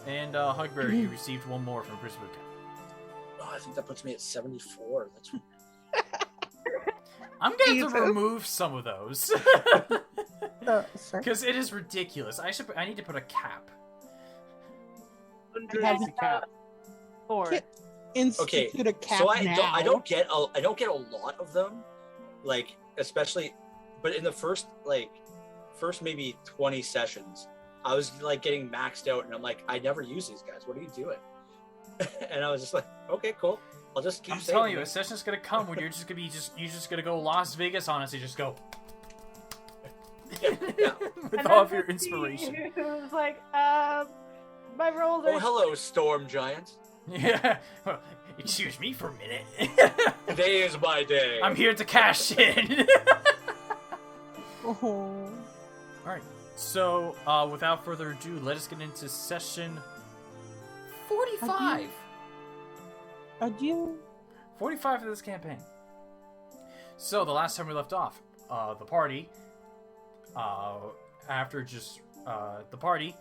And Hugbear, you received one more from CrazyBlueKat. Oh, I think that puts me at 74. That's. I'm going to have to remove some of those. Because it is ridiculous. I need to put a cap. 100 is the cap. 4. Institute a cap so now. I don't get a lot of them, like especially, but in the first maybe 20 sessions, I was like getting maxed out, and I'm like, I never use these guys. What are you doing? And I was just like, okay, cool. I'll just keep. I'm telling you, a session's gonna come when you're just gonna go Las Vegas. Honestly, just go. Yeah. With all of your inspiration. It was like, my rolls are. Oh, hello, Storm Giant. Yeah. Excuse me for a minute. Today is my day. I'm here to cash in. Oh. Alright, so without further ado, let us get into session 45. Adieu. 45 of this campaign. So, the last time we left off, the party, after just, the party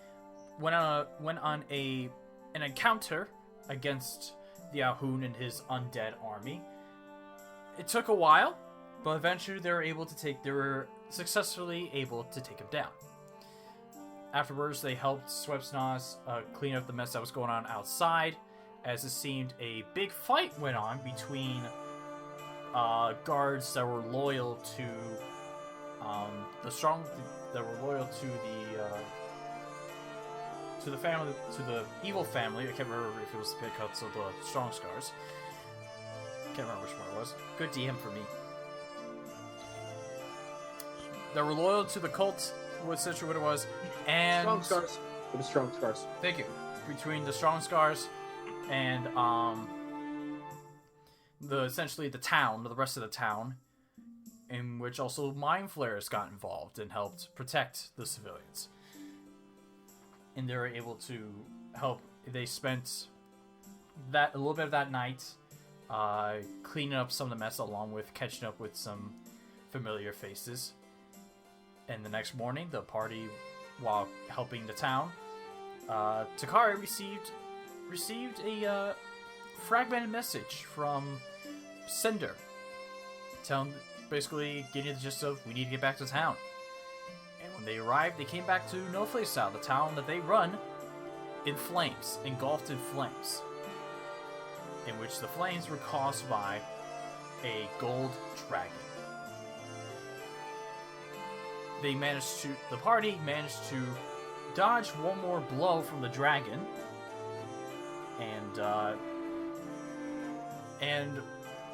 went on an encounter against the Ahun and his undead army. It took a while, but eventually they were successfully able to take him down. Afterwards, they helped Swepsnos clean up the mess that was going on outside, as it seemed a big fight went on between guards that were loyal to the family, to the evil family. I can't remember if it was the Pickups or the Strong Scars. Can't remember which one it was. Good DM for me. That were loyal to the cult, was essentially what it was, and Strong Scars. It was Strong Scars. Thank you. Between the Strong Scars and essentially the town, the rest of the town, in which also mind flayers got involved and helped protect the civilians. And they were able to help. They spent a little bit of that night cleaning up some of the mess, along with catching up with some familiar faces. And the next morning, the party, while helping the town, Takari received a fragmented message from Sender, basically getting the gist of, we need to get back to town. And when they arrived, they came back to Nofliasile, the town that they run, in flames, engulfed in flames, in which the flames were caused by a gold dragon. The party managed to dodge one more blow from the dragon, and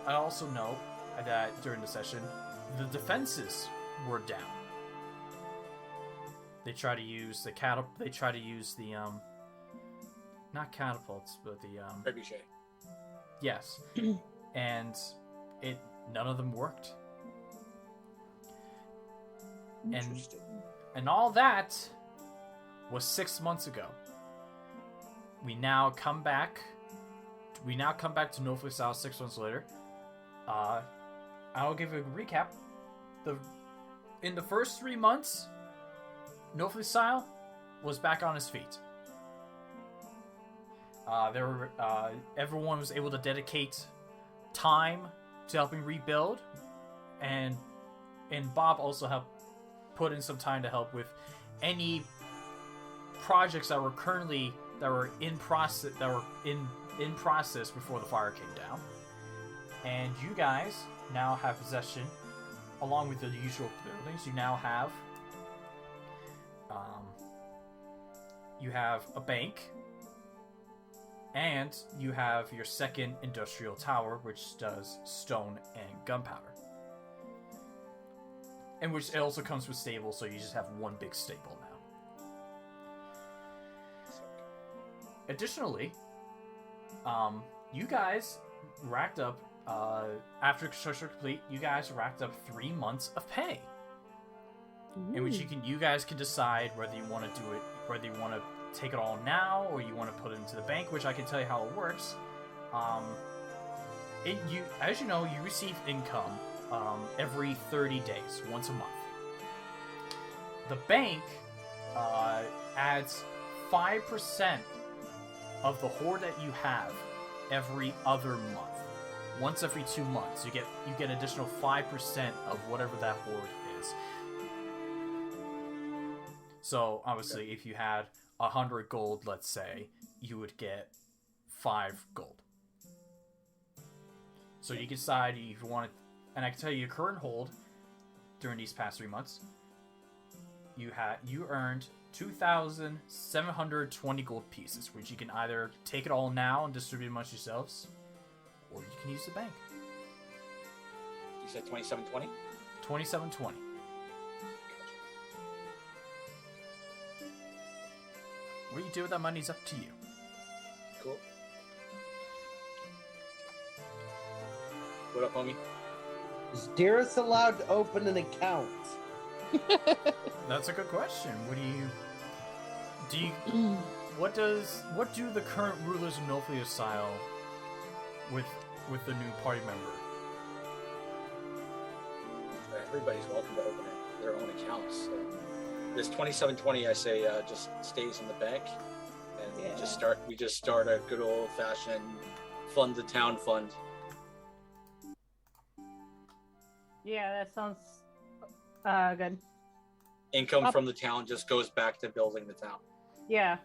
I also know that during the session, the defenses were down. They try to use the not catapults, but the Trebuchet. Yes, and none of them worked. And all that was 6 months ago. We now come back to Nofliasile 6 months later. I'll give a recap. In the first 3 months, Nofliasile was back on his feet. Everyone was able to dedicate time to helping rebuild, and Bob also helped put in some time to help with any projects that were in process before the fire came down. And you guys now have possession, along with the usual buildings. You now have a bank, and you have your second industrial tower, which does stone and gunpowder. And which it also comes with stables, so you just have one big stable now. Additionally, you guys racked up, after construction complete, you guys racked up 3 months of pay. In which you guys can decide whether you want to do it, whether you want to take it all now, or you want to put it into the bank, which I can tell you how it works. As you know, you receive income every 30 days, once a month. The bank adds 5% of the horde that you have every other month. Once every 2 months, you get additional 5% of whatever that horde is. So obviously, if you had 100 gold, let's say, you would get 5 gold. So you can decide if you want it, and I can tell you your current hold during these past 3 months. You earned 2,720 gold pieces, which you can either take it all now and distribute amongst yourselves, or you can use the bank. You said 2720? 2720. What you do with that money is up to you. Cool. What up, homie? Is Dearest allowed to open an account? That's a good question. What do the current rulers of Nofliasile with the new party member? Everybody's welcome to open their own accounts. So this 2720, I say, just stays in the bank, and we just start a good old fashioned fund the town fund. Yeah, that sounds good. Income from the town just goes back to building the town. Yeah.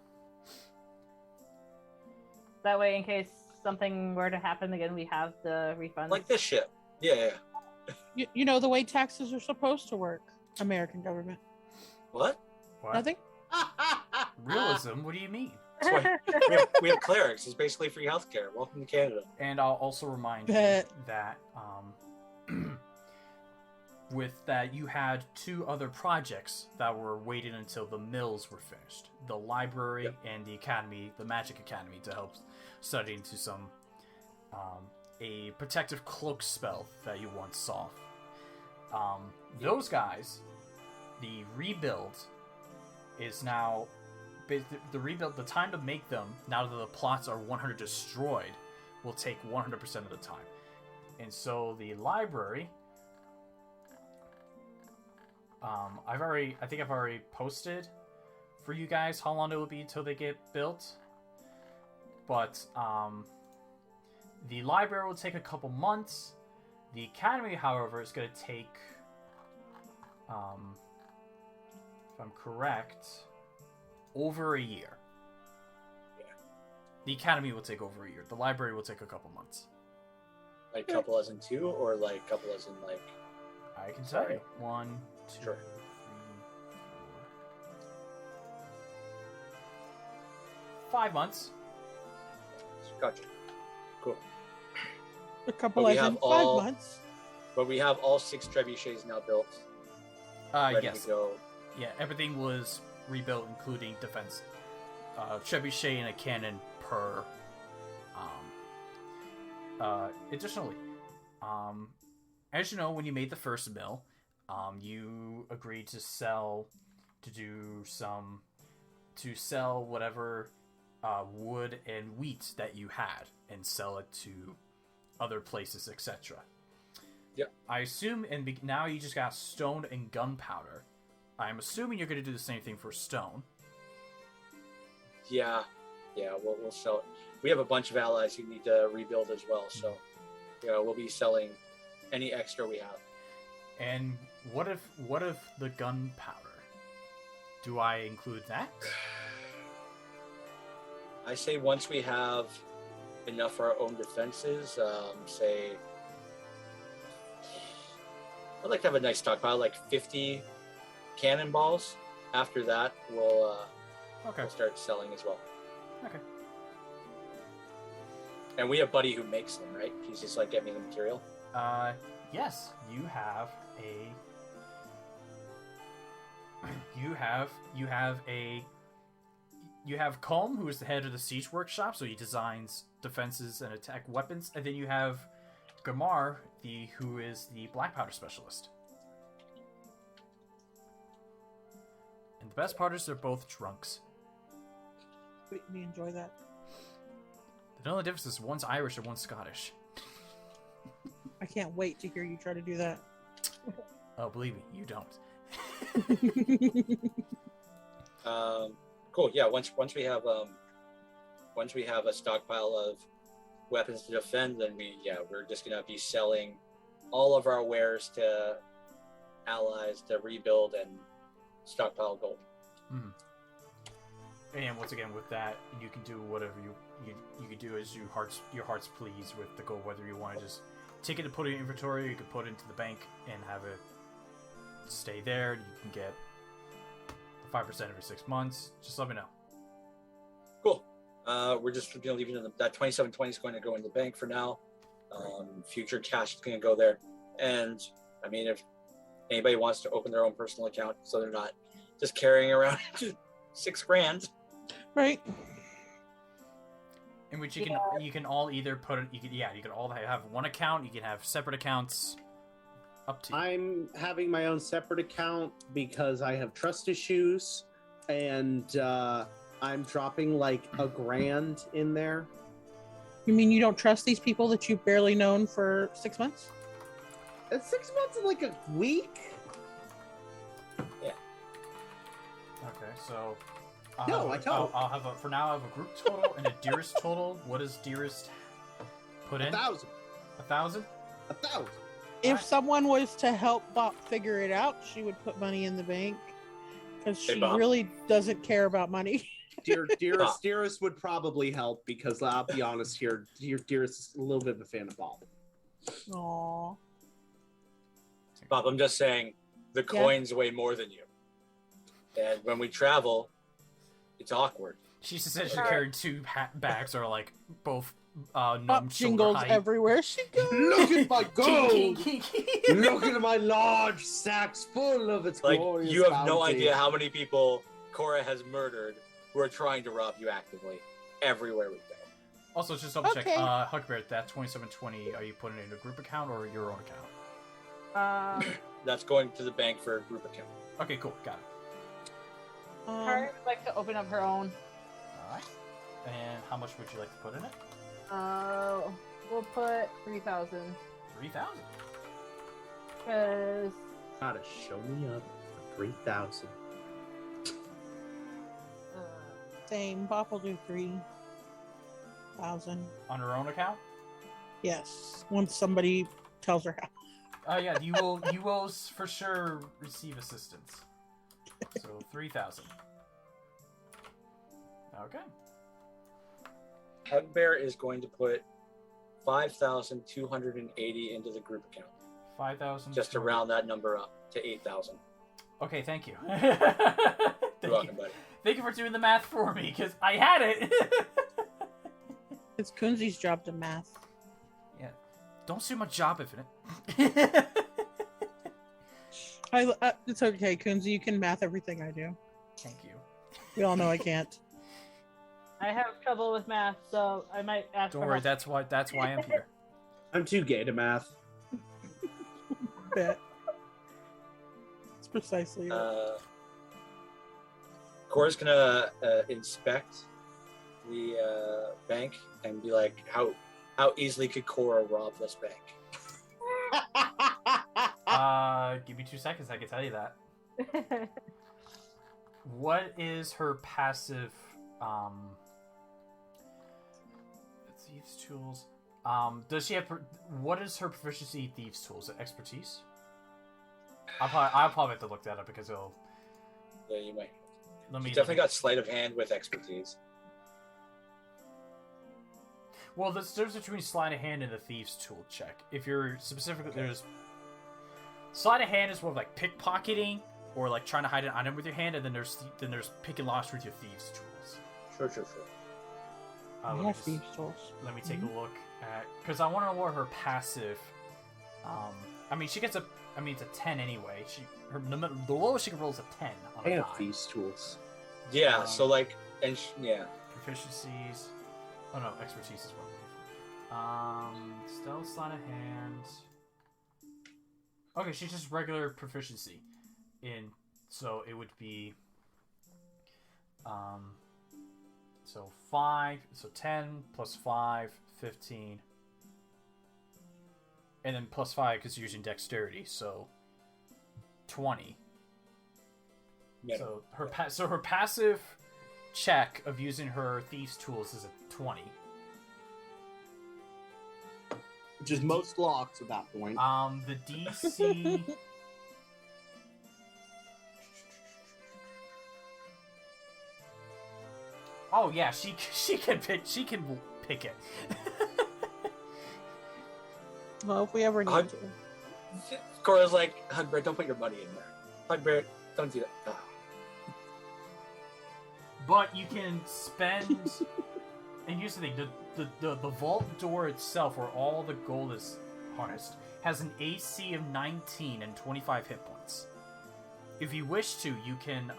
That way, in case something were to happen again, we have the refund. Like this shit. Yeah. You know the way taxes are supposed to work, American government. What? Nothing? Realism? What do you mean? That's why we have clerics. It's basically free healthcare. Welcome to Canada. And I'll also remind you that with that you had 2 other projects that were waiting until the mills were finished. The library and the academy, the magic academy, to help study into some a protective cloak spell that you once saw. Those guys, the rebuild is now the time to make them, now that the plots are 100 destroyed, will take 100% of the time. And so the library, I think I've already posted for you guys how long it will be until they get built. But the library will take a couple months. The academy, however, is going to take, if I'm correct, over a year. Yeah. The academy will take over a year. The library will take a couple months. Like couple as in 2, or like couple as in like... I can tell you. 1, 2, Sure. 3, 4... 5 months. Gotcha. Cool. A couple But we as have in 5 all- months. But we have all 6 trebuchets now built. Ready Yes. to go. Yeah, everything was rebuilt, including defense. Trebuchet and a cannon per. Additionally, as you know, when you made the first mill, you agreed to sell whatever wood and wheat that you had and sell it to other places, etc. Yep. I assume, now you just got stone and gunpowder. I'm assuming you're going to do the same thing for stone. Yeah, we'll sell it. We have a bunch of allies who need to rebuild as well, so we'll be selling any extra we have. And what if the gunpowder? Do I include that? I say once we have enough for our own defenses, say I'd like to have a nice stockpile, like 50 cannonballs. After that, we'll start selling as well. Okay. And we have Buddy who makes them, right? He's just like getting me the material. Yes, you have Colm, who is the head of the siege workshop, so he designs defenses and attack weapons, and then you have Gamar, who is the black powder specialist. And the best part is they're both drunks. We enjoy that. The only difference is one's Irish and one's Scottish. I can't wait to hear you try to do that. Oh, believe me, you don't. Cool. Yeah. Once we have once we have a stockpile of weapons to defend, then we're just gonna be selling all of our wares to allies to rebuild and stockpile gold. And once again, with that, you can do whatever you can do as your heart's please with the gold. Whether you want to just take it and put it in inventory, you can put it into the bank and have it stay there. You can get 5% every 6 months. Just let me know. Cool. We're just gonna leave it in that 2720 is going to go in the bank for now. Future cash is gonna go there. And I mean, if anybody wants to open their own personal account, so they're not just carrying around $6,000. Right. In which you can all either put it. You can all have one account. You can have separate accounts. Up to you. I'm having my own separate account because I have trust issues, and I'm dropping like $1,000 in there. You mean you don't trust these people that you've barely known for 6 months? It's 6 months in like a week. Yeah. Okay, so I don't. I'll have for now. I have a group total and a Dearest total. What does Dearest put in? 1,000. 1,000. 1,000. If someone was to help Bop figure it out, she would put money in the bank because she really doesn't care about money. Dearest would probably help because I'll be honest here, Dearest is a little bit of a fan of Bob. Aww. Bob, I'm just saying, the coins weigh more than you, and when we travel, it's awkward. She's essentially carrying two bags, or like both Bop jingles everywhere she goes. Look at my gold! Look at my large sacks full of its glorious you have no bounty. idea how many people Corra has murdered who are trying to rob you actively everywhere we go. Also, just double check. Okay. Hugbear, that 2720, are you putting it in a group account or your own account? That's going to the bank for a group account. Okay, cool. Got it. Kari would like to open up her own. Alright. And how much would you like to put in it? We'll put 3,000. 3,000. Because Gotta show me up for 3,000. Same. Bop will do 3,000. On her own account? Yes. Once somebody tells her how. Yeah, you will for sure receive assistance. So 3,000. Okay. Hugbear is going to put 5,280 into the group account. 5,000. Just to round that number up to 8,000. Okay, thank you. You're welcome, buddy. Thank you for doing the math for me, because I had it. It's Kunzi's job to math. Yeah. Don't sue my job, Infinite. It's okay, Kunzi. You can math everything I do. Thank you. We all know I can't. I have trouble with math, so I might ask Don't for worry, help. that's why I'm here. I'm too gay to math. Bet. That's precisely it. Corra's gonna inspect the bank and be like, how easily could Corra rob this bank? Give me 2 seconds, I can tell you that. What is her passive, Thieves Tools? Does she have, what is her proficiency in Thieves Tools? Is it expertise? I'll probably have to look that up because it'll... Yeah, you might. Let me She's definitely got sleight of hand with expertise. Well, there's a difference between sleight of hand and the Thieves Tool check. If you're specifically, there's... Sleight of hand is more like pickpocketing, or like trying to hide an item with your hand, and then there's pick and loss with your Thieves Tools. Sure. Thieves Tools. Let me take a look at, because I want to know what her passive. I mean, she gets a. I mean, it's a 10 anyway. The lowest she can roll is a 10 on I a have die. these tools. Yeah, so like, and yeah. Proficiencies. Oh no, expertise is what I'm looking for. Stealth, sleight of hand. Okay, she's just regular proficiency so it would be so 5, so 10 plus 5, 15, and then plus 5 because you're using dexterity, so 20. Yeah. So her passive check of using her thieves' tools is a 20. Which is most locks at that point. The DC. Oh yeah, she can pick it. Well, if we ever need to. Corra's like, Hugbear, don't put your money in there. Hugbear, don't do that. Oh. But you can spend. And here's the thing: the vault door itself, where all the gold is harnessed, has an AC of 19 and 25 hit points. If you wish to, you can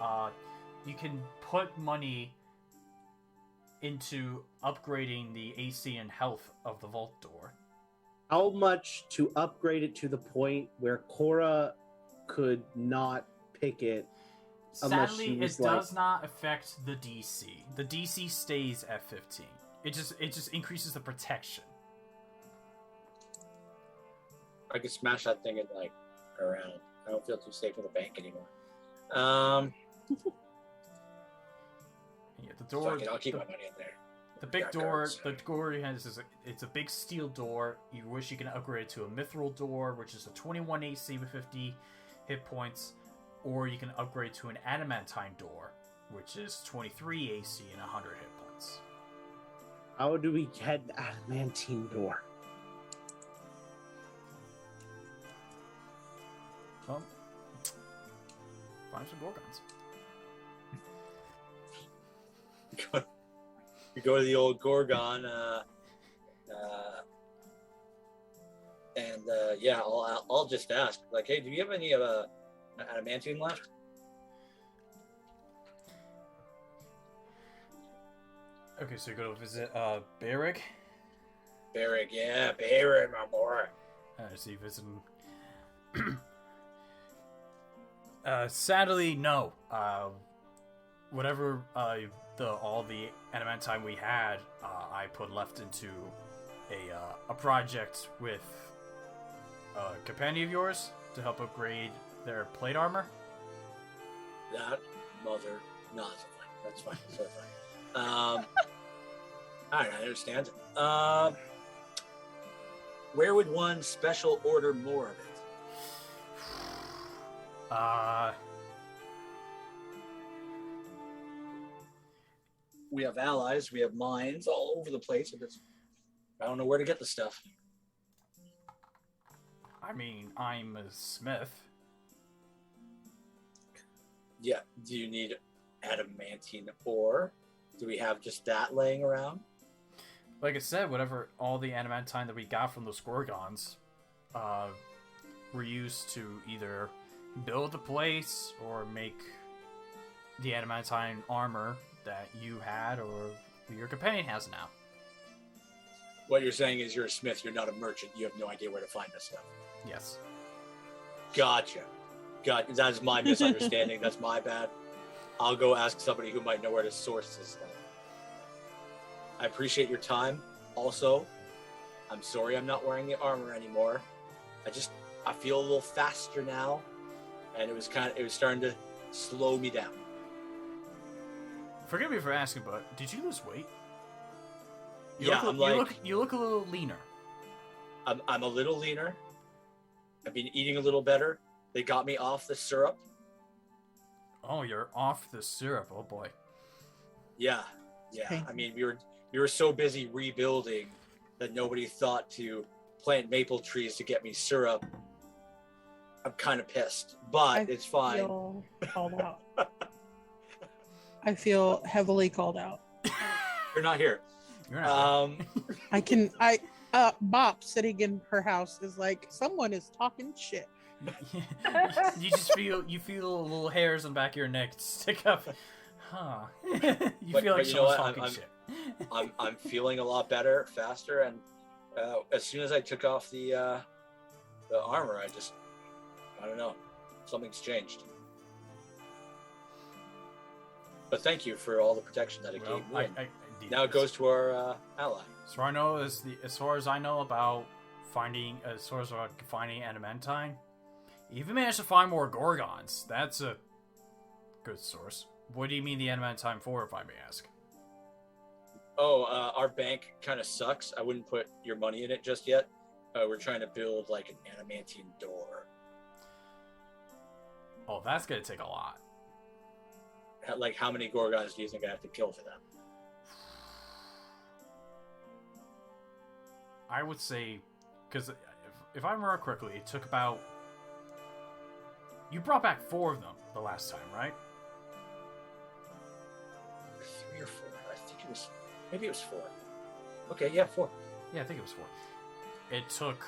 put money into upgrading the AC and health of the vault door. How much to upgrade it to the point where Corra could not pick it? Sadly, it does not affect the DC. The DC stays at 15. It just increases the protection. I could smash that thing in like around. I don't feel too safe in the bank anymore. Yeah, the door. I'll keep my money in there. The big door. The door it's a big steel door. You wish you can upgrade it to a mithril door, which is a 21 AC with 50 hit points, or you can upgrade to an adamantine door, which is 23 AC and 100 hit points. How do we get an adamantine door? Well, find some gorgons. You go to the old Gorgon, and yeah, I'll just ask, like, hey, do you have any adamantine left? Okay, so you go to visit Beric. Beric, yeah, Beric, my boy. So you visit him. Sadly, no. Whatever all the adamantine we had, I put left into a project with a companion of yours to help upgrade their plate armor. That mother, no, it's fine. That's fine. It's so fine. All right, I understand. Where would one special order more of it? We have allies, we have mines all over the place. I don't know where to get the stuff. I mean, I'm a smith. Yeah, do you need adamantine ore? Do we have just that laying around? Like I said, whatever all the adamantine that we got from those gorgons were used to either build the place or make the adamantine armor that you had or your companion has now. What you're saying is you're a smith, you're not a merchant. You have no idea where to find this stuff. Yes. Gotcha. That's my misunderstanding. That's my bad. I'll go ask somebody who might know where to source this stuff. I appreciate your time. Also, I'm sorry I'm not wearing the armor anymore. I feel a little faster now, and it was starting to slow me down. Forgive me for asking, but did you lose weight? You look a little leaner. I'm a little leaner. I've been eating a little better. They got me off the syrup. Oh, you're off the syrup. Oh boy. Yeah. I mean, we were so busy rebuilding that nobody thought to plant maple trees to get me syrup. I'm kind of pissed, but it's fine. I feel called out. I feel heavily called out. You're not here. You're not. Bop sitting in her house is like, someone is talking shit. You feel a little hairs on the back of your neck stick up. Huh. Feel like someone's talking shit. I'm feeling a lot better, faster, and as soon as I took off the armor, I don't know, something's changed. But thank you for all the protection that it gave me. Now it goes to our ally. As far as I know about finding adamantine, you even managed to find more gorgons. That's a good source. What do you mean the adamantine for, if I may ask? Oh, our bank kind of sucks. I wouldn't put your money in it just yet. We're trying to build like an adamantine door. Oh, that's gonna take a lot. Like, how many Gorgons do you think I have to kill for that? I would say, because if I remember correctly, it took about... You brought back 4 of them the last time, right? 3 or 4. I think it was... Maybe it was 4. Okay, yeah, 4. Yeah, I think it was 4. It took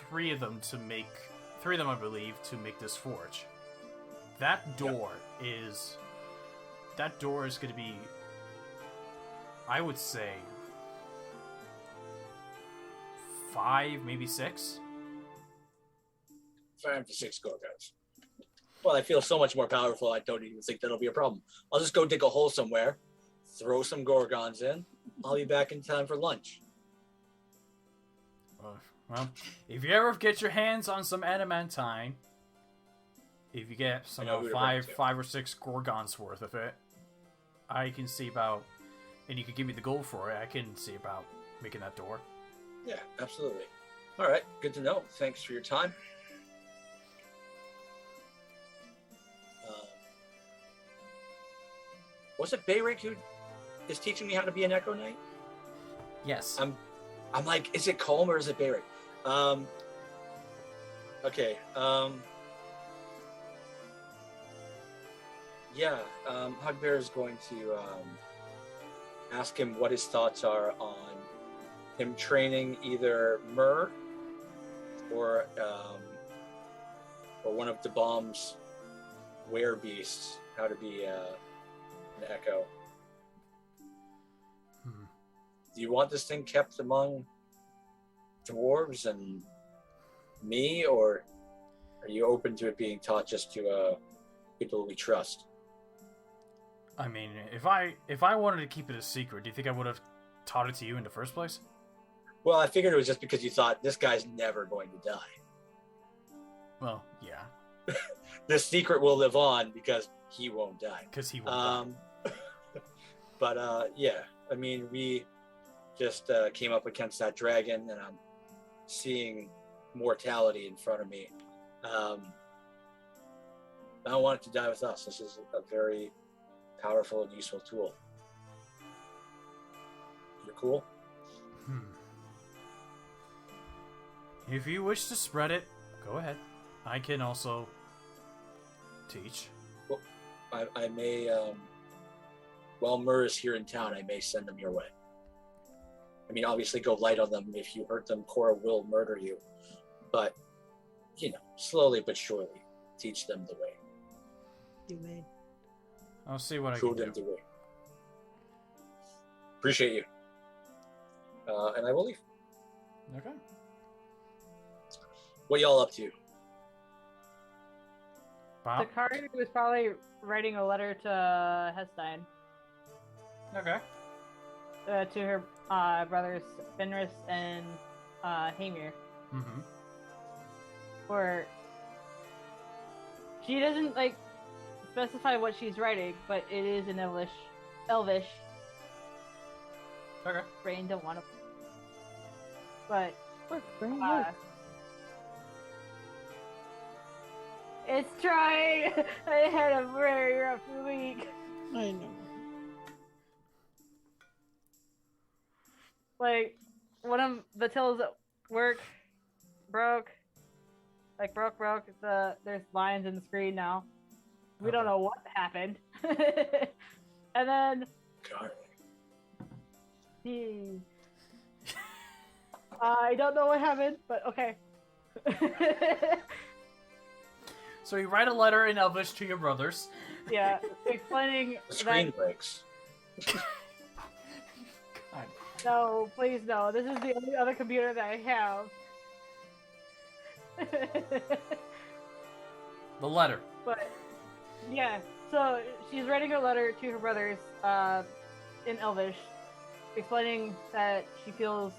3 of them to make... 3 of them, I believe, to make this forge. That door is... That door is going to be... I would say... 5, maybe 6? 5 to 6 Gorgons. Well, I feel so much more powerful, I don't even think that'll be a problem. I'll just go dig a hole somewhere, throw some Gorgons in. I'll be back in time for lunch. Well, if you ever get your hands on some adamantine, if you get some 5 or 6 Gorgons worth of it, I can see about, and you can give me the gold for it, I can see about making that door. Yeah, absolutely. All right, good to know. Thanks for your time. Was it Bayrick who is teaching me how to be an Echo Knight? Yes. I'm like, is it Colm or is it Bayrick? Okay. Yeah. Hugbear is going to ask him what his thoughts are on him training either Myrrh or one of the bomb's werebeasts how to be an Echo. Do you want this thing kept among dwarves and me, or are you open to it being taught just to people we trust? I mean, if I wanted to keep it a secret, do you think I would have taught it to you in the first place? Well, I figured it was just because you thought this guy's never going to die. Well, yeah. This secret will live on because he won't die. Because he won't die. But yeah, I mean, we just came up against that dragon, and I'm seeing mortality in front of me. I don't want it to die with us. This is a very powerful and useful tool. You're cool? If you wish to spread it, go ahead. I can also teach. Well, I may, while Myrrh is here in town, I may send them your way. I mean, obviously go light on them. If you hurt them, Corra will murder you. But, you know, slowly but surely, teach them the way. You may. I'll see what I Show can them do. the way. Appreciate you. And I will leave. Okay. What y'all up to? Bob? Takari was probably writing a letter to Hestein. Okay. To her brothers Fenris and Hamir. Mm-hmm. Or she doesn't specify what she's writing, but it is in Elvish. Okay. Brain don't want to. But Brain work. it's trying. I had a very rough week. I know. One of the tills at work broke. Broke. There's lines in the screen now. We don't know what happened. And then God. I don't know what happened, but okay. So you write a letter in Elvish to your brothers. Yeah, explaining The screen that. breaks. God. No, please no. This is the only other computer that I have. The letter. But yeah, so she's writing a letter to her brothers in Elvish, explaining that she feels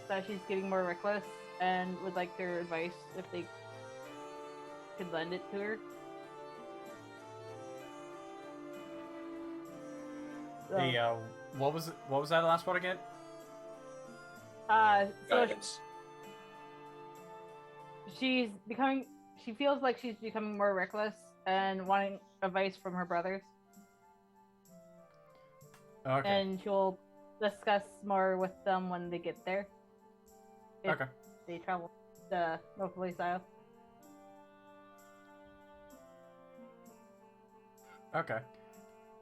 that she's getting more reckless and would like their advice if they could lend it to her. So, Hey, what was that last part again? so Guidance. she feels like she's becoming more reckless and wanting advice from her brothers. Okay. And she'll discuss more with them when they get there. If Okay. they travel to Nofliasile. Okay.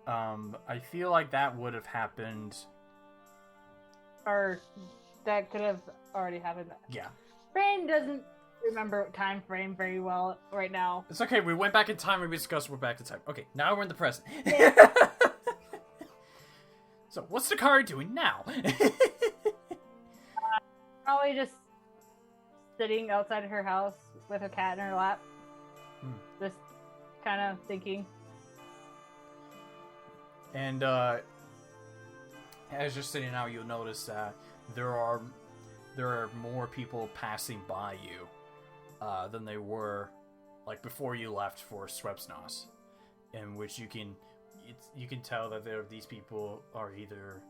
I feel like that would have happened. Or that could have already happened. Yeah. Brain doesn't remember time frame very well right now. It's okay. We went back in time and we discussed we're back in time. Okay, now we're in the present. So, what's Takari doing now? Probably just sitting outside of her house with her cat in her lap. Just kind of thinking. And as you're sitting out, you'll notice that there are more people passing by you than they were like before you left for Swepsnos, in which you can tell that these people are either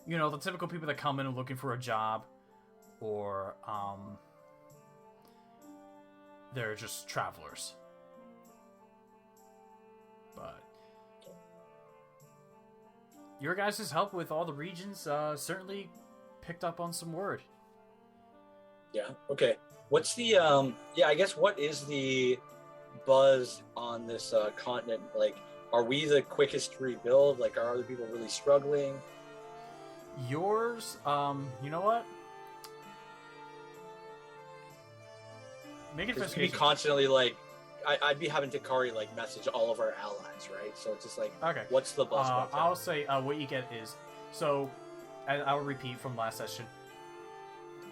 the typical people that come in and looking for a job, or they're just travelers. But your guys' help with all the regions certainly picked up on some word. Yeah. Okay. What's the I guess what is the buzz on this continent? Like, are we the quickest to rebuild? Like, are other people really struggling? Yours, you know what? Make it Because be constantly like, I'd be having Takari like message all of our allies, right? So it's just like, okay. What's the buzz? I'll say what you get is so. I'll repeat from last session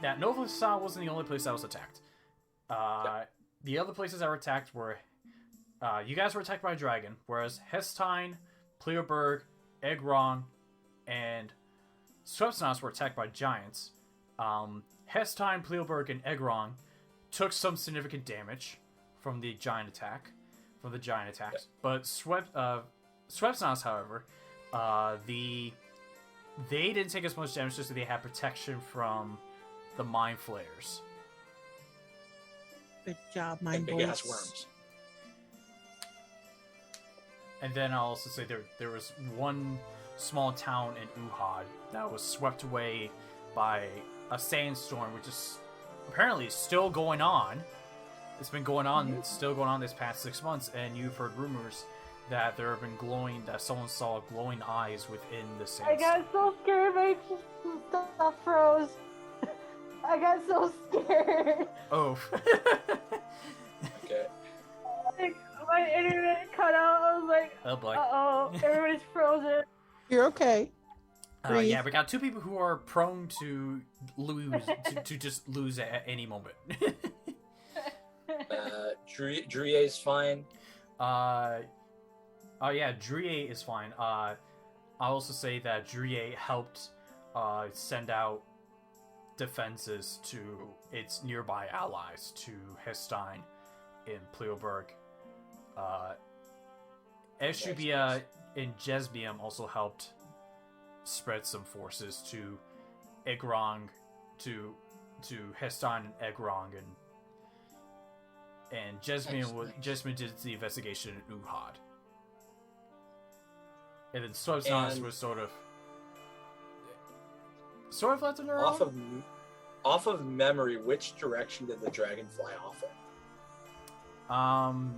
that Nofliasile wasn't the only place that was attacked. The other places that were attacked were you guys were attacked by a dragon, whereas Hestein, Pleoberg, Egrong, and Swepsnos were attacked by giants. Hestein, Pleoberg, and Egrong took some significant damage from the giant attacks. But Swepsnos, however, they didn't take as much damage, just that they had protection from the mind flayers. Good job, mind big boys. ass worms. And then I'll also say there was one small town in Uhad that was swept away by a sandstorm, which is apparently still going on. It's been going on, still going on this past 6 months, and you've heard rumors that there have been that someone saw glowing eyes within the sandstorm. I got so scared, my stuff froze. I got so scared. Oh. Okay. Like, my internet cut out. I was like, Oh boy. uh-oh, everybody's frozen. You're okay. Yeah, we got two people who are prone to lose, to just lose at any moment. Drie's fine. Oh yeah, Drie is fine. I'll also say that Drie helped send out defenses to its nearby allies, to Hestein in Pleoberg. Eshubia in Jesbium also helped spread some forces to Egrong, to Hestein and Egrong, and Jesbium did the investigation in Uhad. And then Swepsnos was sort of left in their own. Off of memory, which direction did the dragon fly off in?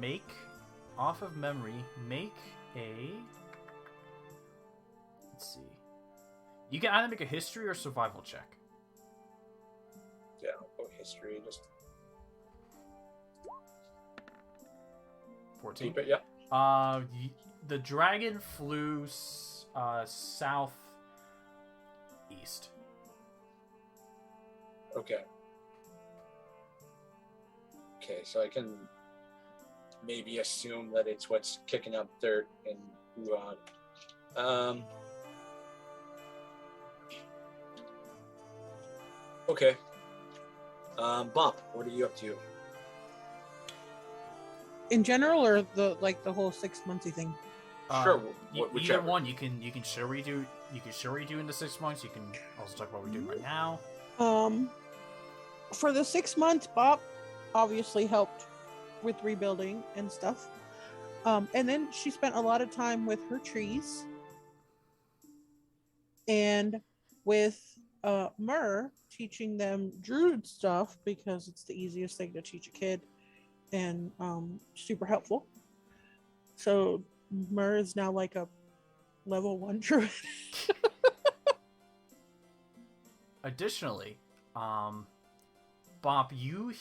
Make a. Let's see. You can either make a history or survival check. Yeah, oh, history, just 14. keep it. Yeah. The dragon flew southeast. Okay. Okay, so I can maybe assume that it's what's kicking up dirt in Uhad. Okay. Bob, what are you up to? In general, or the whole 6 monthsy thing? Sure. Either Whichever. one. You can share what you do. You can share what you do in the 6 months. You can also talk about what we're doing right now. For the 6 months, Bob obviously helped with rebuilding and stuff. And then she spent a lot of time with her trees and with Myrrh, teaching them druid stuff because it's the easiest thing to teach a kid and super helpful. So Myrrh is now like a level 1 druid. Additionally, Bob, you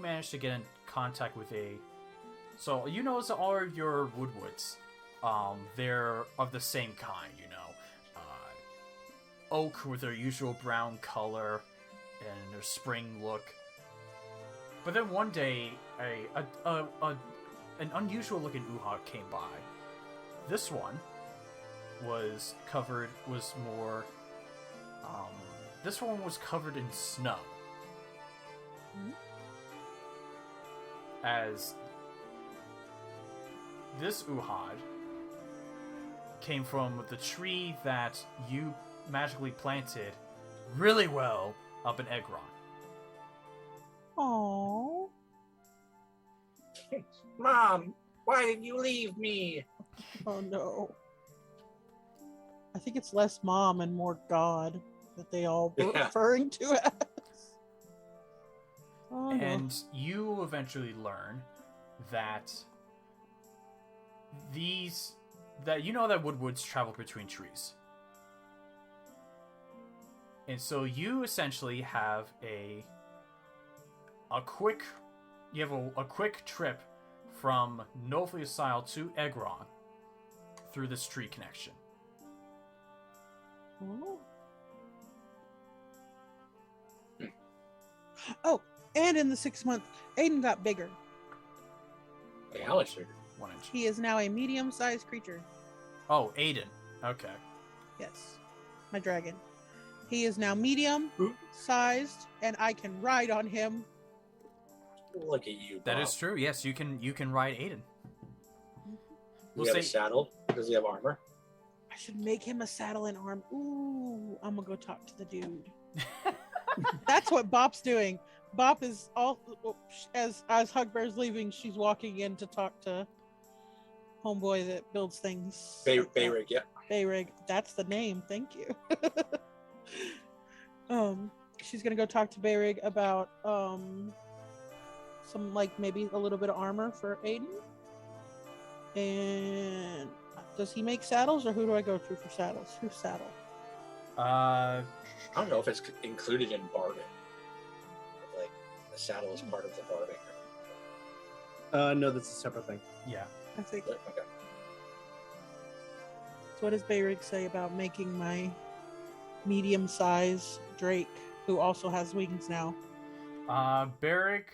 managed to get in contact with so you notice that all of your woodwoods, they're of the same kind, oak with their usual brown color and their spring look. But then one day, an unusual looking Uhag came by. This one was covered in snow. Mm-hmm. As this Uhad came from the tree that you magically planted really well up in Egron. Aww. Mom, why did you leave me? Oh no. I think it's less mom and more God that they all were referring to as. Oh, and you eventually learn that that woodwoods travel between trees. And so you essentially have a quick trip from Nofliasile to Egron through this tree connection. no. Oh, and in the 6 months, Aiden got bigger. Hey, how much bigger? 1 inch. He is now a medium-sized creature. Oh, Aiden. Okay. Yes, my dragon. He is now medium-sized, and I can ride on him. Look at you, Bob. That is true. Yes, you can ride Aiden. Does he have a saddle? Does he have armor? I should make him a saddle and arm. Ooh, I'm gonna go talk to the dude. That's what Bop's doing. Bop is as Hugbear's leaving, she's walking in to talk to homeboy that builds things. Bayrig, yeah. Bayrig, that's the name. Thank you. She's gonna go talk to Bayrig about some maybe a little bit of armor for Aiden. And does he make saddles, or who do I go to for saddles? Who's saddle? I don't know if it's included in bargain. Like the saddle is part of the bargain. No, that's a separate thing. Yeah. I think. Okay. So what does Bayrig say about making my medium-sized Drake, who also has wings now? Barrick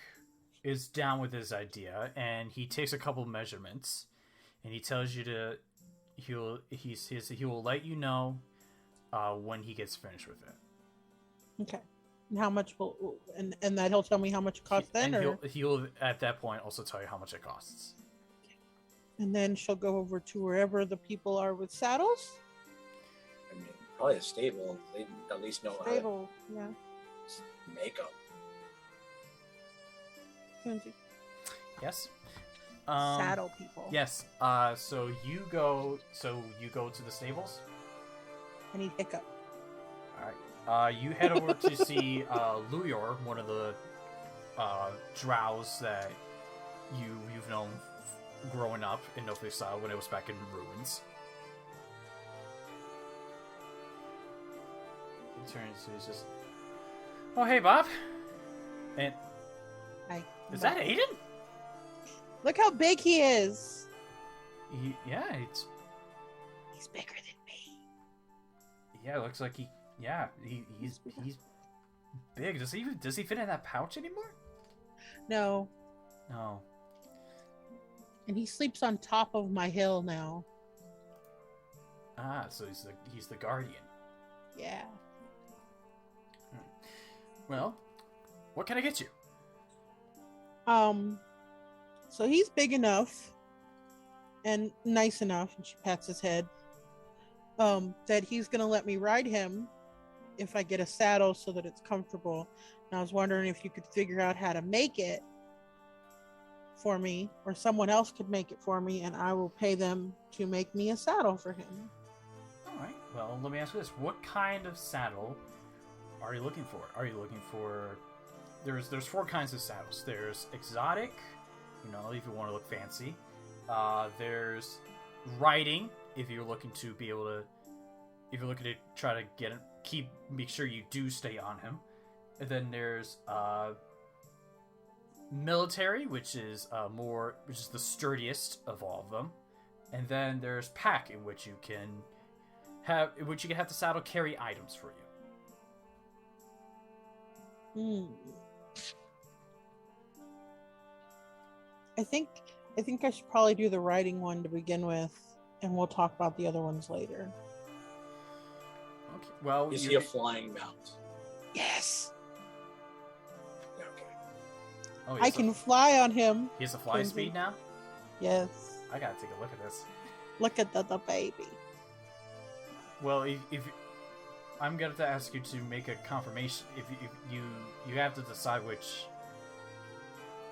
is down with his idea, and he takes a couple measurements, and he tells you he will let you know when he gets finished with it. Okay. And how much and that he'll tell me how much it costs He'll at that point also tell you how much it costs. And then she'll go over to wherever the people are with saddles. I mean, probably a stable. They at least know how to make them. Kenzie. Yes. Saddle people. Yes. So you go to the stables. I need hiccup. All right. You head over to see Luyor, one of the drows that you've known growing up in Nofliasile when it was back in ruins. He turns to he's just, oh hey Bob, and Hi. Is that Aiden? Look how big he is. He's bigger than me. Yeah, it looks like he's big. Does he fit in that pouch anymore? No. No. And he sleeps on top of my hill now. Ah, so he's the guardian. Yeah. Well, what can I get you? So he's big enough, and nice enough, and she pats his head, that he's going to let me ride him if I get a saddle so that it's comfortable. And I was wondering if you could figure out how to make it for me, or someone else could make it for me, and I will pay them to make me a saddle for him. All right. Well, let me ask you this: what kind of saddle are you looking for? Are you looking for? There's 4 kinds of saddles. There's exotic, you know, if you want to look fancy. There's riding, if you're looking to be able to, if you're looking to try to make sure you do stay on him. And then there's military, which is the sturdiest of all of them. And then there's pack, in which you can have the saddle carry items for you. I think I should probably do the riding one to begin with, and we'll talk about the other ones later. Okay. Well, is he a flying mount? Yes. Yeah, okay. Oh, I can fly on him. He has a flying speed now? Yes. I gotta take a look at this. Look at the baby. Well, if I'm going to ask you to make a confirmation, if you have to decide which.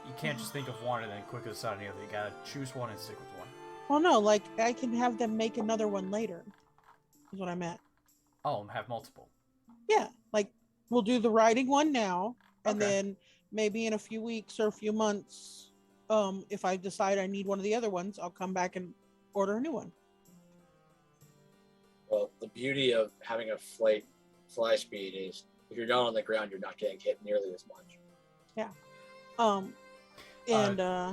You can't just think of one and then quickly decide on the other. You gotta choose one and stick with one. Well, no, like, I can have them make another one later, is what I meant. Oh, have multiple. Yeah, like, we'll do the riding one now, and Okay. then maybe in a few weeks or a few months, if I decide I need one of the other ones, I'll come back and order a new one. Well, the beauty of having a fly speed is if you're not on the ground, you're not getting hit nearly as much. Yeah.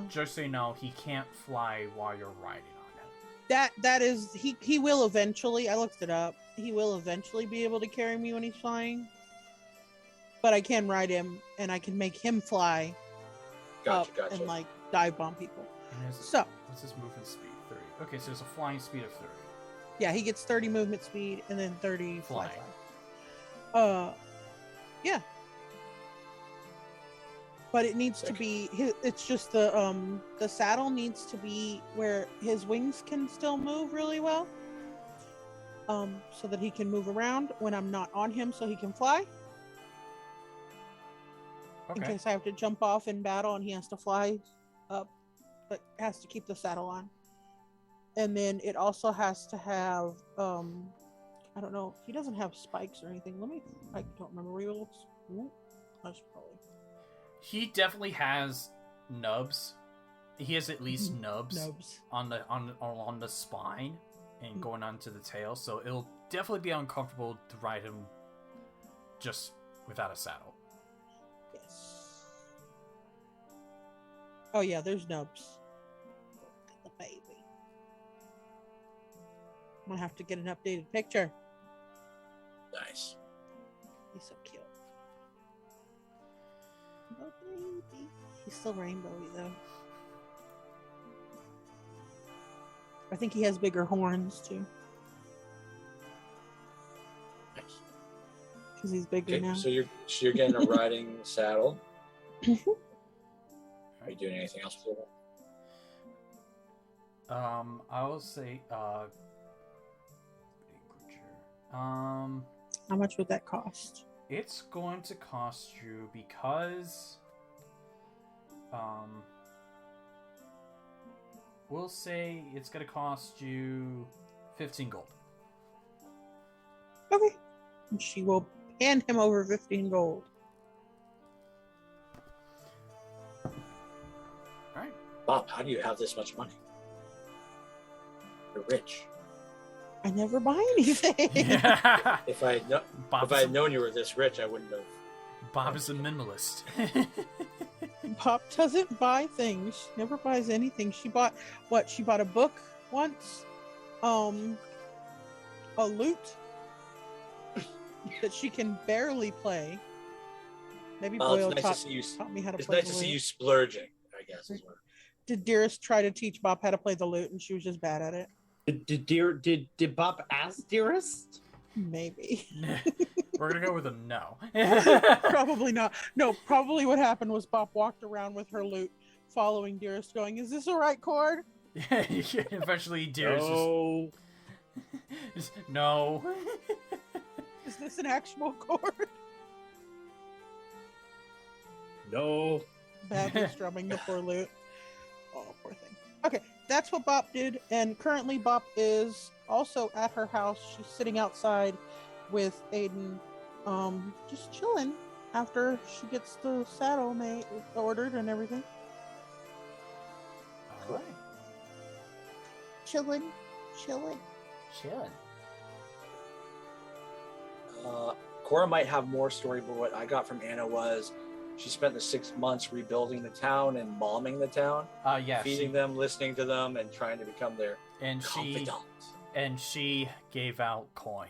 Just so you know, he can't fly while you're riding on him. That is, he will eventually, I looked it up, he will eventually be able to carry me when he's flying. But I can ride him, and I can make him fly Gotcha. and, like, dive bomb people. What's his movement speed? 30. Okay, so it's a flying speed of 30. Yeah, he gets 30 movement speed and then 30 fly. Yeah. But it needs to be, it's just the saddle needs to be where his wings can still move really well. So that he can move around when I'm not on him, so he can fly. Okay. In case I have to jump off in battle and he has to fly up, but has to keep the saddle on. And then it also has to have, I don't know, he doesn't have spikes or anything. I don't remember where he looks. I should probably. He definitely has nubs. He has at least nubs on the spine and going onto the tail, so it'll definitely be uncomfortable to ride him just without a saddle. Yes. Oh yeah, there's nubs. Look at the baby. I'm gonna have to get an updated picture. Nice. He's so cute. Oh baby. He's still rainbowy though. I think he has bigger horns too. Nice. Because he's bigger Okay, now. so you're getting a riding saddle. Are you doing anything else with it? I will say, How much would that cost? it's going to cost you because, we'll say it's going to cost you 15 gold. Okay. And she will hand him over 15 gold. Alright. Bob, how do you have this much money? You're rich. I never buy anything. If I had known you were this rich, I wouldn't have. Bob is a minimalist. Pop doesn't buy things. She never buys anything. She bought what? She bought a book once. A lute that she can barely play. Maybe Boyle taught me how to It's play nice the to see lute. you splurging, I guess. Is what. Did Dearest try to teach Bob how to play the lute, and she was just bad at it? Did Bob ask Dearest? Maybe. We're gonna go with a no. Probably not. No, probably what happened was Bob walked around with her lute, following Dearest, going, "Is this the right chord? Yeah, eventually Dearest No. no. Is this an actual chord? No. Badly strumming the poor lute. Oh, poor thing. Okay, that's what Bop did, and currently Bop is also at her house. She's sitting outside with Aiden, just chilling after she gets the saddle ordered and everything. All right. Chilling. Chilling. Corra might have more story, but what I got from Anna was she spent the 6 months rebuilding the town and momming the town, Yeah. feeding them, listening to them, and trying to become their confidant. She gave out coin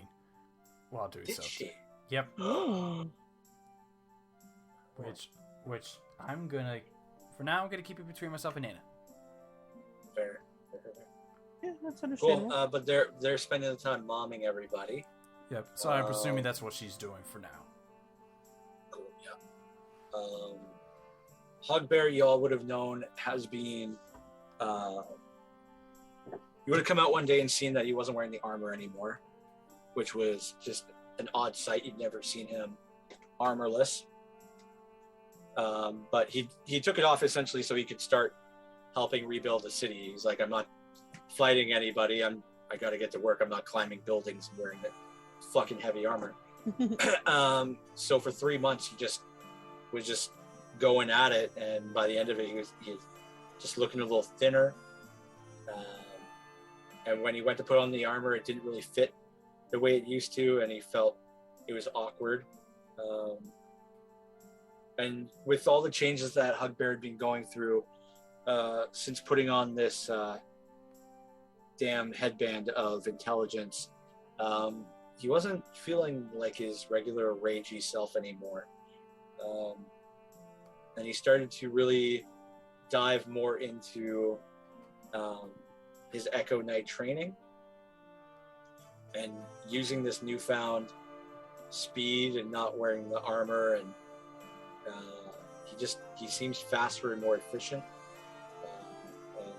while doing Did so. she? Yep. Mm. Which I'm gonna keep it between myself and Anna. Fair. Yeah, that's understandable. Cool. But they're spending the time momming everybody. Yep. So I'm presuming that's what she's doing for now. Cool. Yeah. Hugbear, y'all would have known has been. You would have come out one day and seen that he wasn't wearing the armor anymore, which was just an odd sight. You'd never seen him armorless. But he took it off essentially so he could start helping rebuild the city. He's like, I'm not fighting anybody. I got to get to work. I'm not climbing buildings and wearing the fucking heavy armor. So for 3 months, he was just going at it, and by the end of it, he was just looking a little thinner. And when he went to put on the armor, it didn't really fit the way it used to, and he felt it was awkward. And with all the changes that Hugbear had been going through since putting on this damn headband of intelligence, he wasn't feeling like his regular ragey self anymore. And he started to really dive more into his Echo Knight training and using this newfound speed and not wearing the armor, and he seems faster and more efficient. And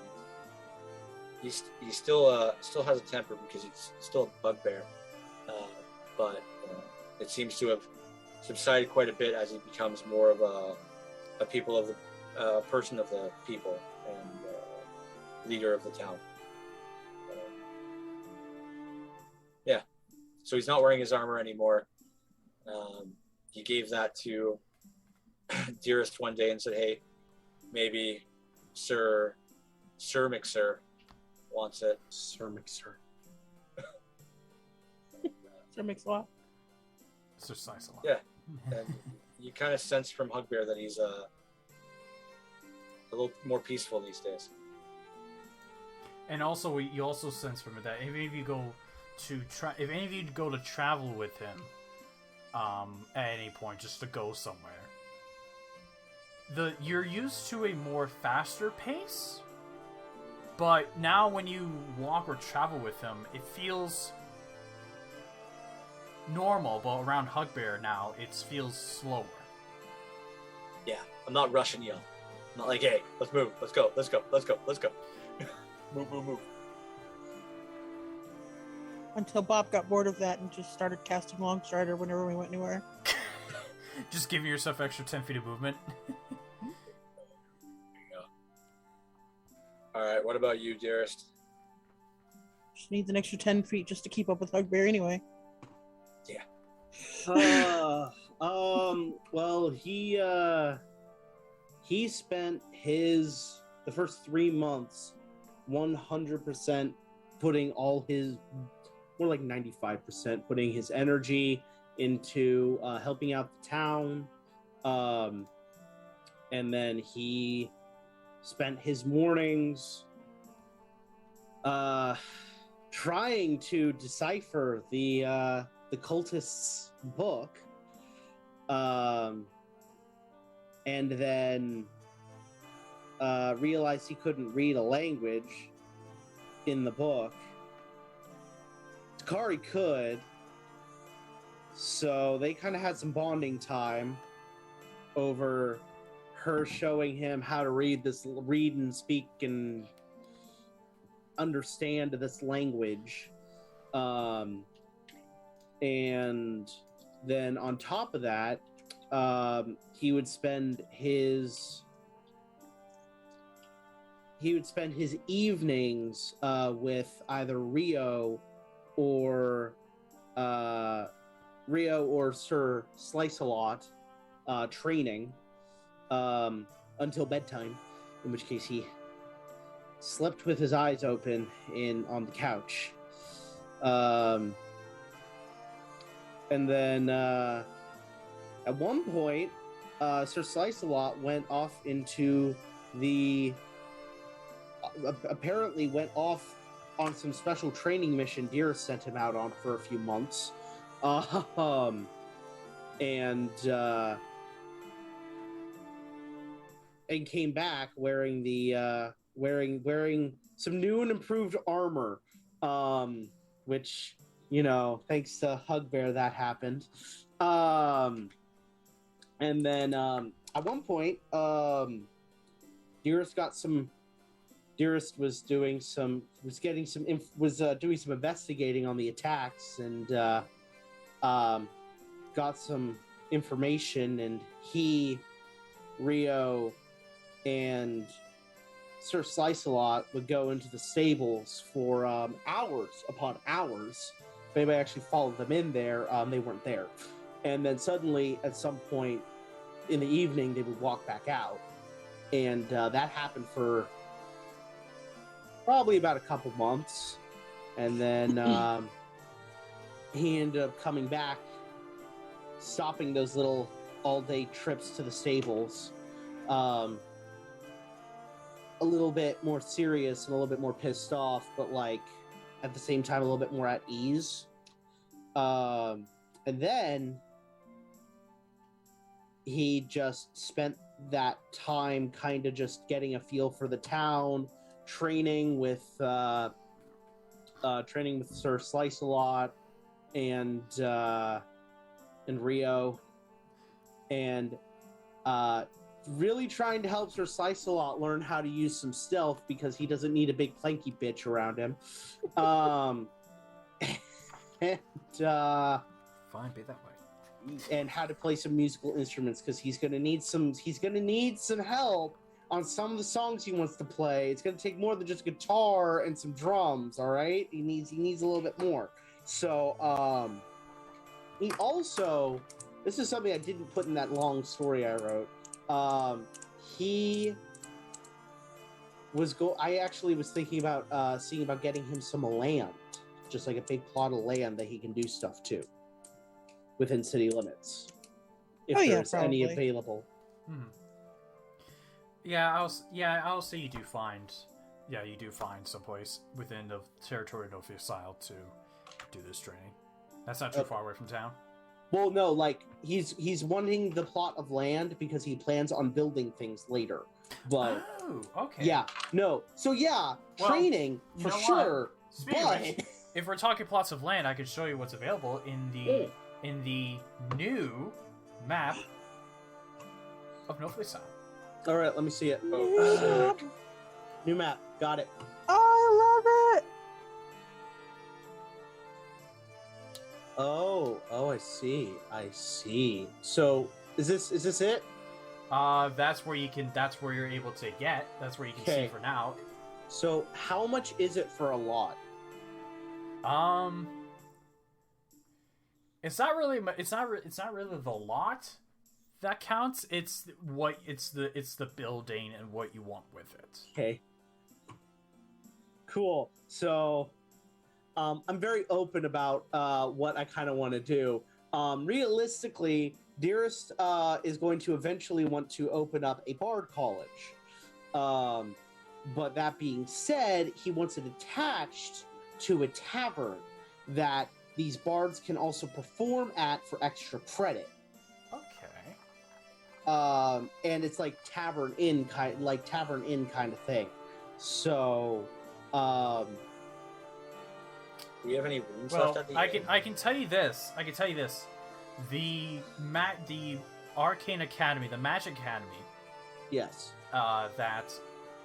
he still has a temper because he's still a bugbear, but it seems to have subsided quite a bit as he becomes more of a person of the people and leader of the town. Yeah, so he's not wearing his armor anymore. He gave that to Dearest one day and said, "Hey, maybe Sir Mixer wants it." Sir Mixer. Sir Mix-a-Lot. Sir Slice-a-Lot. Yeah. And you kind of sense from Hugbear that he's a little more peaceful these days. And also, you also sense from it that if any of you go to travel with him, at any point, just to go somewhere, you're used to a more faster pace. But now, when you walk or travel with him, it feels normal. But around Hugbear now, it feels slower. Yeah, I'm not rushing you. I'm not like, hey, let's move, let's go. Move. Until Bob got bored of that and just started casting Longstrider whenever we went anywhere. Just giving yourself extra 10 feet of movement. All right, what about you, Dearest? Just needs an extra 10 feet just to keep up with Hugbear anyway. Yeah. Well, he spent the first 3 months 100% putting all his, more like 95%, putting his energy into helping out the town. And then he spent his mornings trying to decipher the cultist's book, and then realized he couldn't read a language in the book. Takari could, so they kind of had some bonding time over her showing him how to read and speak and understand this language. And then on top of that, he would spend his evenings with either Rio or Sir Slice-A-Lot training until bedtime, in which case he slept with his eyes open on the couch. And then at one point, Sir Slice-A-Lot went off into apparently went off on some special training mission Dearest sent him out on for a few months. And came back wearing wearing some new and improved armor, which, you know, thanks to Hugbear that happened. And then at one point, Dearest was doing some investigating on the attacks, and got some information, and he, Rio, and Sir Slice-A-Lot would go into the stables for hours upon hours. If anybody actually followed them in there, they weren't there. And then suddenly, at some point in the evening, they would walk back out. And that happened for probably about a couple months. And then he ended up coming back, stopping those little all-day trips to the stables. A little bit more serious and a little bit more pissed off, but like at the same time a little bit more at ease. And then he just spent that time kind of just getting a feel for the town, training with Sir Slice-A-Lot and Rio, and really trying to help Sir Slice-A-Lot learn how to use some stealth, because he doesn't need a big clanky bitch around him. And Fine, be that way. and how to play some musical instruments, because he's gonna need some help on some of the songs he wants to play. It's gonna take more than just guitar and some drums. All right, he needs a little bit more. So he also, this is something I didn't put in that long story I wrote. I actually was thinking about seeing about getting him some land, just like a big plot of land that he can do stuff to within city limits, if there's any available. Hmm. I'll say you do find someplace within the territory of Nofliasile to do this training. That's not too far away from town. Well, no, like he's wanting the plot of land because he plans on building things later. But okay. Yeah, no. So yeah, training for sure. But if we're talking plots of land, I can show you what's available in the new map of Nofliasile. All right, let me see it. New map, got it. Oh, I love it. Oh, I see. So is this it? That's where you're able to get. That's where you can see for now. So how much is it for a lot? It's not really the lot that counts. It's the building and what you want with it. Okay. Cool. So I'm very open about what I kind of want to do. Realistically, Dearest is going to eventually want to open up a bard college. But that being said, he wants it attached to a tavern that these bards can also perform at for extra credit. Okay. And it's like tavern inn kind of thing. So, do you have any rooms left at the inn? I can tell you this. The Arcane Academy, the Magic Academy. Yes. That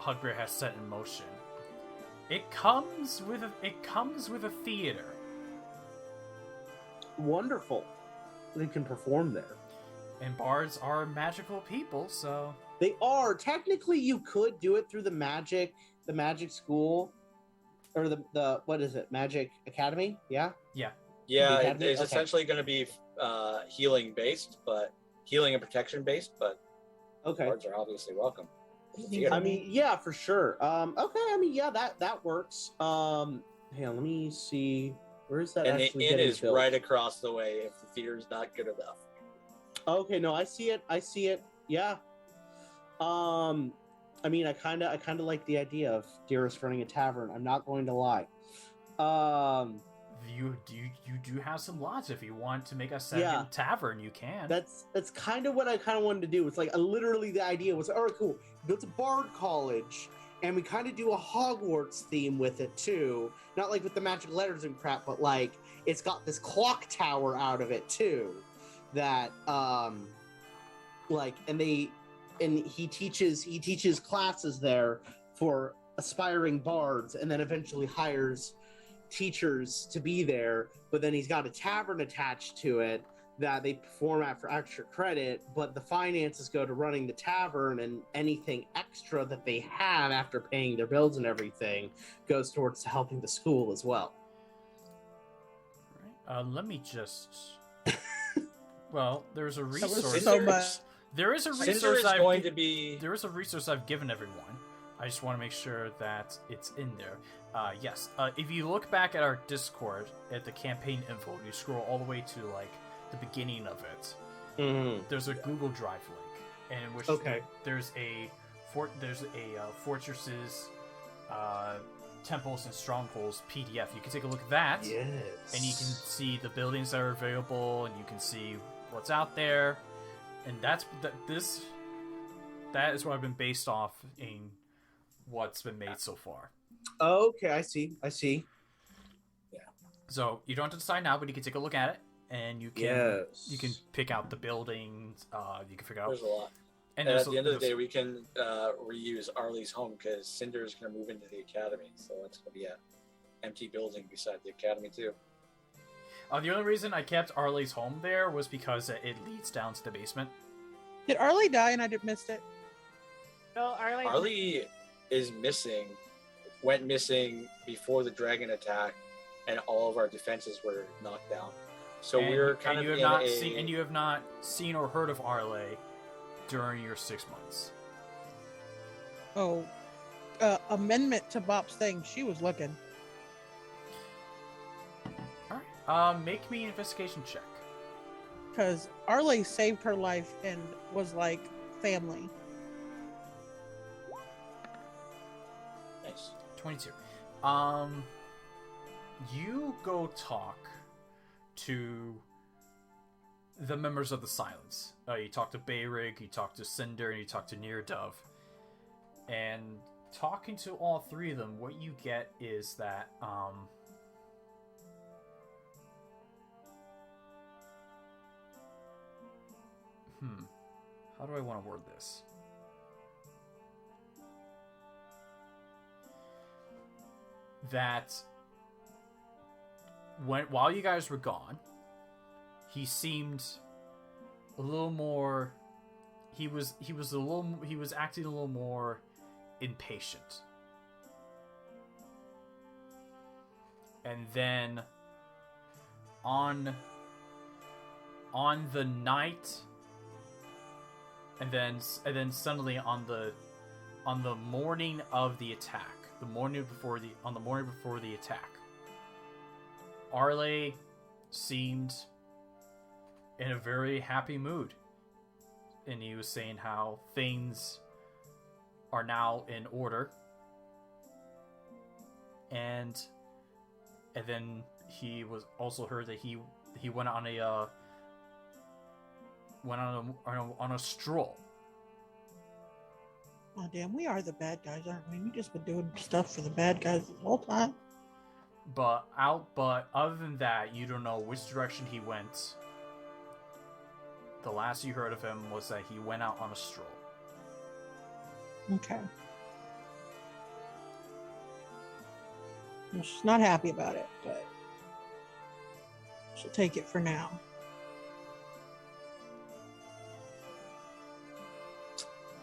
Hugbear has set in motion It comes with a theater. Wonderful. They can perform there. And bards are magical people, so They are. Technically, you could do it through the magic school, or the what is it? Magic Academy? Yeah. yeah. Yeah, Academy? it's Okay. essentially going to be healing based, but healing and protection based. But Okay. bards are obviously welcome. I mean, yeah, for sure. Okay. I mean, yeah, that works. Hang on, let me see. Where is that And the actually inn getting is built? right across the way if the theater is not good enough. Okay, no, I see it. Yeah. I mean, I kind of like the idea of Dearest running a tavern. I'm not going to lie. You do have some lots. If you want to make a second Yeah. tavern, you can. That's kind of what I kind of wanted to do. It's like literally the idea was, all right, cool. Built a bard college, and we kind of do a Hogwarts theme with it too. Not like with the magic letters and crap, but like it's got this clock tower out of it too. That like, and he teaches classes there for aspiring bards, and then eventually hires teachers to be there. But then he's got a tavern attached to it that they perform at for extra credit, but the finances go to running the tavern, and anything extra that they have after paying their bills and everything goes towards helping the school as well. Let me just. Well, there's a was resource. so much. There is a Cinder resource. is going to be. There is a resource I've given everyone. I just want to make sure that it's in there. Yes. If you look back at our Discord at the campaign info, you scroll all the way to like the beginning of it. Mm-hmm. There's a Google Drive link, in which there's a fortresses, temples, and strongholds PDF. You can take a look at that, Yes. and you can see the buildings that are available, and you can see what's out there, and that is what I've been based off in what's been made so far. Okay, I see. So you don't have to decide now, but you can take a look at it, and you can Yes. you can pick out the buildings. You can figure out. There's a lot. And there's at the end of the there's- day, we can reuse Arlie's home because Cinder is going to move into the academy, so it's going to be an empty building beside the academy too. the only reason I kept Arlie's home there was because it leads down to the basement. Did Arlie die and I missed it? So Arlie is missing, went missing before the dragon attack, and all of our defenses were knocked down. So And- we're kind and of you have in not a. seen and you have not seen or heard of Arlie during your 6 months. Oh, amendment to Bop's thing. She was looking. All right. Make me an investigation check. Because Arlie saved her life and was like family. Nice. 22. You go talk to the members of the Silence. You talk to Bayrig, you talk to Cinder, and you talk to Near Dove. And talking to all three of them, what you get is that how do I want to word this? That while you guys were gone, he seemed a little more. He was acting a little more impatient. And then on the night, and then suddenly on the morning of the attack, on the morning before the attack, Arlie seemed in a very happy mood, and he was saying how things are now in order, and then he was also heard that he went on a stroll. Oh damn, we are the bad guys, aren't we? We just been doing stuff for the bad guys the whole time. But other than that, you don't know which direction he went. The last you heard of him was that he went out on a stroll. Okay. She's not happy about it, but she'll take it for now.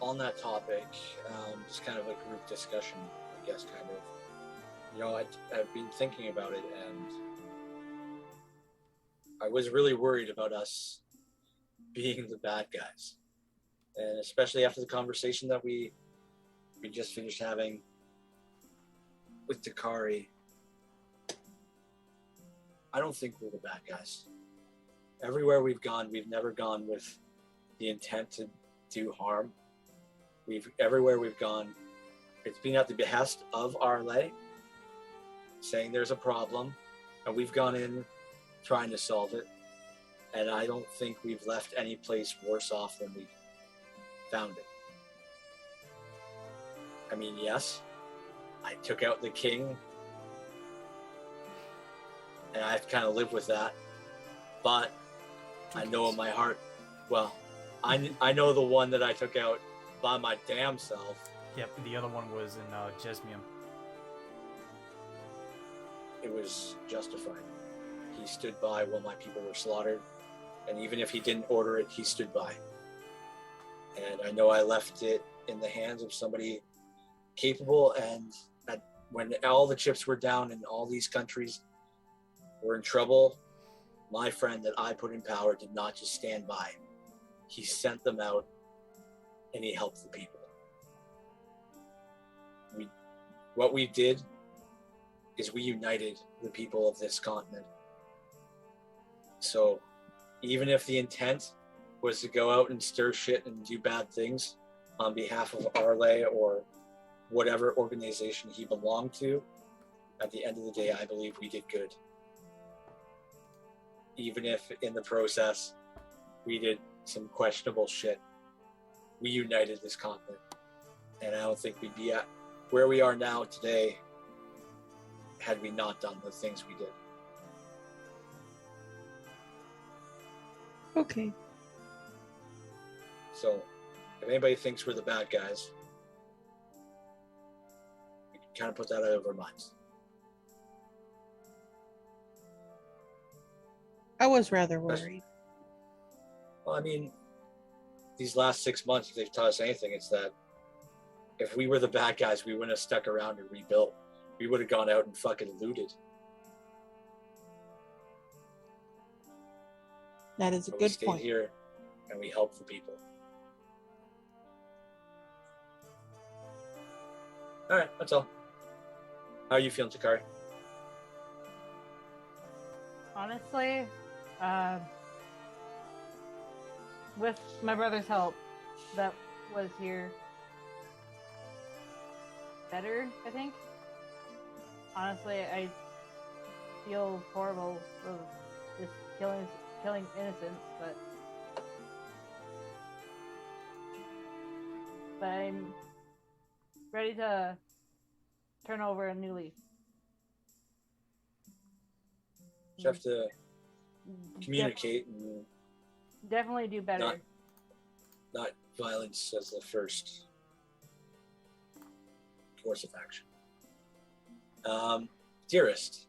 On that topic, just kind of a group discussion, I guess, kind of. You know, I've been thinking about it, and I was really worried about us being the bad guys. And especially after the conversation that we just finished having with Takari, I don't think we're the bad guys. Everywhere we've gone, we've never gone with the intent to do harm. Everywhere we've gone, it's been at the behest of Arle, saying there's a problem, and we've gone in trying to solve it. And I don't think we've left any place worse off than we found it. I mean, yes, I took out the king, and I have to kind of live with that. But I know in my heart, well, I know the one that I took out by my damn self. Yep, the other one was in Jesmium. It was justified. He stood by while my people were slaughtered, and even if he didn't order it, he stood by. And I know I left it in the hands of somebody capable, and when all the chips were down and all these countries were in trouble, my friend that I put in power did not just stand by. He sent them out, and he helped the people. What we did is we united the people of this continent. So even if the intent was to go out and stir shit and do bad things on behalf of Arle or whatever organization he belonged to, at the end of the day, I believe we did good. Even if in the process we did some questionable shit, we united this continent. And I don't think we'd be at where we are now today had we not done the things we did. Okay. So if anybody thinks we're the bad guys, we can kind of put that out of our minds. I was rather worried. Well, I mean, these last 6 months, if they've taught us anything, it's that if we were the bad guys, we wouldn't have stuck around and rebuilt. We would have gone out and fucking looted. That is a But good we stayed point. here and we helped the people. All right, that's all. How are you feeling, Takari? Honestly, with my brother's help, that was here better, I think. Honestly, I feel horrible of just killing innocents, but I'm ready to turn over a new leaf. You have to communicate and Definitely do better. not violence as the first course of action. Dearest,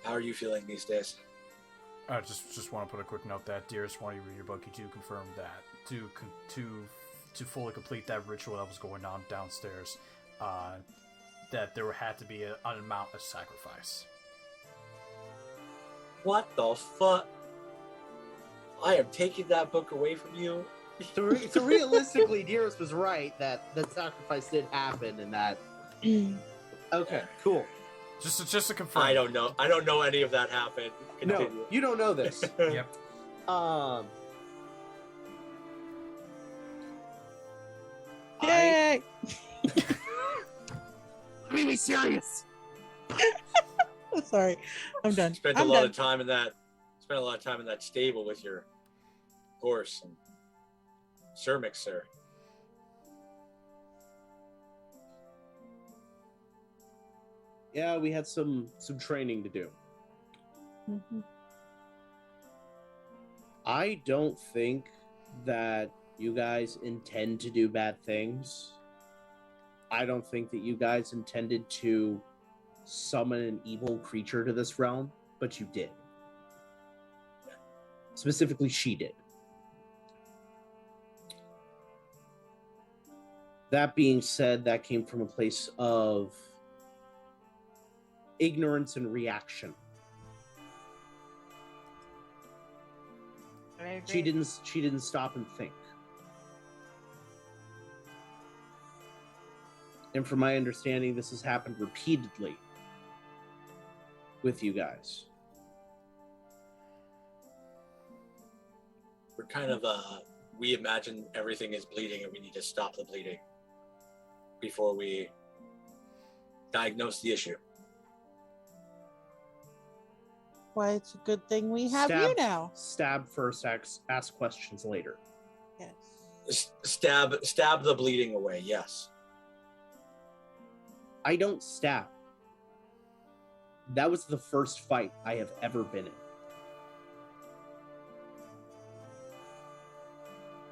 how are you feeling these days? I just want to put a quick note that Dearest, while you read your book, you do confirm that to fully complete that ritual that was going on downstairs, that there had to be an amount of sacrifice. What the fuck? I am taking that book away from you. So realistically, Dearest was right that the sacrifice did happen, and that. Okay, cool. Just to confirm. I don't know any of that happened. Continue. No, you don't know this. Yep. Yay! Let me be serious. Sorry, I'm done. Spent a lot of time in that stable with your horse and cermix, sir. Yeah, we had some training to do. Mhm. I don't think that you guys intend to do bad things. I don't think that you guys intended to summon an evil creature to this realm, but you did. Specifically, she did. That being said, that came from a place of ignorance and reaction. I agree. She didn't stop and think. And from my understanding, this has happened repeatedly with you guys. We're kind of we imagine everything is bleeding and we need to stop the bleeding before we diagnose the issue. Why, it's a good thing we have you now. Stab first, ask questions later. Yes. Stab the bleeding away, yes. I don't stab. That was the first fight I have ever been in.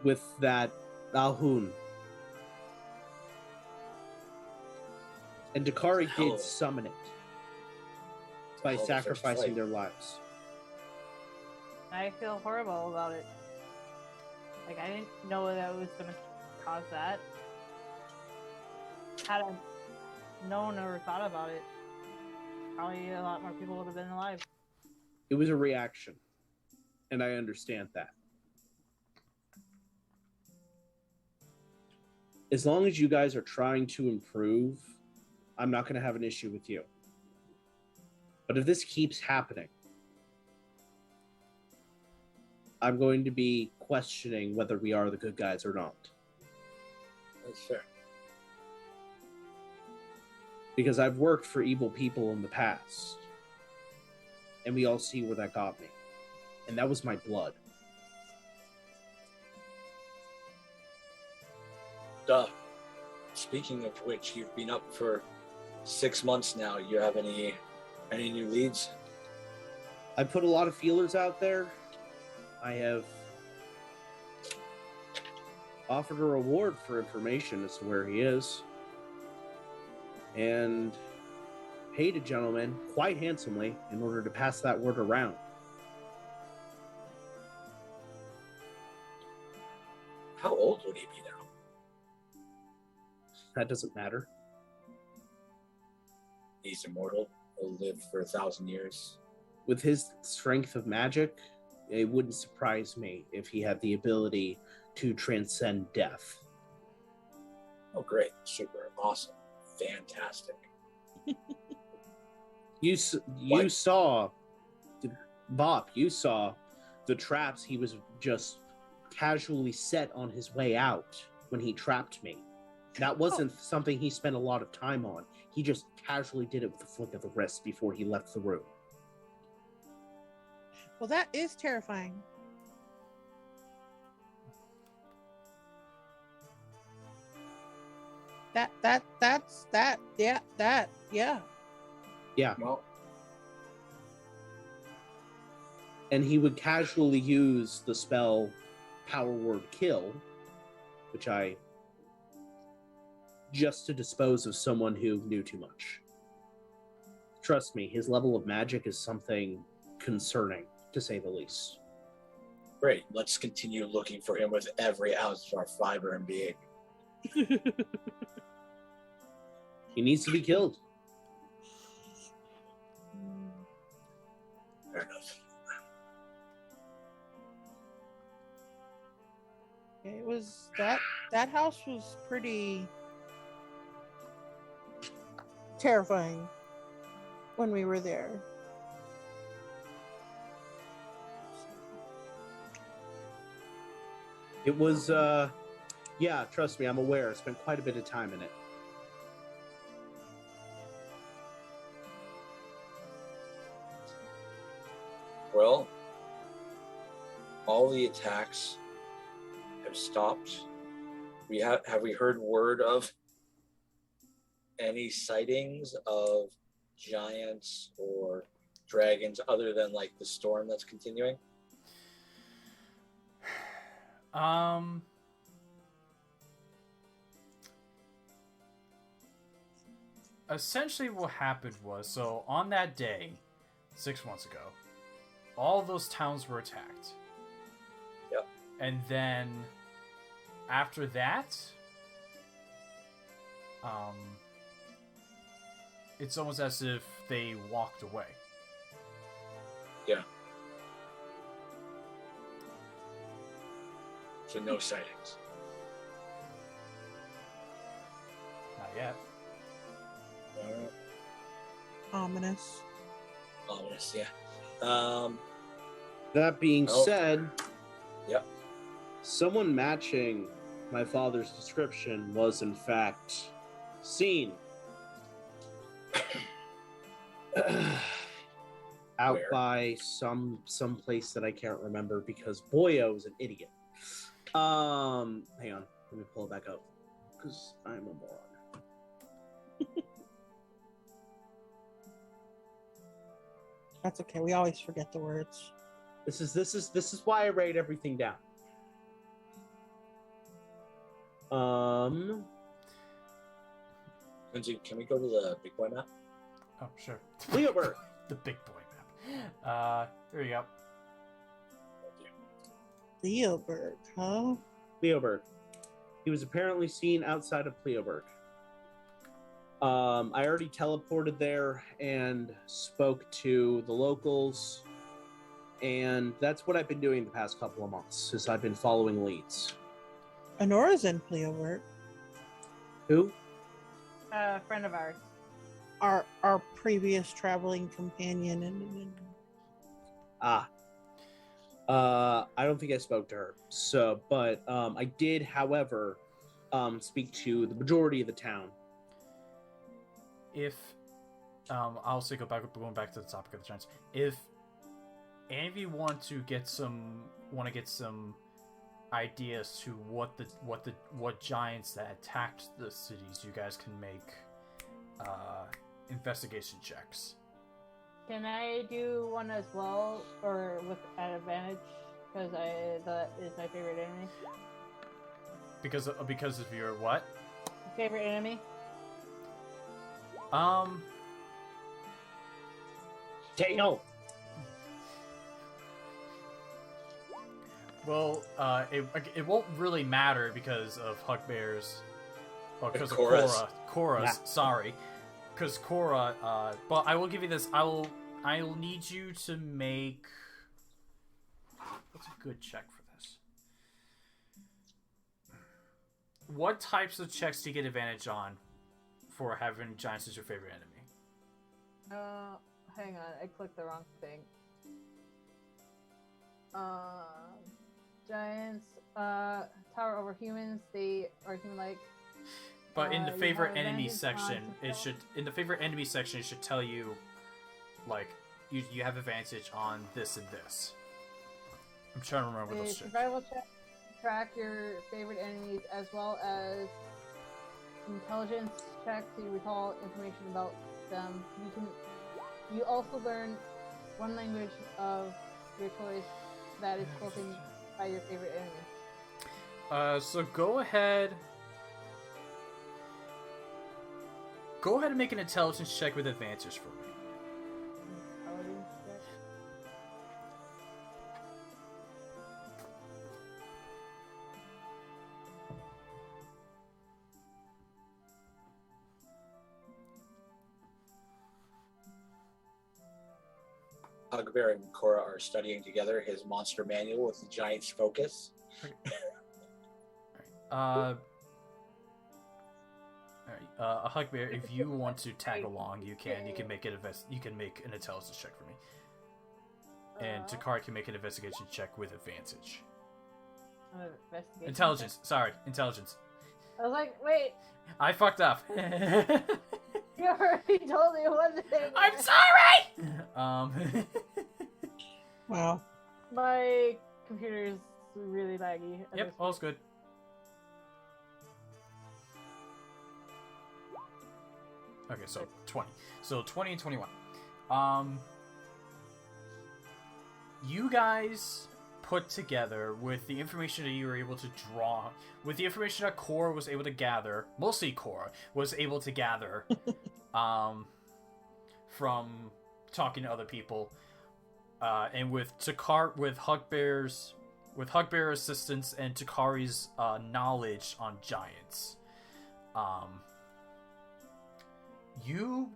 With that Ahun. And Takari did summon it by sacrificing their lives. I feel horrible about it. Like, I didn't know that was going to cause that. Had I known or thought about it, probably a lot more people would have been alive. It was a reaction, and I understand that. As long as you guys are trying to improve, I'm not going to have an issue with you. But if this keeps happening, I'm going to be questioning whether we are the good guys or not. That's fair. Because I've worked for evil people in the past. And we all see where that got me. And that was my blood. Speaking of which, you've been up for 6 months now. You have any new leads? I put a lot of feelers out there. I have offered a reward for information as to where he is. And paid a gentleman quite handsomely in order to pass that word around. How old would he be now? That doesn't matter. He's immortal. He'll live for 1,000 years. With his strength of magic, it wouldn't surprise me if he had the ability to transcend death. Oh, great. Super. Awesome. Fantastic. You saw, Bob, you saw the traps he was just casually set on his way out when he trapped me. That wasn't something he spent a lot of time on. He just casually did it with a flick of the wrist before he left the room. Well, that is terrifying. Yeah. Yeah. Well, And he would casually use the spell Power Word Kill, which just to dispose of someone who knew too much. Trust me, his level of magic is something concerning, to say the least. great. Let's continue looking for him with every ounce of our fiber and being. He needs to be killed. Fair enough. It was that house was pretty terrifying when we were there. It was, yeah, trust me, I'm aware. I spent quite a bit of time in it. Well, all the attacks have stopped. Have we heard word of any sightings of giants or dragons other than like the storm that's continuing? essentially what happened was, so on that day, 6 months ago, all those towns were attacked. Yep. And then after that, it's almost as if they walked away. Yeah. So no sightings. Not yet. Ominous. Ominous, yeah. That being Oh. said, Yep. someone matching my father's description was in fact seen out Where? by some place that I can't remember because Boyo's an idiot. Hang on, let me pull it back up because I'm a moron. That's okay. We always forget the words. This is why I write everything down. Lindsay, can we go to the big boy map? Oh, sure. Leoberg. The big boy map. Here you go. Theoberg, huh? Leoberg. He was apparently seen outside of Leoberg. I already teleported there and spoke to the locals, and that's what I've been doing the past couple of months, is I've been following leads. Honora's in Theoberg. Who? A friend of ours. Our previous traveling companion and I don't think I spoke to her. So, but I did, however, speak to the majority of the town. If I'll also going back to the topic of the giants. If any of you want to get some ideas to what giants that attacked the cities, you guys can make investigation checks. Can I do one as well, or with at advantage? Because that is my favorite enemy. Because of your what? Favorite enemy? Tail. Well, it won't really matter because of Hugbear's. Well, because of Corra's. Corra's. Yeah. Sorry, because Corra. But I will give you this. I'll need you to make. What's a good check for this? What types of checks do you get advantage on for having giants as your favorite enemy? Hang on, I clicked the wrong thing. Giants, tower over humans, they are human-like. But in the You favorite have enemy advantage section, on it should tell you, like, you have advantage on this and this. I'm trying to remember The those checks. survival check track your favorite enemies as well as intelligence check to recall information about them. You also learn one language of your choice that is spoken by your favorite enemy. So go ahead and make an intelligence check with advantage for me. Intelligence check. Hugbear and Corra are studying together his monster manual with the giant's focus. Alright, Hugbear, if you want to tag along, you can. You can make an intelligence check for me, and Takari can make an investigation check with advantage. Investigation Intelligence. Sorry, intelligence. check. I was like, wait, I fucked up. you already told me one thing. I'm sorry. wow. My computer is really laggy. at Yep, this all's good. Okay, so 20. So 20 and 21. You guys put together with the information that you were able to draw, with the information that Corra was able to gather, mostly Corra was able to gather from talking to other people, and with Hugbear's assistance and Takari's knowledge on giants, you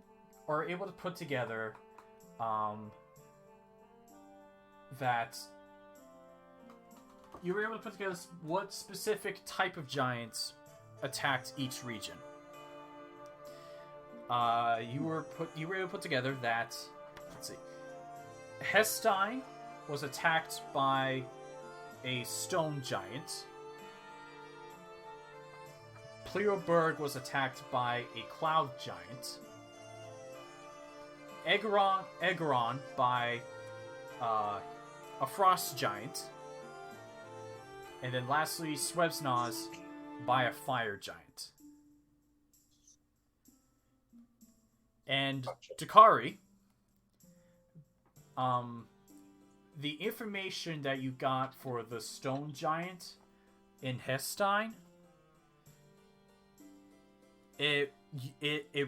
are able to put together what specific type of giants attacked each region. You were able to put together that, let's see, Hestein was attacked by a stone giant. Pleoberg was attacked by a cloud giant. Egeron by a frost giant. And then lastly, Swebsnaz by a fire giant. And Takari, the information that you got for the stone giant in Hestein, it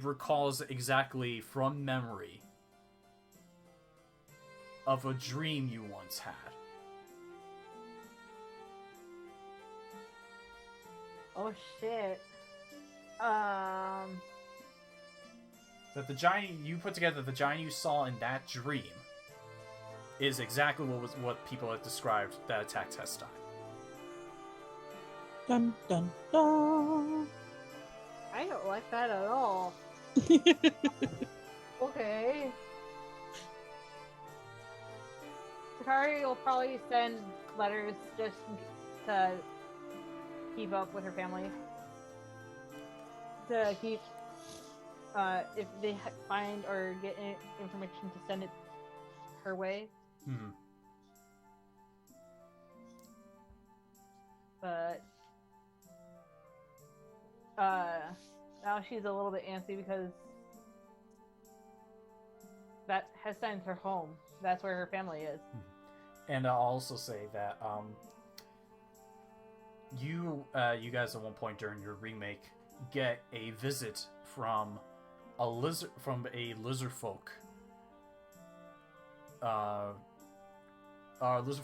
recalls exactly from memory of a dream you once had. Oh shit. That the giant you put together, the giant you saw in that dream, is exactly what people have described that attacked Hestein. Dun dun dun. I don't like that at all. Okay. Takari will probably send letters just to keep up with her family. To keep, if they find or get information, to send it her way. Hmm. But now she's a little bit antsy because that Hestein's her home. That's where her family is. And I'll also say that you guys at one point during your remake get a visit from a lizard folk. Lizard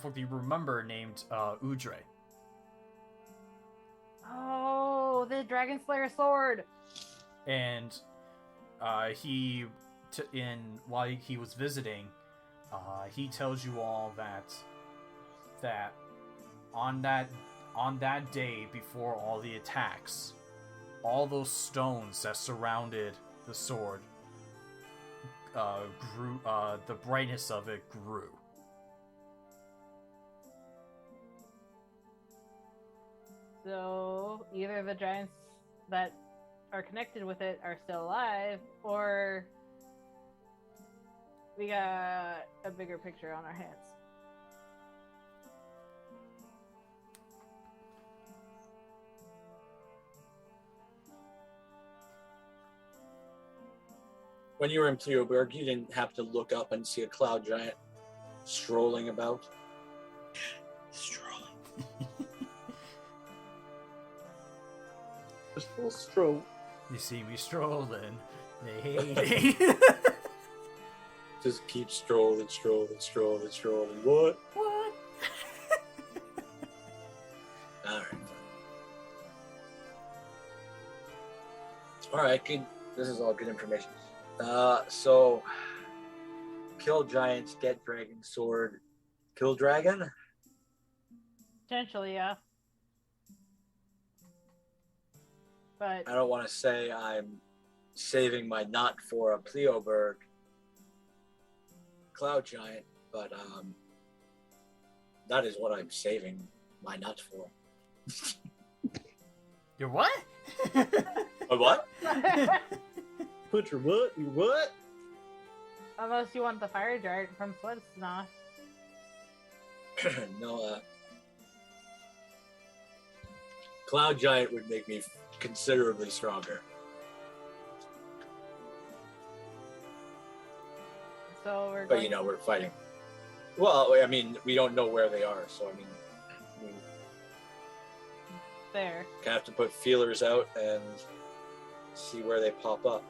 folk that you remember named Udre. Oh, the Dragon Slayer sword. And while he was visiting, he tells you all that on that day before all the attacks, all those stones that surrounded the sword grew. The brightness of it grew. So either the giants that are connected with it are still alive, or we got a bigger picture on our hands. When you were in Pleoberg, you didn't have to look up and see a cloud giant strolling about. Strolling. Just a little stroll. You see me strolling. They hate me. Just keep strolling. What? What? All right, good. This is all good information. So kill giants, get dragon sword, kill dragon. Potentially, yeah. But I don't want to say I'm saving my nut for a Pleoberg cloud giant, but that is what I'm saving my nut for. Your what? A what? Put your what? Your what? unless you want the fire giant from Swebsnaz. No, cloud giant would make me considerably stronger. So we're But going you know, we're fighting. Well, I mean, we don't know where they are, so I mean, we there. have to put feelers out and see where they pop up.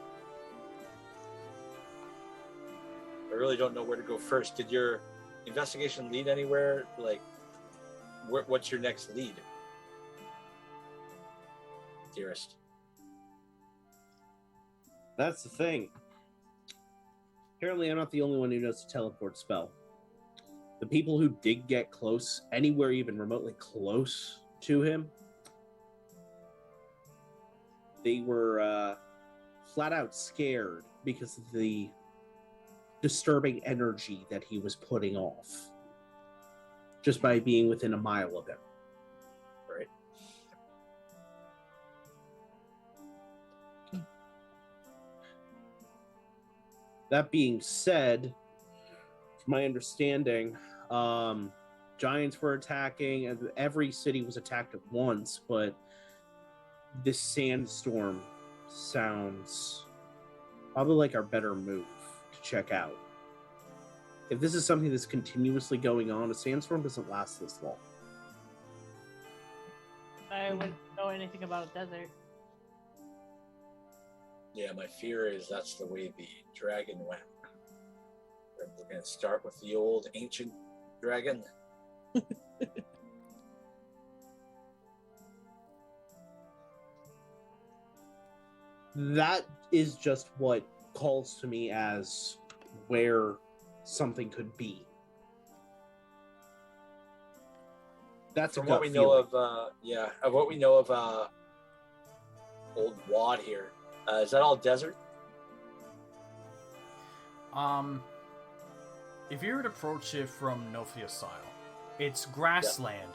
really don't know where to go first. Did your investigation lead anywhere? Like, what's your next lead, Dearest? That's the thing. Apparently, I'm not the only one who knows the teleport spell. The people who did get close, anywhere even remotely close to him, they were flat out scared because of the disturbing energy that he was putting off just by being within a mile of him. Right. That being said, from my understanding, giants were attacking. Every city was attacked at once, but this sandstorm sounds probably like our better move to check out. If this is something that's continuously going on, a sandstorm doesn't last this long. I wouldn't know anything about a desert. Yeah, my fear is that's the way the dragon went. We're going to start with the old ancient dragon. That is just what calls to me as where something could be. That's From a what gut we know feeling. of what we know of old Wad here. Is that all desert? If you were to approach it from Nofliasile, it's grassland,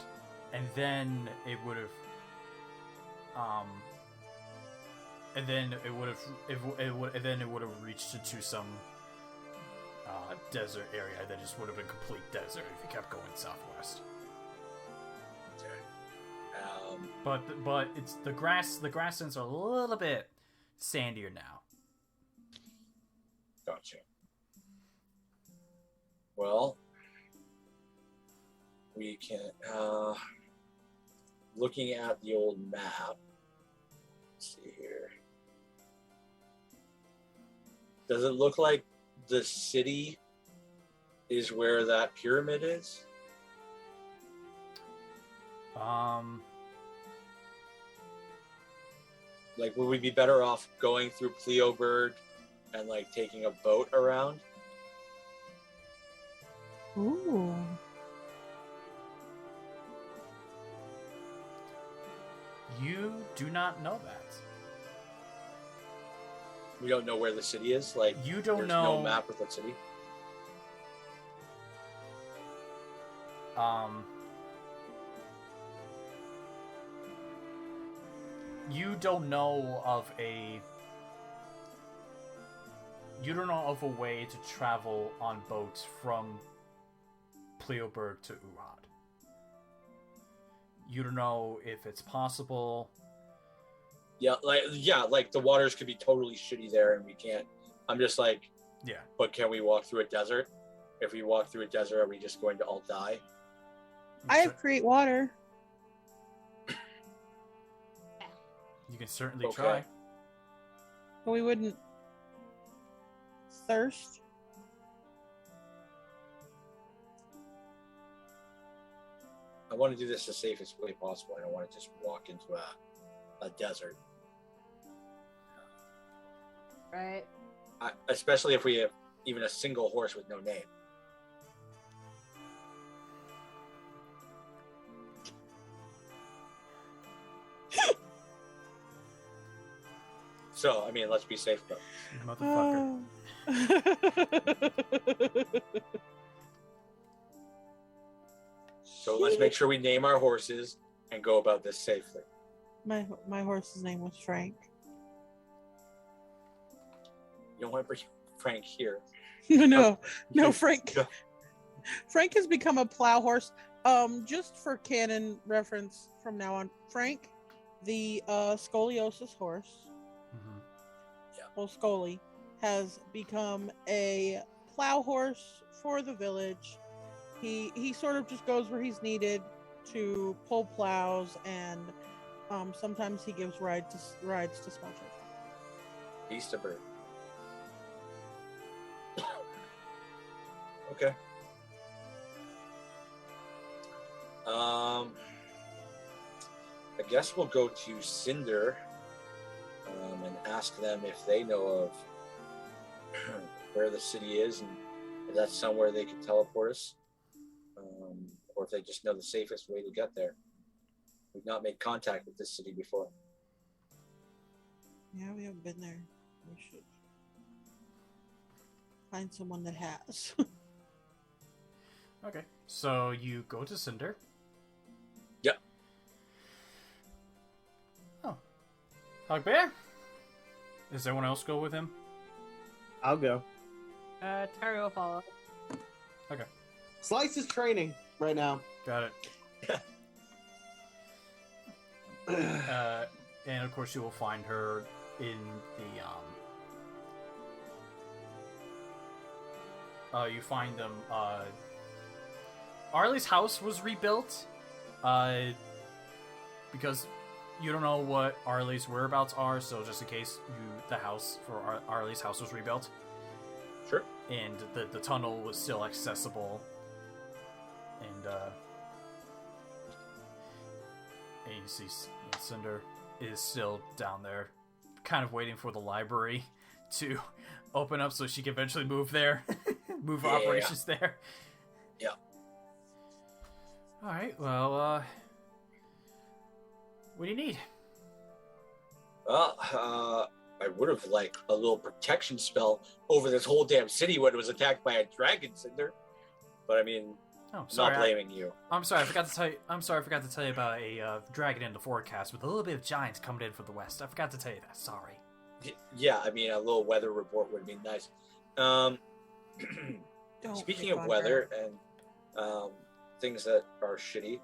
and then it would have, and then it would have reached to some desert area that just would have been complete desert if you kept going southwest. Okay. But it's the grasslands are a little bit sandier now. Gotcha. Well, we can, looking at the old map, let's see here. Does it look like the city is where that pyramid is? Like, would we be better off going through Pleoberg and, like, taking a boat around? Ooh. You do not know that. We don't know where the city is? Like, You don't there's know. no map with the city? You don't know of a. You don't know of a way to travel on boats from Pleoberg to Uhad. You don't know if it's possible. Yeah, like the waters could be totally shitty there and we can't. I'm just like, Yeah. but can we walk through a desert? If we walk through a desert, are we just going to all die? I have create water. You can certainly Okay. try. But we wouldn't thirst. I want to do this the safest way possible. I don't want to just walk into a desert. Right? Especially if we have even a single horse with no name. So, I mean, let's be safe about this. Motherfucker. So let's make sure we name our horses and go about this safely. My horse's name was Frank. You don't want to bring Frank here. No, Okay. Frank. Yeah. Frank has become a plow horse. Just for canon reference from now on, Frank, the scoliosis horse, well, Scully, has become a plow horse for the village. He sort of just goes where he's needed to pull plows, and sometimes he gives rides to small children. East of Bird. Okay. I guess we'll go to Cinder and ask them if they know of where the city is and if that's somewhere they can teleport us, or if they just know the safest way to get there. We've not made contact with this city before. Yeah, we haven't been there. We should find someone that has. Okay, so you go to Cinder. Yep. Oh. Hugbear? Does anyone else go with him? I'll go. Terry will follow. Okay, Slice is training right now. got it. And of course you will find her in the, you find them, Arlie's house was rebuilt, because you don't know what Arlie's whereabouts are, so just in case the house for Arlie's house was rebuilt. Sure. And the tunnel was still accessible, and you see Cinder is still down there, kind of waiting for the library to open up so she can eventually move there, move operations there. Yeah. Alright, well, what do you need? Well, I would have liked a little protection spell over this whole damn city when it was attacked by a dragon, Cinder. But I mean, Oh, sorry. not blaming you. I'm sorry, I forgot to tell you. I'm sorry, I forgot to tell you about a dragon in the forecast with a little bit of giants coming in from the west. I forgot to tell you that. Sorry. Yeah, I mean, a little weather report would be nice. Don't Speaking pick of on weather her. and things that are shitty,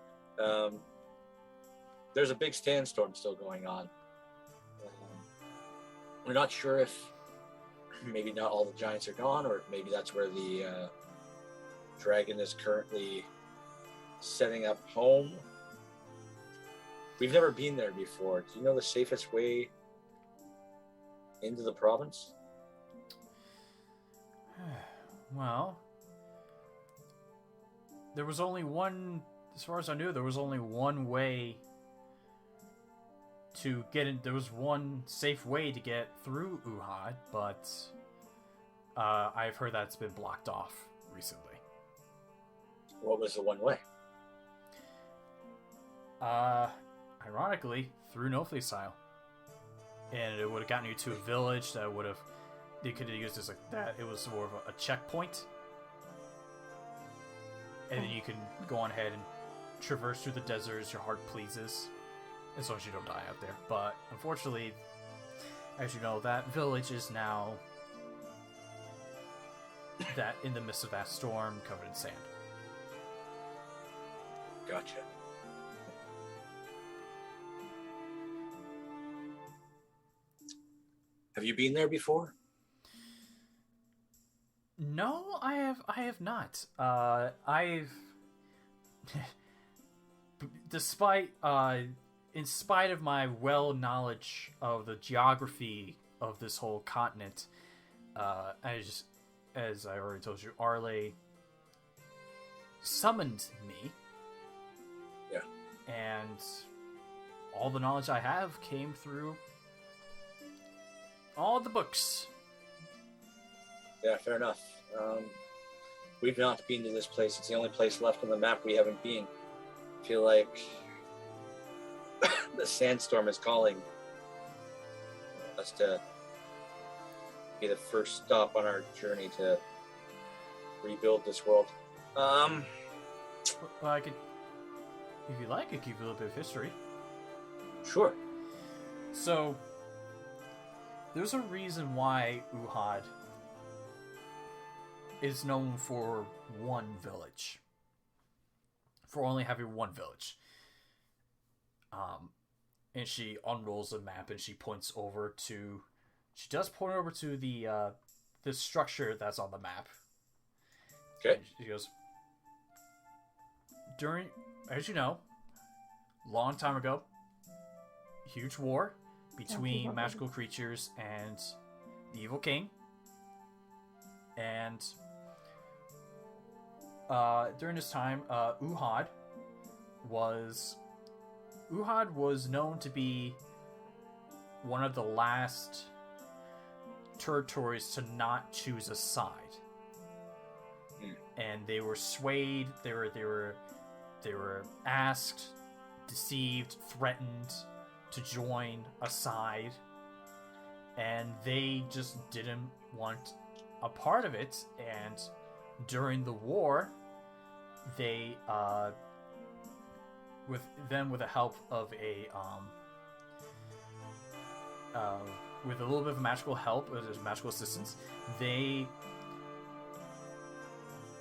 there's a big sandstorm still going on. We're not sure if maybe not all the giants are gone, or maybe that's where the dragon is currently setting up home. We've never been there before. Do you know the safest way into the province? Well, there was only one. As far as I knew, there was only one way to get in. There was one safe way to get through Uhad, but I've heard that's been blocked off recently. What was the one way? Ironically, through Nofliasile. And it would have gotten you to a village that would have... You could have used this like that. It was more of a checkpoint. And then you can go on ahead and traverse through the desert as your heart pleases. As long as you don't die out there. But, unfortunately, as you know, that village is now... that in the midst of that storm covered in sand. Gotcha. Have you been there before? No, I have not. I've despite in spite of my knowledge of the geography of this whole continent, as I already told you, Arle summoned me. Yeah. And all the knowledge I have came through all the books. Yeah, fair enough. We've not been to this place. It's the only place left on the map we haven't been. I feel like the sandstorm is calling us to be the first stop on our journey to rebuild this world. Well, I could, if you like, I could give you a little bit of history. Sure. So, there's a reason why Uhad is known for one village. For only having one village. And she unrolls a map and she points over to... She does point over to the structure that's on the map. Okay. And she goes... During... As you know, long time ago, huge war between magical creatures and the evil king. And during this time, Uhad was known to be one of the last territories to not choose a side. And they were swayed, they were asked, deceived, threatened to join a side, and they just didn't want a part of it. And during the war, they with the help of with a little bit of magical help, magical assistance,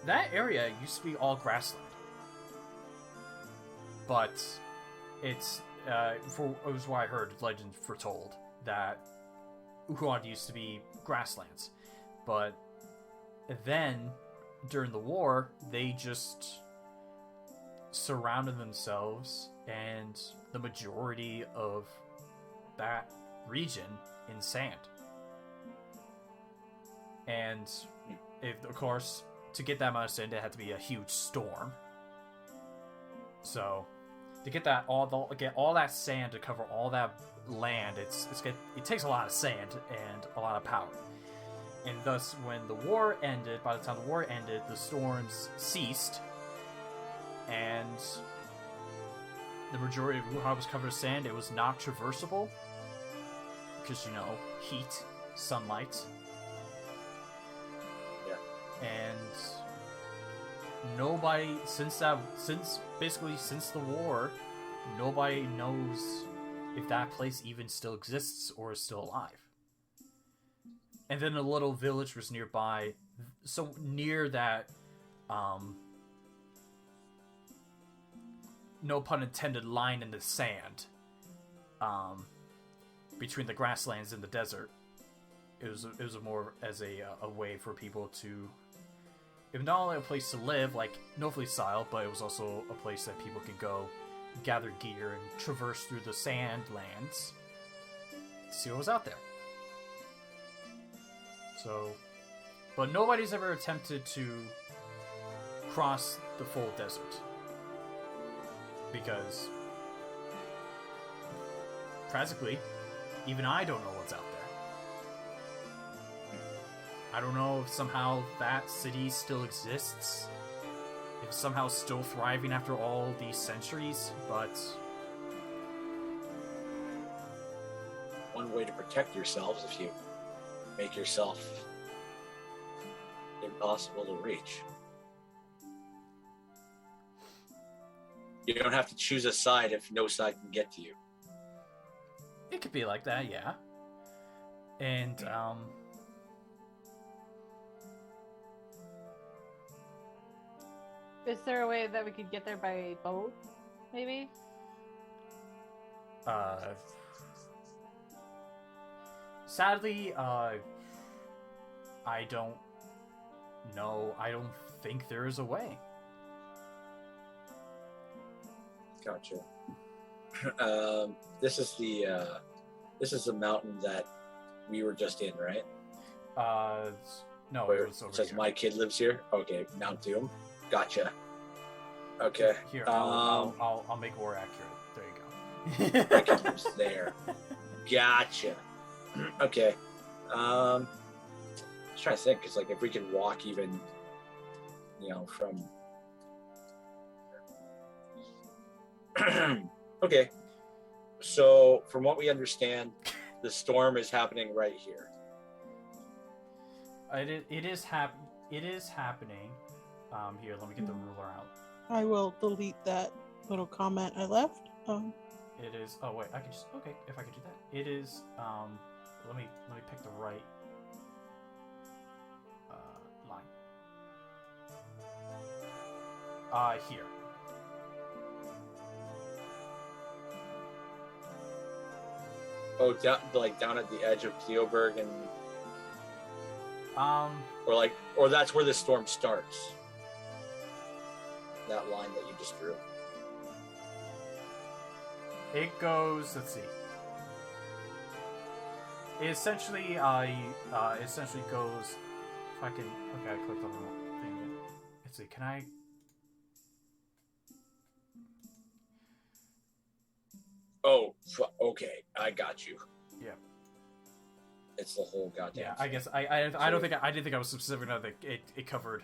that area used to be all grassland, but it was what I heard legend foretold, that Uhad used to be grasslands, but then during the war they just surrounded themselves and the majority of that region in sand. And of course, to get that much sand, it had to be a huge storm. So to get all that sand to cover all that land, it takes a lot of sand and a lot of power. And thus, when the war ended, by the time the war ended, the storms ceased, and the majority of Wuhan was covered in sand. It was not traversable because, heat, sunlight. Yeah. And nobody since the war, nobody knows if that place even still exists or is still alive. And then a little village was nearby, so near that, no pun intended, line in the sand, between the grasslands and the desert. It was more as a way for people to, it was not only a place to live like Nofliasile, but it was also a place that people could go gather gear and traverse through the sand lands to see what was out there. So, but nobody's ever attempted to cross the full desert, because practically even I don't know what's out there. I don't know if somehow that city still exists, if it's somehow still thriving after all these centuries, but one way to protect yourselves if you make yourself impossible to reach. You don't have to choose a side if no side can get to you. it could be like that, yeah. And is there a way that we could get there by boat, maybe? Sadly, I don't know. I don't think there is a way. Gotcha. This is the mountain that we were just in, right? No, Where it was over it says here. my kid lives here. Okay, Mount Doom. Gotcha. Okay. Here, I'll make it more accurate. There you go. My kid lives there. Gotcha. Okay. I was trying to think, because like if we could walk even, from. Okay. So from what we understand, the storm is happening right here. It is happening. Here, let me get the ruler out. I will delete that little comment I left. It is. Oh wait, I can just. Okay, if I could do that. It is. Let me pick the right line. Here. Oh, down at the edge of Cleoberg and. Or that's where the storm starts. That line that you just drew. It goes. Let's see. It essentially goes. If I can. Okay, I clicked on the thing. Let's see. Can I Oh, okay. I got you. Yeah. It's the whole goddamn. Yeah, I guess I don't think I didn't think I was specific enough that it covered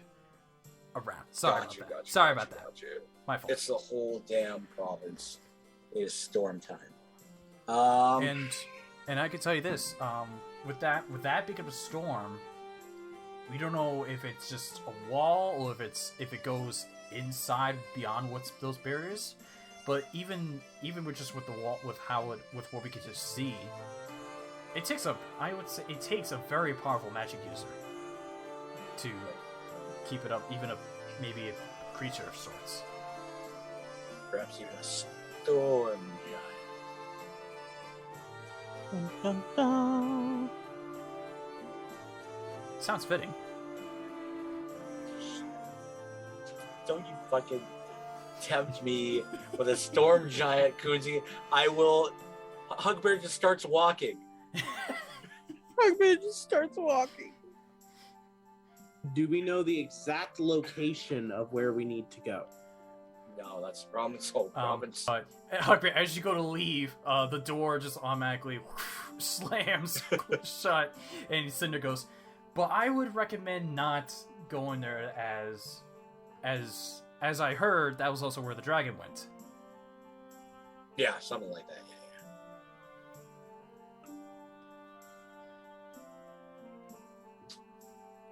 around. Sorry about that. Sorry about that. My fault. It's the whole damn province is storm time. And I can tell you this, with that big of a storm, we don't know if it's just a wall or if it goes inside beyond what's those barriers. But even with the wall, with what we could just see, it takes a very powerful magic user to keep it up, even maybe a creature of sorts. Perhaps even a storm giant. Dun, dun, dun. Sounds fitting. Don't you fucking tempt me with a storm giant, Kunzi. I will. Hugbear just starts walking. Hugbear just starts walking. Do we know the exact location of where we need to go? No, that's province. Oh, province. But Hugbear, as you go to leave, the door just automatically slams shut, and Cinder goes, "But I would recommend not going there as I heard, that was also where the dragon went." Yeah, something like that. Yeah.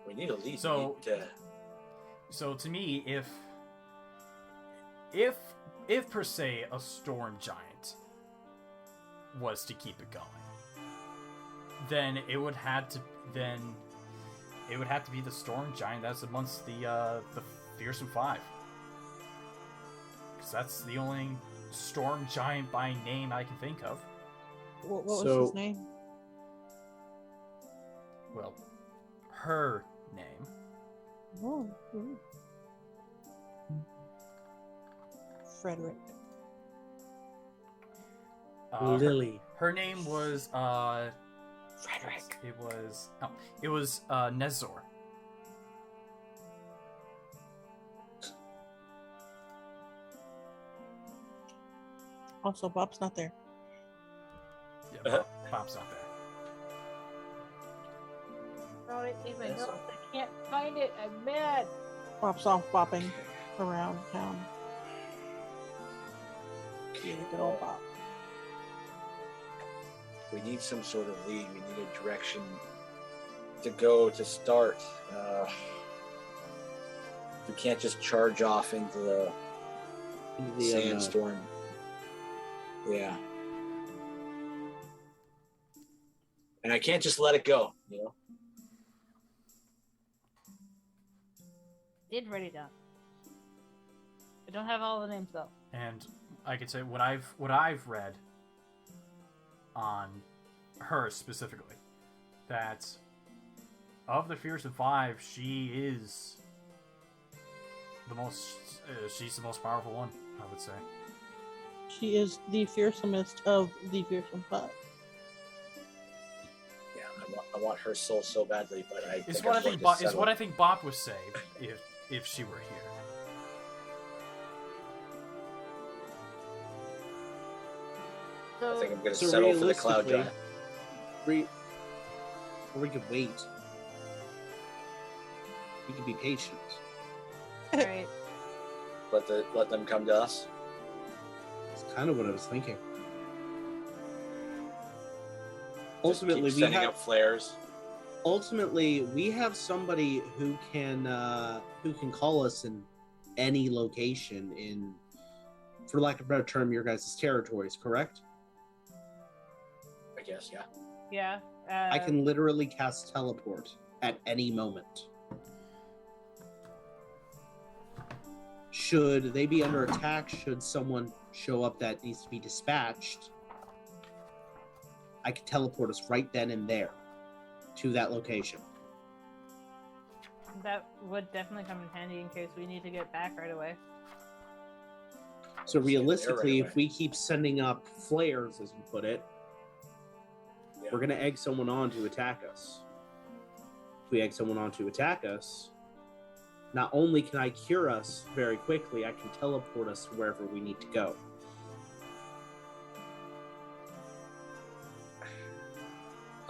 We need a lead. So to me, if per se a storm giant was to keep it going, then it would have to be the storm giant that's amongst the Fearsome Five, because that's the only storm giant by name I can think of. What was his name? Well, her name. Oh, Frederick. Lily. Her name was Frederick. It was Nezor. Also, Bob's not there. Yeah, Bob's not there. Oh, it in my notes. I can't find it. I'm mad. Bob's off bopping around town. Being a good old Bob. We need some sort of lead. We need a direction to go to start. We can't just charge off into the sandstorm. Yeah. And I can't just let it go, you know? Did write it down. I don't have all the names though. And I could say what I've read on her specifically, that of the Fearsome Five, she is the most. She's the most powerful one, I would say. She is the fearsomest of the fearsome five. Yeah, I want her soul so badly, but It's what I think Bob would say if she were here. I think I'm going to So settle for the cloud giant. Or we could wait. We could be patient. Alright. Let them come to us. That's kind of what I was thinking. Just Ultimately, keep sending up flares. Ultimately, we have somebody who can call us in any location in, for lack of a better term, your guys' territories. Correct? I guess, yeah. Yeah. I can literally cast teleport at any moment. Should they be under attack, should someone show up that needs to be dispatched, I could teleport us right then and there to that location. That would definitely come in handy in case we need to get back right away. So realistically, right if we keep sending up flares, as you put it, we're going to egg someone on to attack us. If we egg someone on to attack us, not only can I cure us very quickly, I can teleport us to wherever we need to go.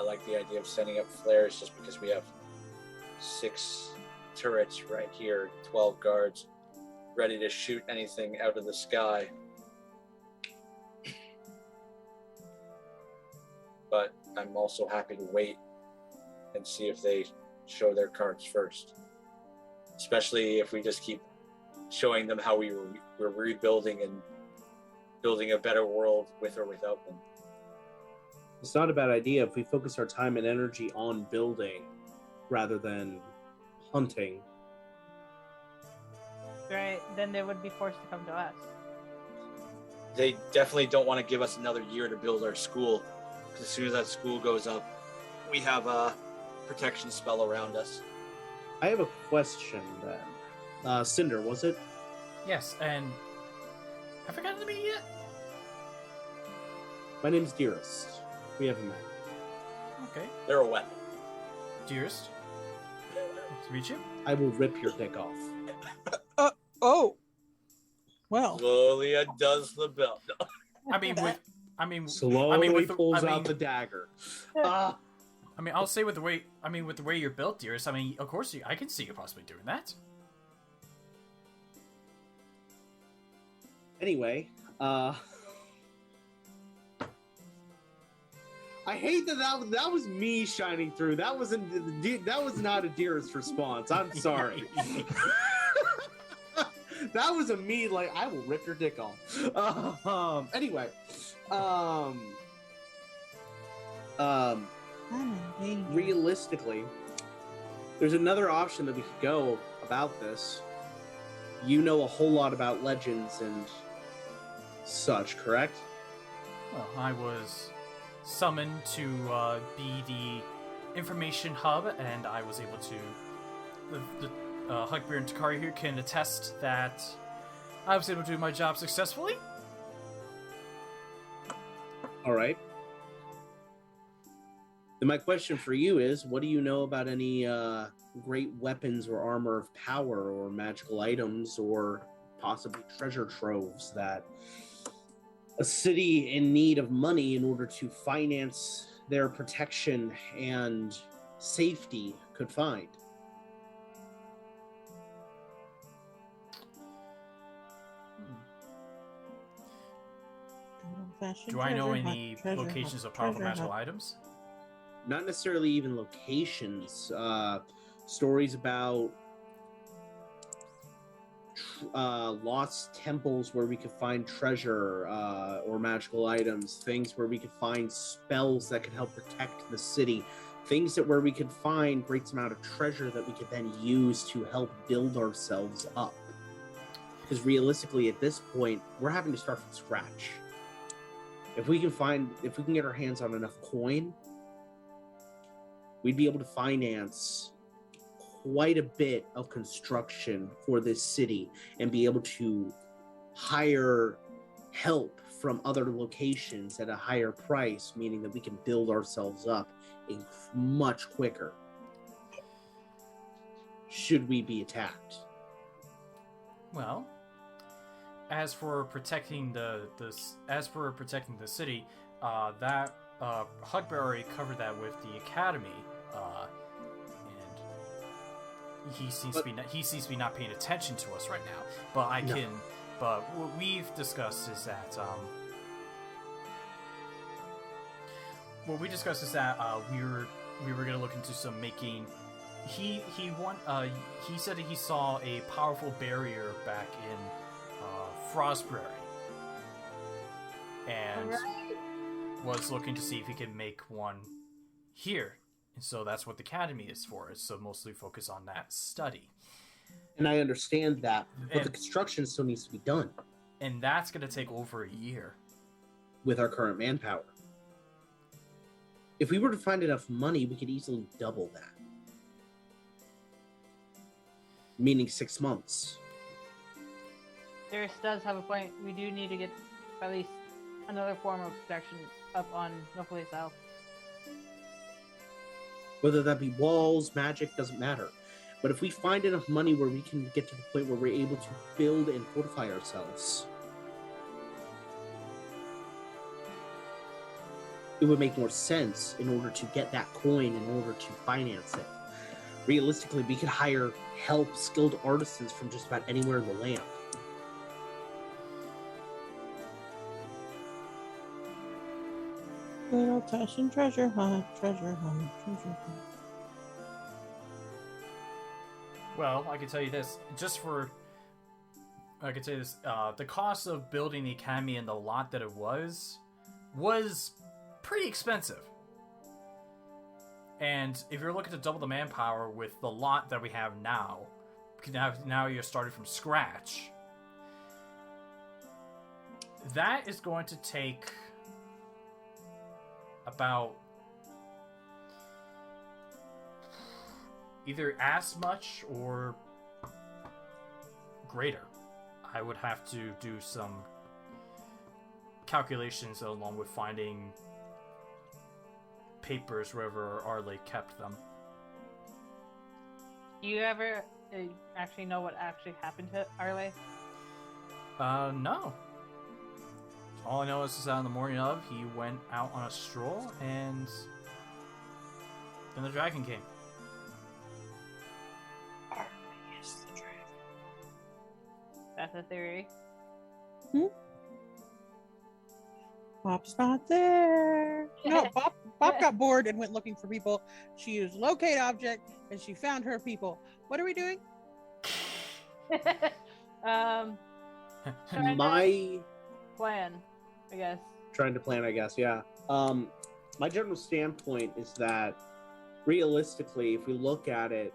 I like the idea of setting up flares just because we have 6 turrets right here, 12 guards, ready to shoot anything out of the sky. But I'm also happy to wait and see if they show their cards first. Especially if we just keep showing them how we're rebuilding and building a better world with or without them. It's not a bad idea if we focus our time and energy on building rather than hunting. Right, then they would be forced to come to us. They definitely don't want to give us another year to build our school, because as soon as that school goes up, we have a protection spell around us. I have a question then. Cinder, was it? Yes, and have I gotten to meet yet? My name's Dearest. We haven't met. Okay. They're a weapon. Dearest. Nice to meet you. I will rip your dick off. Oh. Well. Slowly undoes the belt. Slowly pulls out the dagger. I mean, I'll say with the way you're built, Dearest. I mean, of course, I can see you possibly doing that. Anyway, I hate that was me shining through. That was not a Dearest response. I'm sorry. That was a me, like, I will rip your dick off. Anyway, realistically, there's another option that we could go about this. You know a whole lot about legends and such, correct? Well, I was summoned to be the information hub, and I was able to... The Hugbear and Takari here can attest that I was able to do my job successfully. All right. Then my question for you is, what do you know about any great weapons or armor of power or magical items or possibly treasure troves that a city in need of money in order to finance their protection and safety could find? Do I know any locations of powerful magical items? Not necessarily even locations. Stories about lost temples where we could find treasure or magical items. Things where we could find spells that could help protect the city. Things where we could find great amount of treasure that we could then use to help build ourselves up. Because realistically, at this point, we're having to start from scratch. If we can get our hands on enough coin, we'd be able to finance quite a bit of construction for this city and be able to hire help from other locations at a higher price, meaning that we can build ourselves up much quicker should we be attacked. Well, as for protecting the city, that Hugbear already covered that with the academy, and he seems to be not paying attention to us right now. But But what we've discussed is that we were gonna look into some making. He said that he saw a powerful barrier back in Frostberry, and was looking to see if he could make one here. And so that's what the academy is for. Is so mostly focus on that study. And I understand that, but the construction still needs to be done. And that's going to take over a year with our current manpower. If we were to find enough money, we could easily double that. Meaning 6 months. Dearest does have a point. We do need to get at least another form of protection up on Nofliasile. Whether that be walls, magic, doesn't matter. But if we find enough money where we can get to the point where we're able to build and fortify ourselves, it would make more sense in order to get that coin in order to finance it. Realistically, we could hire help, skilled artisans from just about anywhere in the land. Good old fashioned treasure hunt, treasure hunt, treasure hunt. Well, I can tell you this. I can tell you this. The cost of building the academy and the lot that it was pretty expensive. And if you're looking to double the manpower with the lot that we have now you're starting from scratch, that is going to take about either as much or greater. I would have to do some calculations along with finding papers wherever Arley kept them. Do you ever actually know what actually happened to Arley? No. All I know is that on the morning of, he went out on a stroll, and then the dragon came. Arley is the dragon. That's a theory. Bob's not there. No, Bob got bored and went looking for people. She used locate object and she found her people. What are we doing? My plan, I guess. trying to plan, I guess, yeah. My general standpoint is that realistically, if we look at a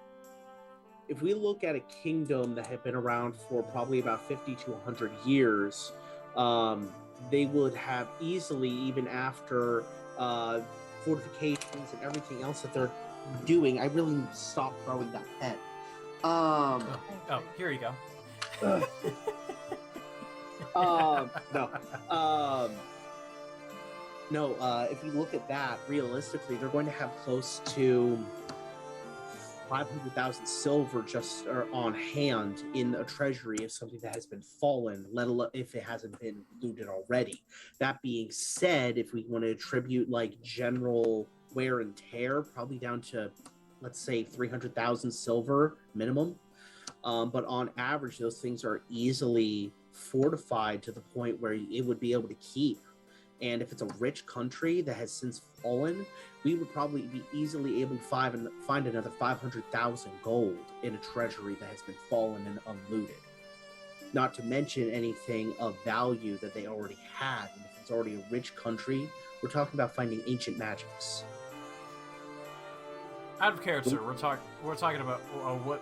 kingdom that had been around for probably about 50 to 100 years, they would have easily, even after fortifications and everything else that they're doing, I really need to stop throwing that pen. Oh, here you go. If you look at that, realistically, they're going to have close to 500,000 silver just on hand in a treasury of something that has been fallen, let alone if it hasn't been looted already. That being said, if we want to attribute like general wear and tear, probably down to, let's say, 300,000 silver minimum. But on average, those things are easily fortified to the point where it would be able to keep. And if it's a rich country that has since fallen, we would probably be easily able to find another 500,000 gold in a treasury that has been fallen and unlooted. Not to mention anything of value that they already had. And if it's already a rich country, we're talking about finding ancient magics. Out of character, we're talking about what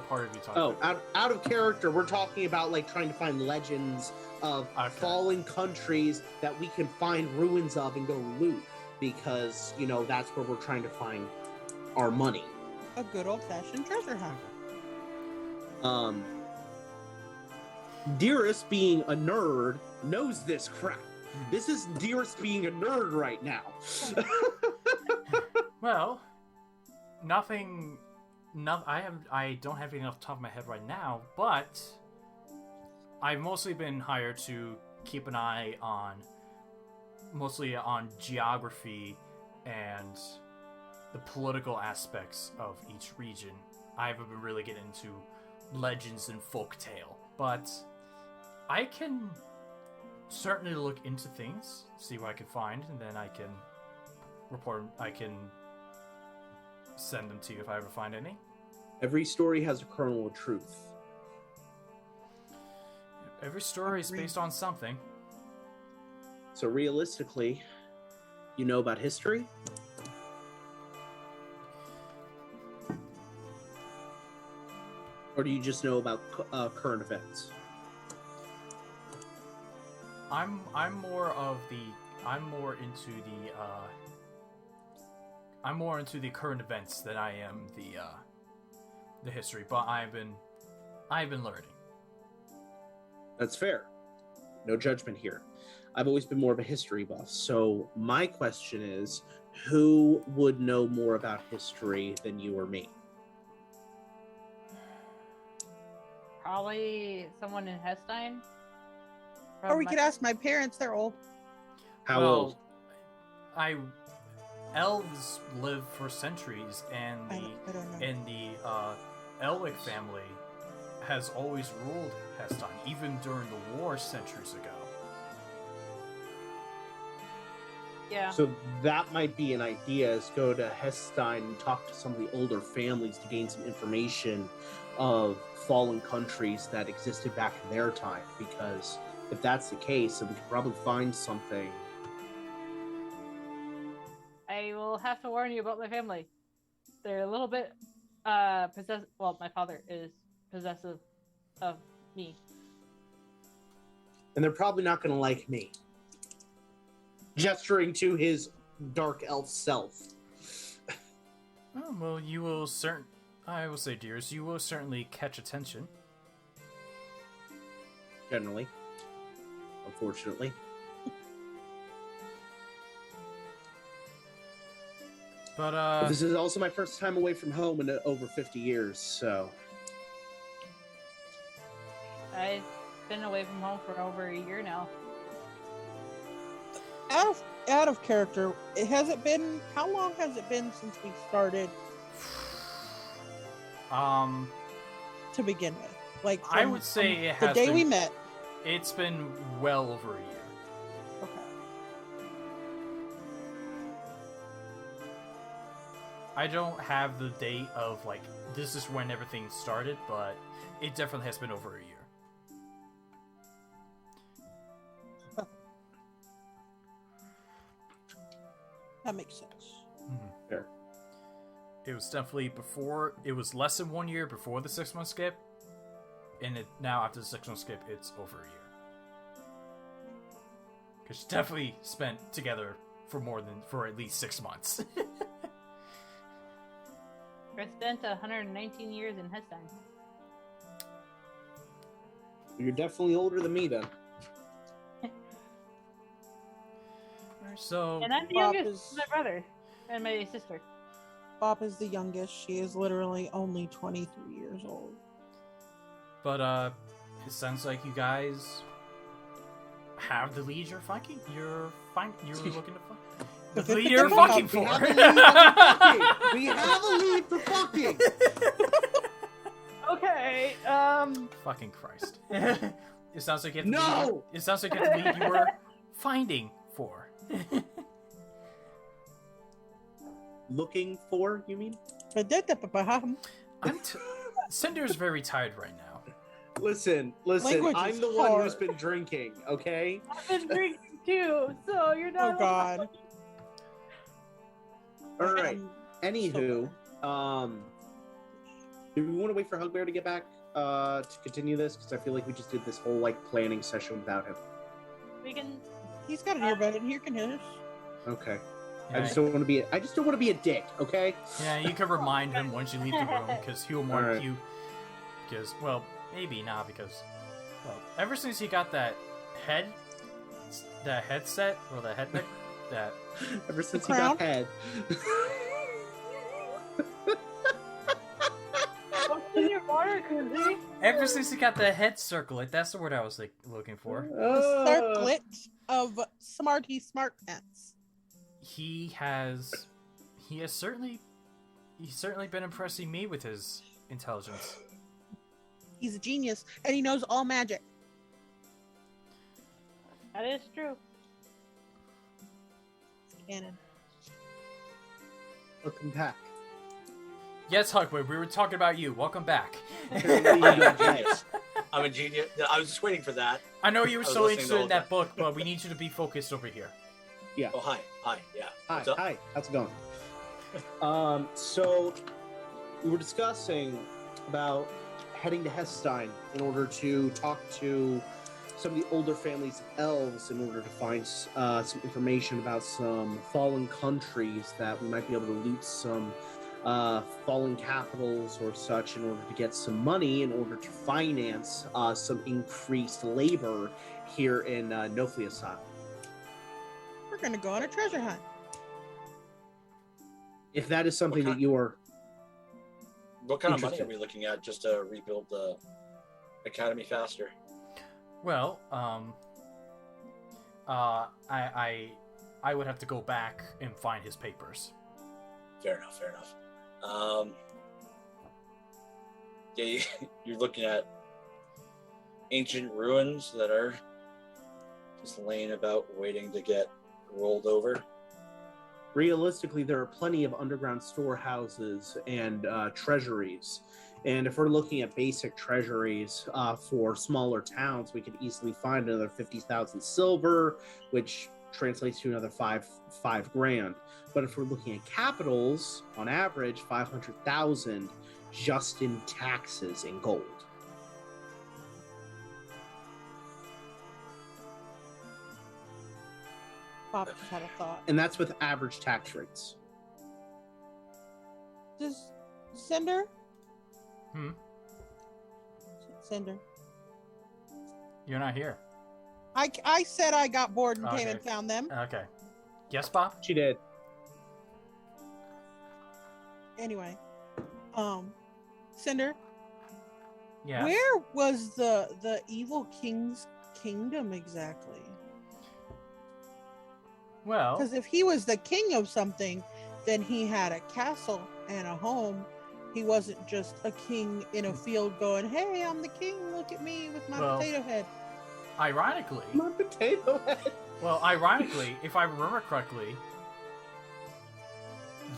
part are you talking about? Out of character, we're talking about like trying to find legends of fallen countries that we can find ruins of and go loot, because that's where we're trying to find our money. A good old-fashioned treasure hunt. Dearest, being a nerd, knows this crap. This is Dearest being a nerd right now. Well, I don't have anything off the top of my head right now, but I've mostly been hired to keep an eye on geography and the political aspects of each region. I haven't been really getting into legends and folktale, but I can certainly look into things, see what I can find, and then I can send them to you if I ever find any. Every story has a kernel of truth. Every story is based on something. So realistically, you know about history? Or do you just know about current events? I'm more into the current events than I am the history, but I've been learning. That's fair. No judgment here. I've always been more of a history buff. So my question is, who would know more about history than you or me? Probably someone in Hestein. Or we could ask my parents. They're old. How old? elves live for centuries, and I don't know. the Elwig family has always ruled Heston, even during the war centuries ago. Yeah. So that might be an idea, is go to Hestein and talk to some of the older families to gain some information of fallen countries that existed back in their time, because if that's the case, then we could probably find something. I will have to warn you about my family. They're a little bit possessive. Well, my father is possessive of me. And they're probably not going to like me. Gesturing to his dark elf self. Oh, well, I will say, Dearest, you will certainly catch attention. Generally. Unfortunately. But this is also my first time away from home in over 50 years, so... I've been away from home for over a year now. Out of character, how long has it been since we started to begin with? Like, I would say it has the day been, we met. It's been well over a year. Okay. I don't have the date of, like, this is when everything started, but it definitely has been over a year. That makes sense. Fair. It was definitely it was less than 1 year before the 6-month skip, and now after the 6-month skip, it's over a year. Because definitely spent together for at least 6 months. I spent 119 years in Heston. You're definitely older than me, then. So, And I'm the Bob youngest of my brother and my sister. Bob is the youngest. She is literally only 23 years old. but it sounds like you guys have the lead you're looking to find. The lead you're fucking for. We have a lead for fucking. Okay, Fucking Christ. It sounds like you have the No! lead. It sounds like you have the lead you were finding for. Looking for, you mean? Cinder's very tired right now. Listen, Language I'm is the one hard. who's been drinking, okay? I've been drinking too, so you're not. Oh God. Alright. Anywho, do we want to wait for Hugbear to get back to continue this? Because I feel like we just did this whole like planning session without him. We can. He's got an earbud in here. Can hear us. Okay. Yeah, I just don't want to be a dick, okay? yeah, you can remind him once you leave the room, because he'll mark Alright. you. Because, well, maybe not, because, well, ever since he got that headset, or the head, that, Ever since he crown? got head. What's in your water, Koozie? ever since he got the head circlet, that's the word I was, like, looking for. The circlet of smarty smart pants. He's certainly been impressing me with his intelligence. He's a genius, and he knows all magic. That is true. Canon. Welcome back. Yes, Hugbear, we were talking about you. Welcome back. I'm a genius. I'm a genius. I was just waiting for that. I know you were I was so listening interested the in whole that book, but we need you to be focused over here. Yeah. Oh, hi. Yeah. Hi, What's up? hi. How's it going? So we were discussing about heading to Hestein in order to talk to some of the older families of elves in order to find some information about some fallen countries that we might be able to loot some fallen capitals or such in order to get some money in order to finance some increased labor here in Nofliasile. We're gonna go on a treasure hunt. If that is something What that kind- you are What kind of money are Interesting. we looking at just to rebuild the academy faster? Well, I I would have to go back and find his papers. Fair enough. Yeah, you're looking at ancient ruins that are just laying about, waiting to get rolled over. Realistically, there are plenty of underground storehouses and treasuries. And if we're looking at basic treasuries for smaller towns, we could easily find another 50,000 silver, which translates to another five grand. But if we're looking at capitals, on average, 500,000 just in taxes in gold. Bob just had a thought. And that's with average tax rates. Does Cinder? Cinder. You're not here. I said I got bored and came Okay. and found them. Okay. Yes, Bob? She did. Anyway, Cinder, Yeah. where was the evil king's kingdom exactly? Well, Because if he was the king of something, then he had a castle and a home. He wasn't just a king in a field going, "Hey, I'm the king. Look at me with my Well- potato head." ironically, My potato head. if I remember correctly,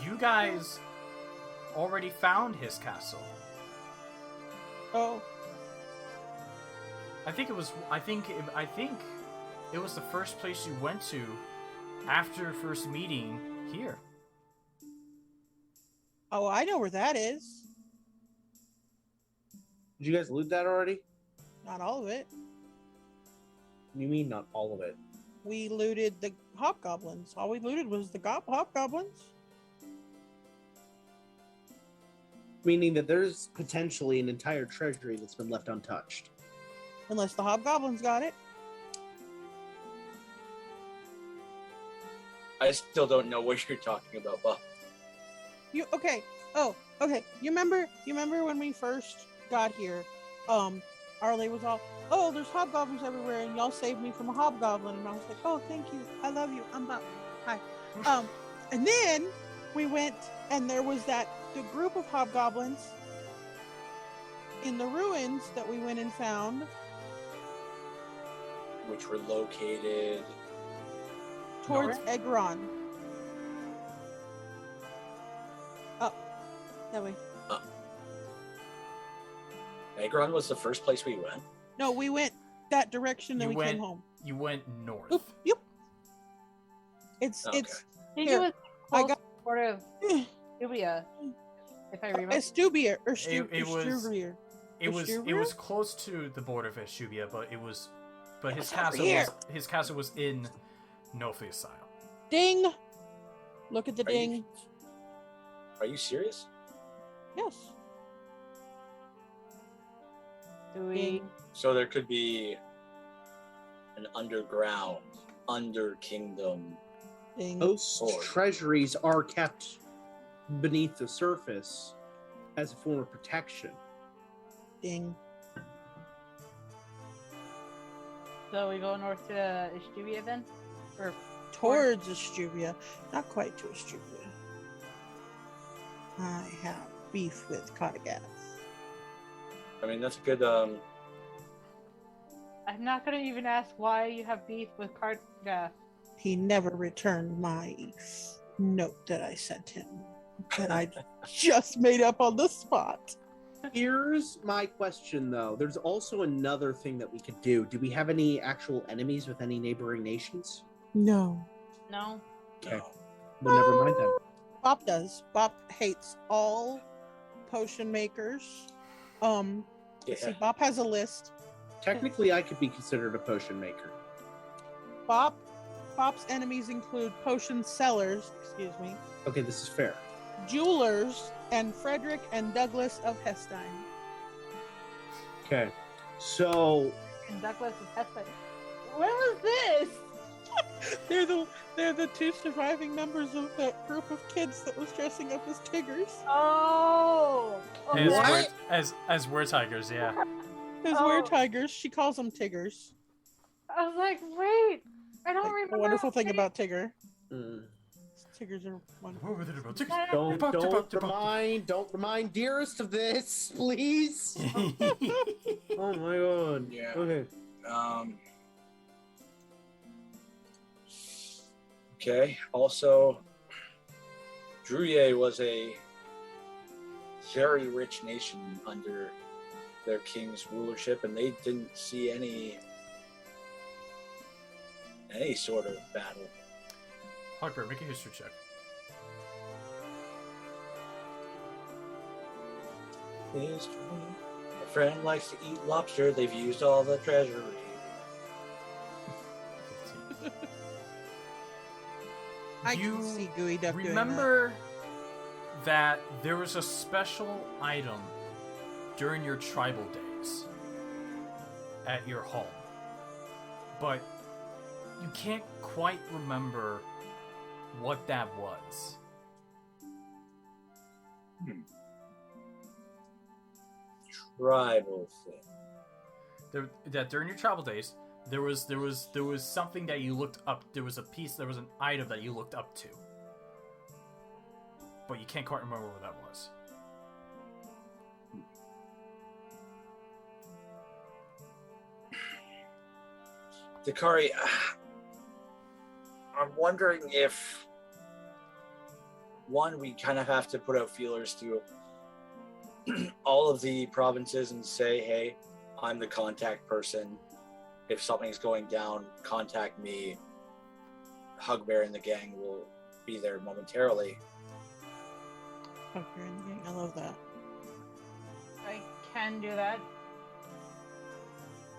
you guys already found his castle. Oh, I think it was the first place you went to after first meeting here. oh, I know where that is. Did you guys loot that already? Not all of it. You mean not all of it? We looted the hobgoblins. All we looted was the hobgoblins. Meaning that there's potentially an entire treasury that's been left untouched. Unless the hobgoblins got it. I still don't know what you're talking about, Bob. You okay? Oh, okay. You remember when we first got here? Arlie was all, "Oh, there's hobgoblins everywhere, and y'all saved me from a hobgoblin." And I was like, "Oh, thank you. I love you. I'm Bob. Hi." And then we went, and there was the group of hobgoblins in the ruins that we went and found. Which were located Towards Egron. Up. That way. Agron was the first place we went. No, we went that direction, then You we came went- home. You went north. Oop, yep. It's Okay. it's I think Here, it was I close got- to sort of Jubia, if I remember. Estubier or It was- Estubier. It was Estubrius? close to the border of Eschubia, but his was castle over his castle was in Nofliasile. Ding. Look at the Are you- ding. Are you serious? Yes. Do we? Ding. So there could be an underground, under kingdom. Ding. Most Lord. treasuries are kept beneath the surface as a form of protection. Ding. So we go north to Istuvia then? Or Towards Estubia. Not quite to Estubia. I have beef with Katagath. I mean, that's a good. I'm not gonna even ask why you have beef with Karga. He never returned my note that I sent him. That I just made up on the spot. Here's my question, though. There's also another thing that we could do. Do we have any actual enemies with any neighboring nations? No. No? Okay. No. Well, never mind then. Bop does. Bop hates all potion makers. Yeah. See, Bop has a list. Technically, I could be considered a potion maker. Bop's enemies include potion sellers, excuse me, Okay, this is fair. jewelers, and Frederick and Douglas of Hestein. Okay. So, And Douglas is Hesper. When was this? They're the two surviving members of that group of kids that was dressing up as tigers. Oh! As What? we're tigers, yeah. As Oh. we're tigers, she calls them tigers. I was like, wait, I don't remember. The wonderful thing any- about Tigger. Tigers are wonderful. Don't remind Dearest of this, please. Oh my god. Yeah. Okay. Okay. Also, Druye was a very rich nation under their king's rulership, and they didn't see any sort of battle. Hugbear, make a history check. History. A friend likes to eat lobster. They've used all the treasury. 15. I can see Gooey Duck doing that. Remember that there was a special item during your tribal days at your home, but you can't quite remember what that was. Tribal thing. That during your tribal days, there was something that you looked up. There was an item that you looked up to, but you can't quite remember what that was. Takari, I'm wondering if we kind of have to put out feelers to all of the provinces and say, hey, I'm the contact person. If something's going down, contact me. Hugbear and the gang will be there momentarily. Hugbear and the gang, I love that. I can do that.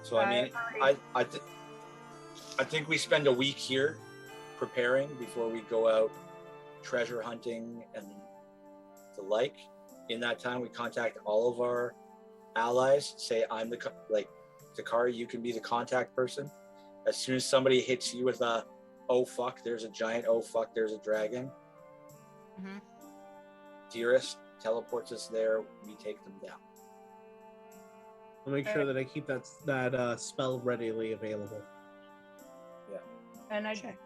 So I mean, I think we spend a week here preparing before we go out treasure hunting and the like. In that time, we contact all of our allies. Say, I'm Takari, you can be the contact person. As soon as somebody hits you with a, oh fuck, there's a giant, oh fuck, there's a dragon. Mm-hmm. Dearest teleports us there. We take them down. I'll make sure that I keep that spell readily available. And I Check.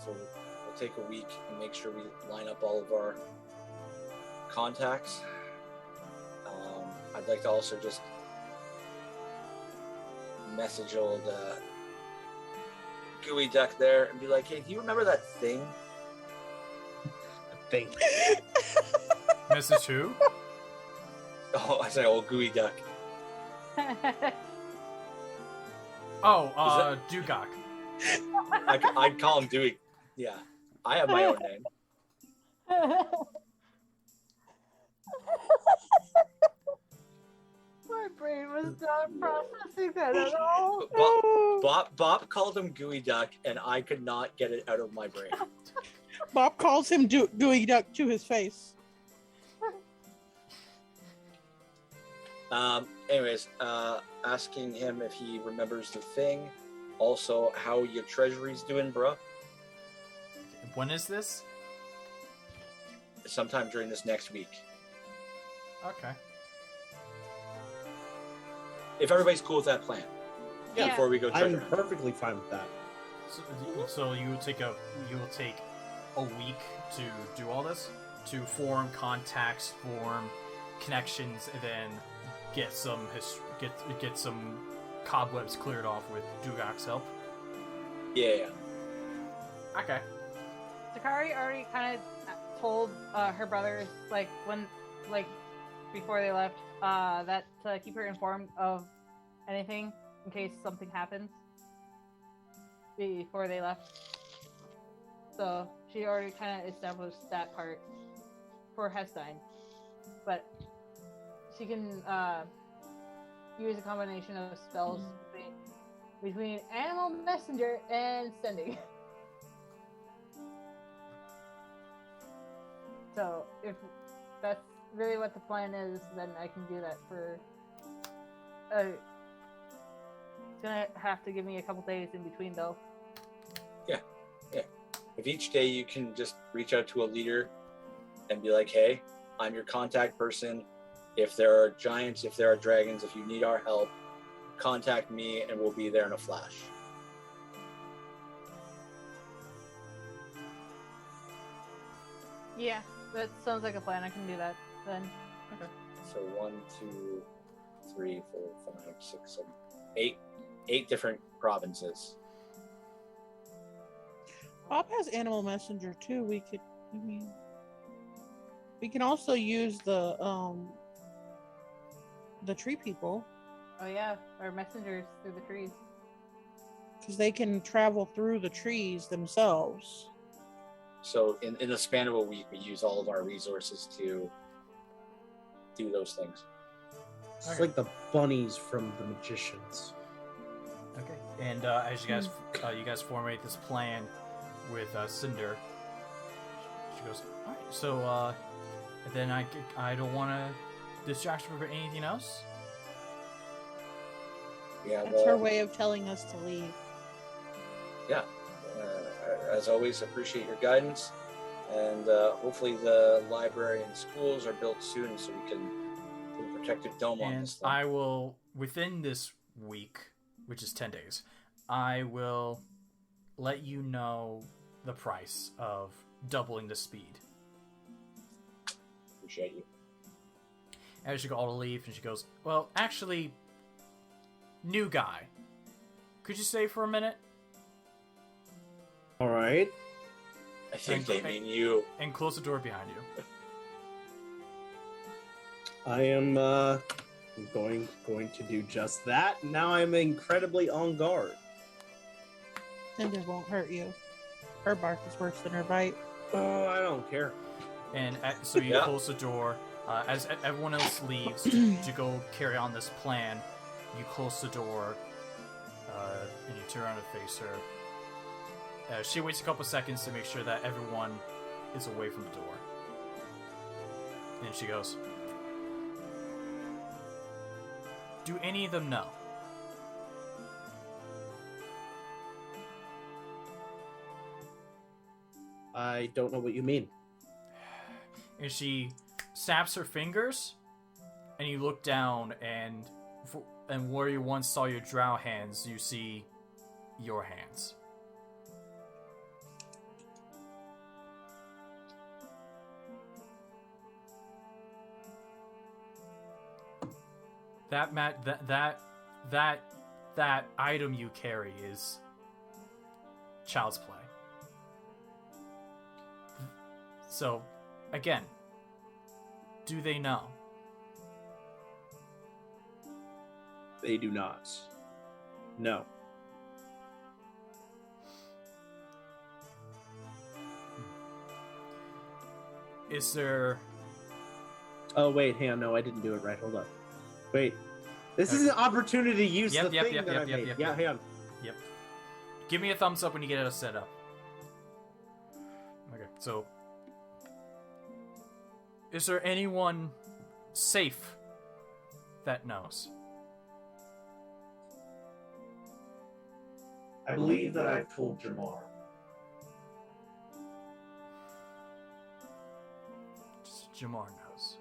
So we'll take a week and make sure we line up all of our contacts. I'd like to also just message old Gooey Duck there and be like, hey, do you remember that thing? Thing. Message who? Oh, I say old Gooey Duck. Oh, Dugok. I'd call him Dewey. Yeah, I have my own name. My brain was not processing that at all. Bob called him Gooey Duck, and I could not get it out of my brain. Bob calls him Gooey Duck to his face. Anyways, asking him if he remembers the thing. Also, how your treasury's doing, bro. When is this? Sometime during this next week. Okay. If everybody's cool with that plan. Yeah. Before we go treasure I'm hunting. perfectly fine with that. So you will take a week to do all this, to form contacts, form connections, and then get some cobwebs cleared off with Dugok's help. Yeah. Okay. Takari already kind of told her brothers, before they left, that to keep her informed of anything in case something happens before they left. So she already kind of established that part for Hestein, but she can use a combination of spells between Animal Messenger and Sending. So if that's really what the plan is, then I can do that for. It's gonna have to give me a couple days in between, though. Yeah. If each day you can just reach out to a leader and be like, hey, I'm your contact person. If there are giants, if there are dragons, if you need our help, contact me and we'll be there in a flash. Yeah, that sounds like a plan. I can do that then. So 1, 2, 3, 4, 5, 6, 7, 8. 8 different provinces. Bob has animal messenger too. We can also use the tree people. Oh yeah, our messengers through the trees. Because they can travel through the trees themselves. So in the span of a week, we use all of our resources to do those things. It's like the bunnies from the magicians. Okay. And as you guys formulate this plan with Cinder, she goes, all right, so then I don't want to distract you from anything else. Yeah, That's her way of telling us to leave. Yeah. As always, appreciate your guidance, and hopefully the library and schools are built soon so we can put a protective dome on this thing. I will, within this week, which is 10 days, I will let you know the price of doubling the speed. Appreciate you. As you go all to leave, and she goes, well, actually, new guy, could you stay for a minute? All right. I think they mean you. And close the door behind you. I am going to do just that. Now I'm incredibly on guard. Cinder won't hurt you. Her bark is worse than her bite. Oh, I don't care. And so you close the door. As everyone else leaves to go carry on this plan, you close the door and you turn around and face her. She waits a couple seconds to make sure that everyone is away from the door. And she goes, do any of them know? I don't know what you mean. And she snaps her fingers, and you look down, and where you once saw your drow hands, you see your hands. That item you carry is child's play. So, again, do they know? They do not. No. Is there... Oh, wait, hang on. No, I didn't do it right. Hold up. Wait. This is an opportunity to use the thing that I made. Hang on. Yep. Give me a thumbs up when you get it set up. Okay, so... Is there anyone safe that knows? I believe that I've told Jamar. Just Jamar knows.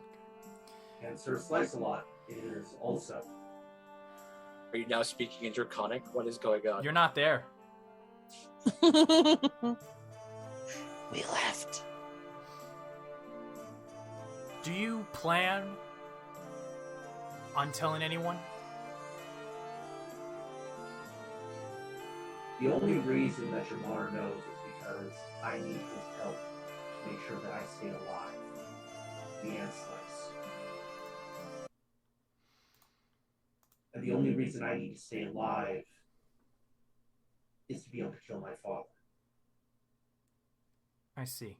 Okay. And Sir Slice-A-Lot is also. Are you now speaking in Draconic? What is going on? You're not there. We left. Do you plan on telling anyone? The only reason that Jamar knows is because I need his help to make sure that I stay alive. The Ant Slice. And the only reason I need to stay alive is to be able to kill my father. I see.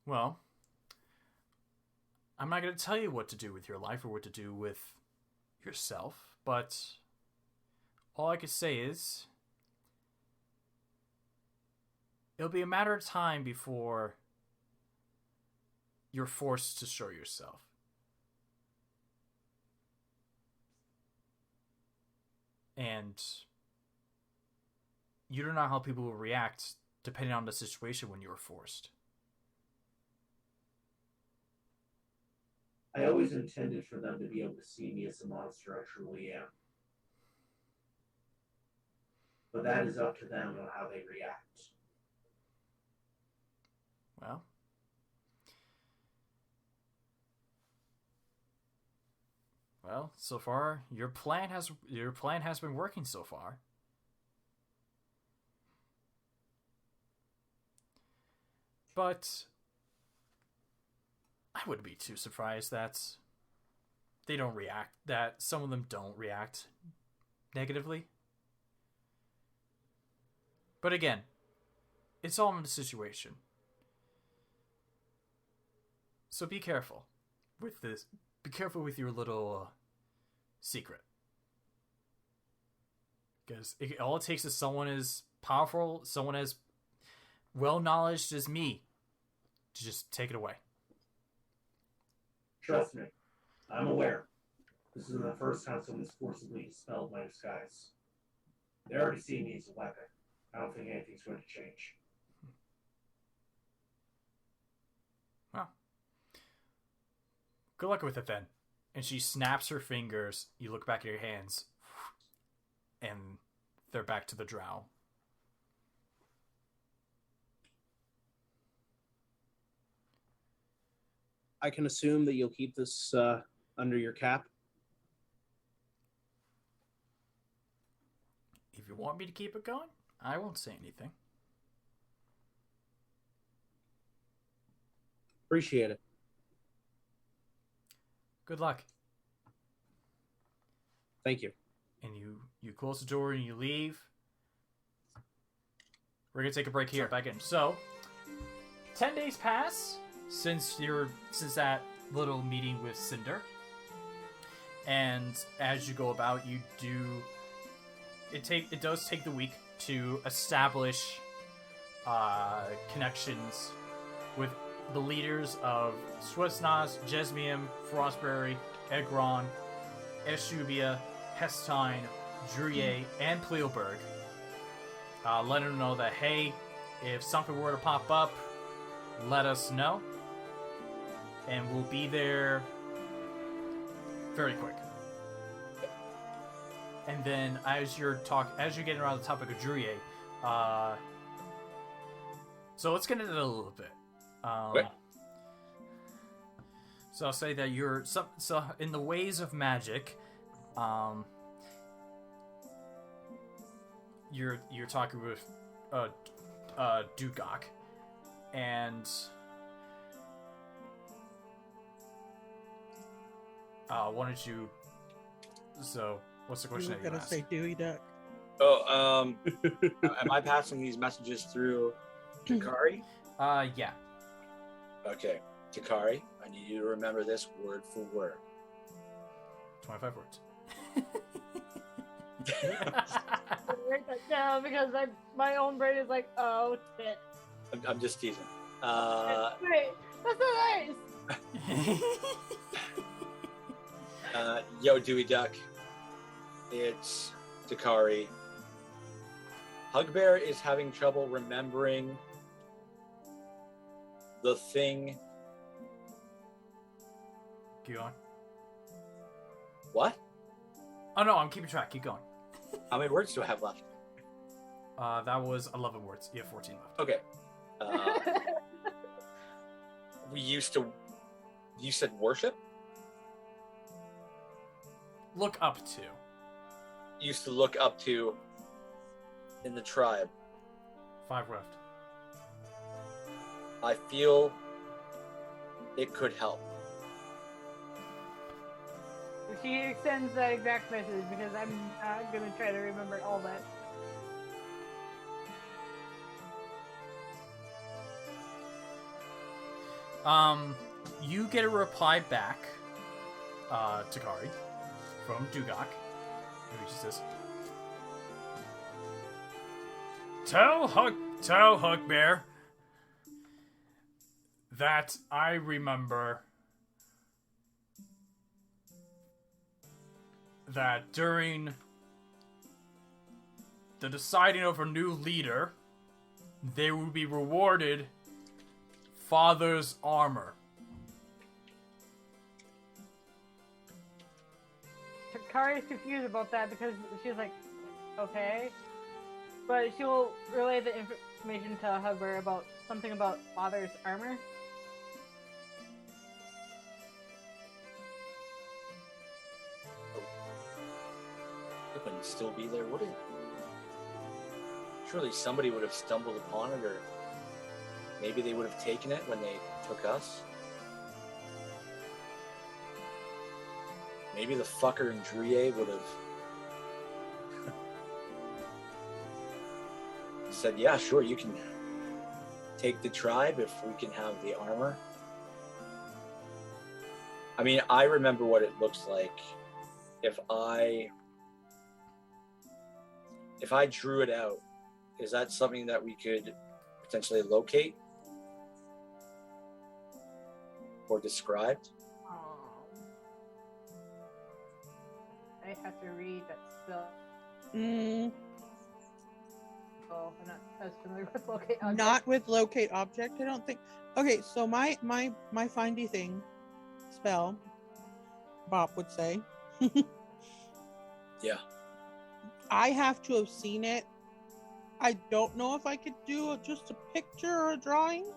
Well, I'm not going to tell you what to do with your life or what to do with yourself, but all I can say is it'll be a matter of time before you're forced to show yourself. And you don't know how people will react depending on the situation when you're forced. I always intended for them to be able to see me as the monster I truly am. But that is up to them on how they react. Well, so far your plan has been working so far. But I wouldn't be too surprised that that some of them don't react negatively. But again, it's all in the situation. So be careful with this. Be careful with your little secret. Because all it takes is someone as powerful, someone as well-knowledged as me to just take it away. Trust me, I'm aware. This isn't the first time someone's forcibly dispelled my disguise. They already see me as a weapon. I don't think anything's going to change. Well, good luck with it then. And she snaps her fingers. You look back at your hands, and they're back to the drow. I can assume that you'll keep this under your cap. If you want me to keep it going, I won't say anything. Appreciate it. Good luck. Thank you. And you close the door and you leave. We're gonna take a break here. Back in. So, 10 days pass since that little meeting with Cinder, and as you go about, it does take the week to establish connections with the leaders of Swesnas, Jesmium, Frostberry, Egron, Eschubia, Hestine, Druye, and Pleoberg. Letting them know that, hey, if something were to pop up, let us know. And we'll be there very quick. And then as you're getting around the topic of Druye, so let's get into it a little bit. So I'll say that you're so in the ways of magic, you're talking with Dugok, and wanted you. So what's the question that you gonna asked? say Dewey Duck. Oh, am I passing these messages through Takari? Yeah. Okay, Takari, I need you to remember this word for word. 25 words. Write that down because my own brain is like, oh shit. I'm just teasing. Wait, that's so nice. Yo, Dewey Duck. It's Takari. Hugbear is having trouble remembering the thing. Keep going. What? Oh no, I'm keeping track. Keep going. How many words do I have left? That was 11 words. You have 14 left. Okay. You said worship? Look up to. Used to look up to in the tribe. 5 left. I feel it could help. She extends that exact message because I'm gonna try to remember all that. You get a reply back, Takari, from Dugok, who just says, Tell Hugbear that I remember that during the deciding of a new leader, they will be rewarded Father's armor. Takari's confused about that because she's like, okay. But she will relay the information to Hugbear about something about father's armor. It wouldn't still be there, would it? Surely somebody would have stumbled upon it, or maybe they would have taken it when they took us. Maybe the fucker in Druye would have said, yeah, sure, you can take the tribe if we can have the armor. I mean, I remember what it looks like if I drew it out. Is that something that we could potentially locate or describe? I have to read that spell. Oh, I'm not as familiar with locate object. Not with locate object, I don't think. Okay, so my findy thing spell, Bob would say. Yeah. I have to have seen it. I don't know if I could do just a picture or a drawing.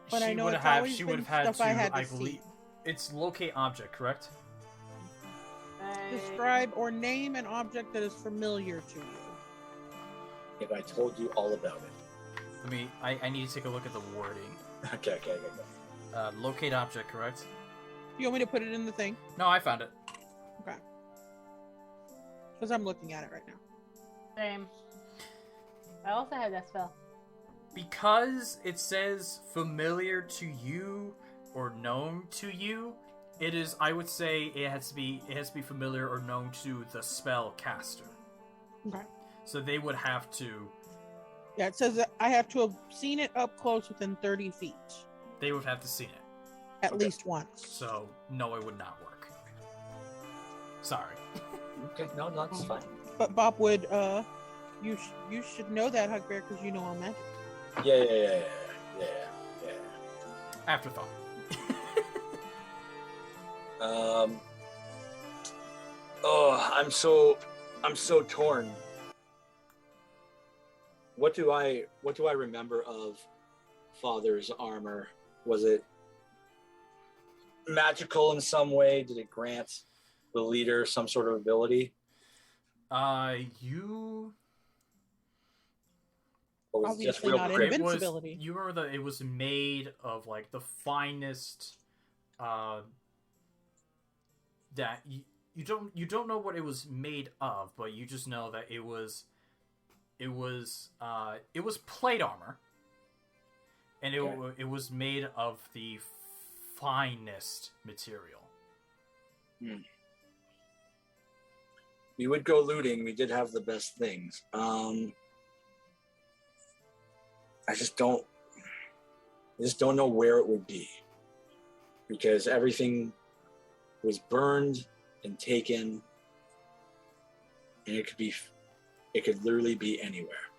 But I know it's always she would been have had stuff I to, had to I see. believe. It's locate object, correct? Describe or name an object that is familiar to you. If I told you all about it. I need to take a look at the wording. Okay. Locate object, correct? You want me to put it in the thing? No, I found it. Okay. Because I'm looking at it right now. Same. I also had that spell. Because it says familiar to you or known to you, it is, I would say it has to be familiar or known to the spell caster. Okay. So they would have to... Yeah, it says that I have to have seen it up close within 30 feet. They would have to see it. At least once. So, no, it would not work. Sorry. Okay, no, that's fine. But Bob would, you should know that, Hugbear, because you know all magic. Yeah. Afterthought. I'm so torn. What do I remember of Father's armor? Was it magical in some way? Did it grant the leader some sort of ability? You... Or was it just real not crit? invincibility. You remember that it was made of, like, the finest, that you don't know what it was made of, but you just know that it was plate armor, and it was made of the finest material. We would go looting. We did have the best things. I just don't know where it would be, because everything was burned and taken, and it could literally be anywhere.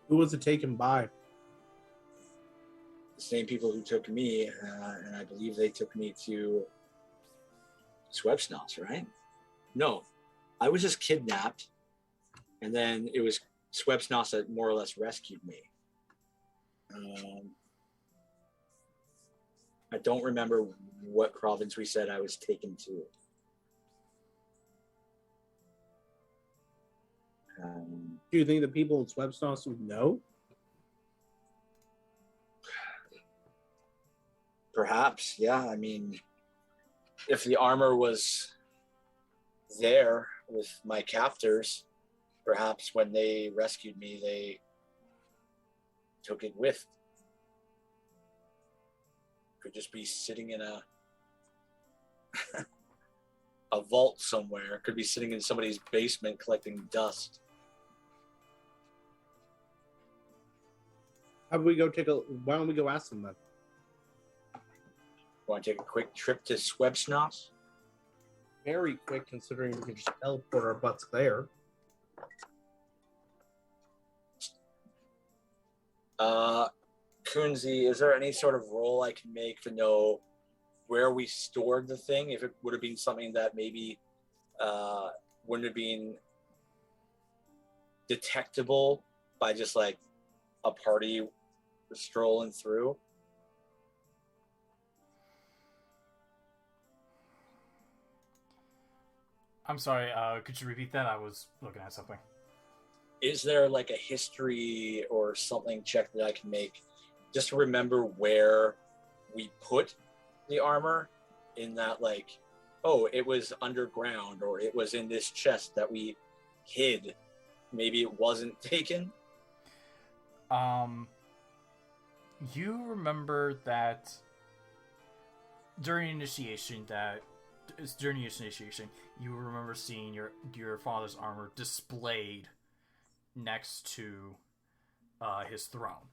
Who was it taken by? The same people who took me, and I believe they took me to Swebsnots, right? No, I was just kidnapped, and then it was Swebsnots that more or less rescued me. I don't remember what province we said I was taken to. Do you think the people in Swebsnots would know? Perhaps, yeah. I mean, if the armor was there with my captors, perhaps when they rescued me, they took it with. Could just be sitting in a vault somewhere. Could be sitting in somebody's basement collecting dust. Why don't we go ask them then? Want to take a quick trip to Swebsnots? Very quick, considering we can just teleport our butts there. Kunzi, is there any sort of roll I can make to know where we stored the thing, if it would have been something that maybe wouldn't have been detectable by just like a party strolling through. I'm sorry, could you repeat that? I was looking at something. Is there like a history or something check that I can make just to remember where we put the armor, in that like, oh, it was underground or it was in this chest that we hid. Maybe it wasn't taken. You remember that during initiation, you remember seeing your father's armor displayed next to his throne.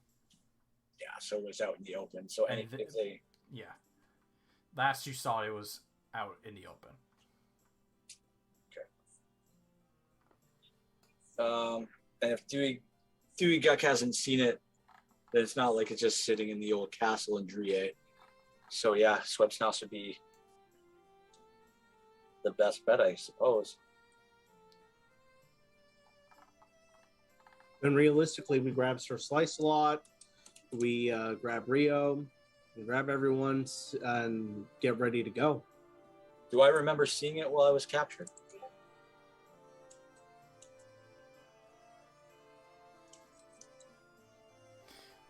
Yeah, so it was out in the open. So yeah, last you saw it was out in the open. Okay. And if Dewey Guck hasn't seen it, then it's not like it's just sitting in the old castle in Drier. So yeah, Swepsnaus would be the best bet, I suppose. And realistically, we grab Sir Slice-A-Lot, we grab Rio, we grab everyone and get ready to go. Do I remember seeing it while I was captured?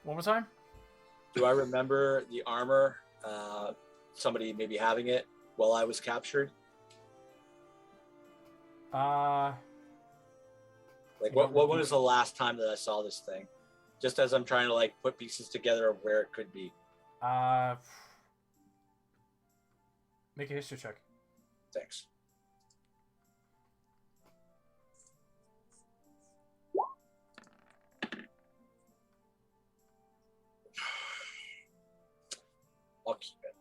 One more time? Do I remember the armor, somebody maybe having it while I was captured? Like, what was the last time that I saw this thing? Just as I'm trying to, like, put pieces together of where it could be. Make a history check. Thanks. I'll keep it.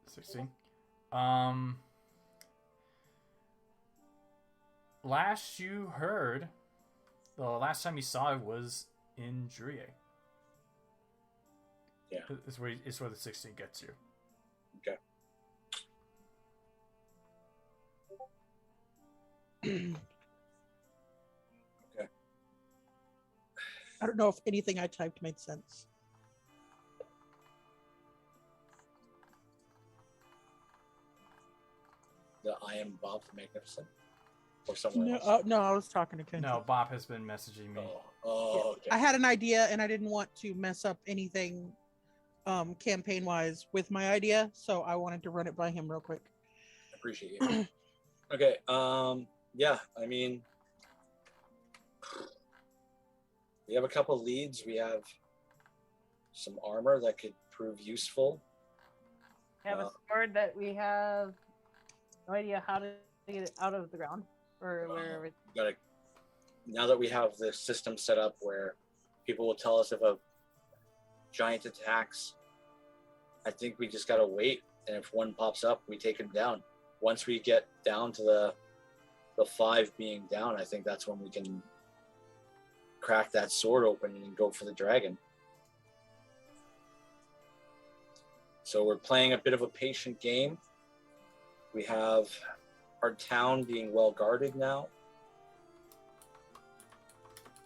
16. Last you heard, the last time you saw it was in Drier. Yeah. It's where the 16 gets you. Okay. Okay. I don't know if anything I typed made sense. The I am Bob the Magnificent? Or someone else? No, I was talking to Kenji. No, Bob has been messaging me. Oh, okay. I had an idea and I didn't want to mess up anything campaign wise with my idea, so I wanted to run it by him real quick. Appreciate you. Okay, yeah, I mean, we have a couple leads. We have some armor that could prove useful. We have a sword that we have no idea how to get it out of the ground or wherever. Now that we have the system set up where people will tell us if a giant attacks, I think we just gotta wait, and if one pops up, we take him down. Once we get down to the 5 being down, I think that's when we can crack that sword open and go for the dragon. So we're playing a bit of a patient game. We have our town being well guarded now,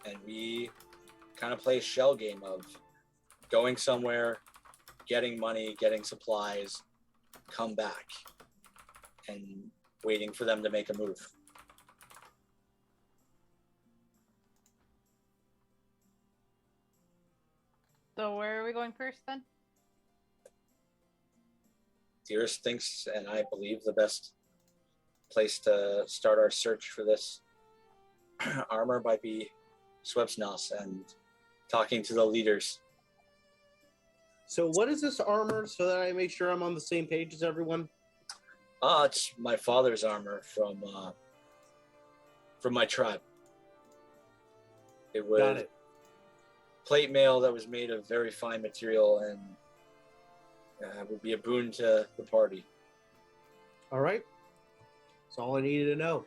and we kind of play a shell game of going somewhere, getting money, getting supplies, come back, and waiting for them to make a move. So where are we going first then? Dearest thinks, and I believe, the best place to start our search for this armor might be Swepsnaus and talking to the leaders. So what is this armor, so that I make sure I'm on the same page as everyone? It's my father's armor from my tribe. It was plate mail that was made of very fine material, and would be a boon to the party. All right. That's all I needed to know.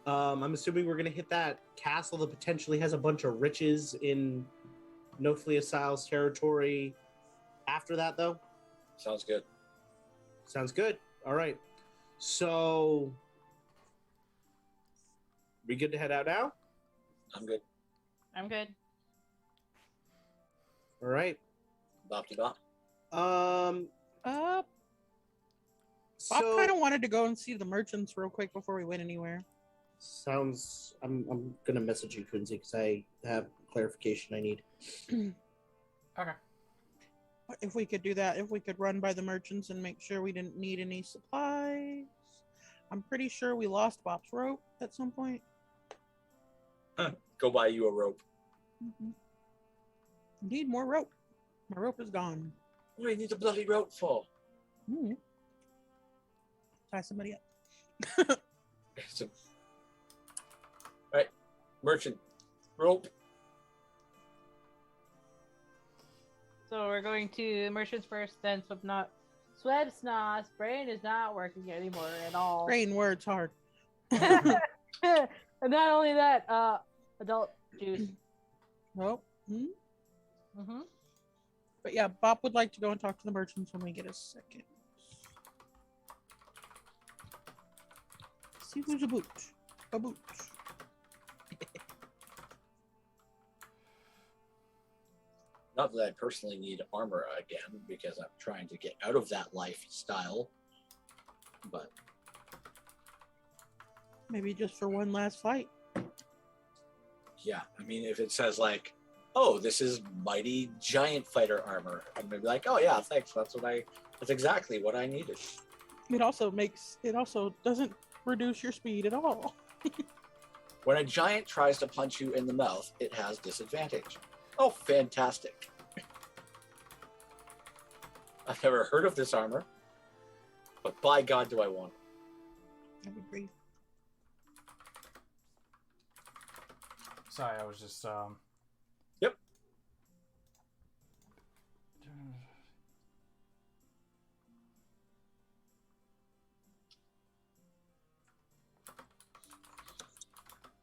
I'm assuming we're going to hit that castle that potentially has a bunch of riches in Nofliasile's territory after that, though? Sounds good. Sounds good. All right. So, we good to head out now? I'm good. I'm good. All right. Bop-de-bop. Bob So kind of wanted to go and see the merchants real quick before we went anywhere. sounds. I'm gonna message you, Quincy, because I have clarification I need. Okay. If we could do that, if we could run by the merchants and make sure we didn't need any supplies. I'm pretty sure we lost Bob's rope at some point. Go buy you a rope. Need more rope. My rope is gone. What do you need the bloody rope for? Tie somebody up. Right. Merchant. Rope. So we're going to merchants first, then Swebsnot's brain is not working anymore at all. Brain words hard. And not only that, adult juice. Nope. Mm-hmm. But yeah, Bob would like to go and talk to the merchants when we get a second. See who's a boot. A boot. Not that I personally need armor again, because I'm trying to get out of that lifestyle. But Maybe just for one last fight. yeah, I mean, if it says like, "Oh, this is mighty giant fighter armor," I'm gonna be like, "Oh yeah, thanks. That's exactly what I needed." It also doesn't reduce your speed at all. When a giant tries to punch you in the mouth, it has disadvantage. Oh, fantastic. I've never heard of this armor, but by God, do I want it. I would agree. Sorry, I was just Yep.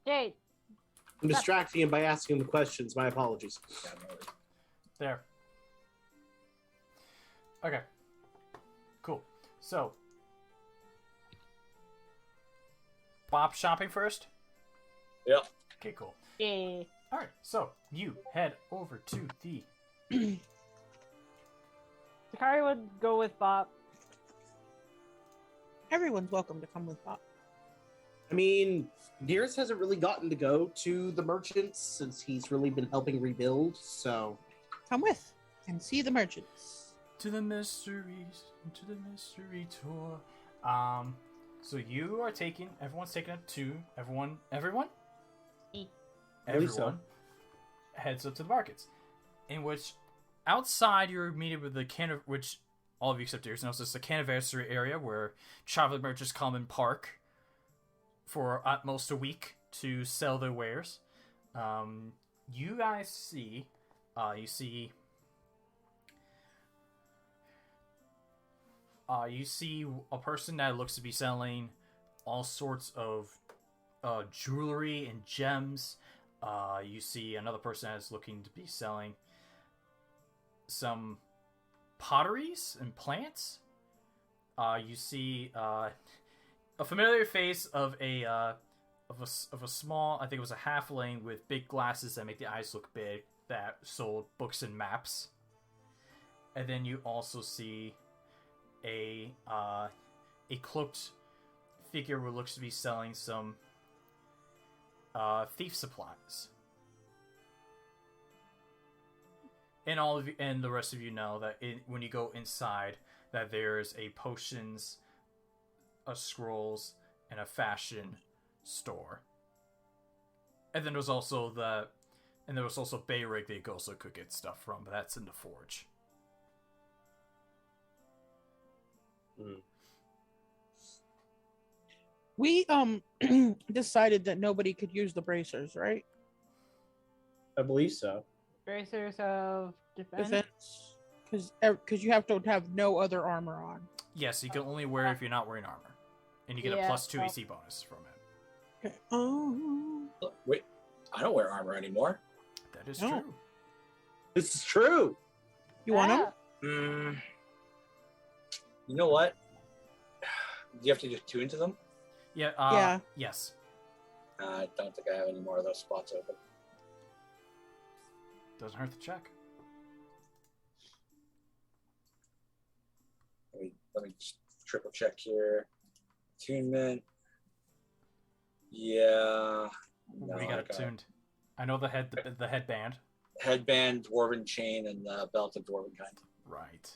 Jade. I'm distracting him by asking him questions. My apologies. Yeah, no worries. There. Okay. Cool. So, Bob shopping first? Yep. Okay, cool. Yeah. Alright, so you head over to the... Takari would go with Bob. Everyone's welcome to come with Bob. I mean, Dearest hasn't really gotten to go to the merchants since he's really been helping rebuild, so... Come with and see the merchants. To the mystery tour. So you are taking... Everyone's taking up to... Everyone? Me. believe so. Everyone heads up to the markets. In which, outside you're meeting with the which all of you except Dearest knows, it's the Caniversary area where traveling merchants come and park for at most a week to sell their wares. You guys see, you see a person that looks to be selling all sorts of jewelry and gems. You see another person that's looking to be selling some potteries and plants. You see a familiar face of a small, I think it was a halfling with big glasses that make the eyes look big, that sold books and maps. And then you also see a cloaked figure who looks to be selling some thief supplies. And all of you, and the rest of you know that when you go inside, that there's a potions, a scrolls, and a fashion store. And then there's also Bayrig that you also could get stuff from, but that's in the forge. We decided that nobody could use the bracers, right? I believe so. Bracers of defense. Defense, because you have to have no other armor on. Yes, you can only wear it if you're not wearing armor. And you get a +2 AC bonus from it. Okay. Oh. Wait, I don't wear armor anymore. That is No. true. This is true. You want them? You know what? Do you have to just tune to them? Yeah. Yeah. Yes. I don't think I have any more of those spots open. Doesn't hurt to check. Let me just triple check here. Attunement. Yeah. What do you got tuned? I know the headband. Headband, dwarven chain, and the belt of dwarven kind. Right.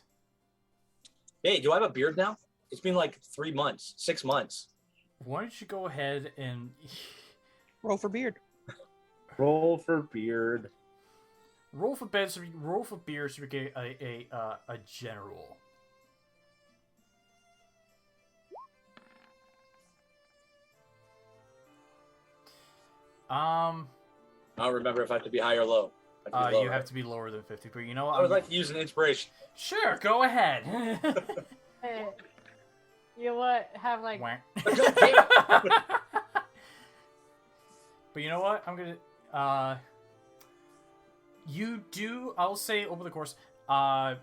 Hey, do I have a beard now? It's been like 6 months. Why don't you go ahead and Roll for beard. Roll for beard. roll for beard? Roll for beard so we get a general. I don't remember if I have to be high or low. You have to be lower than 50, but you know what? I would like to use an inspiration. Sure, go ahead. Hey, you know what? Have like Wah. But you know what? I'm gonna. You do. I'll say over the course. You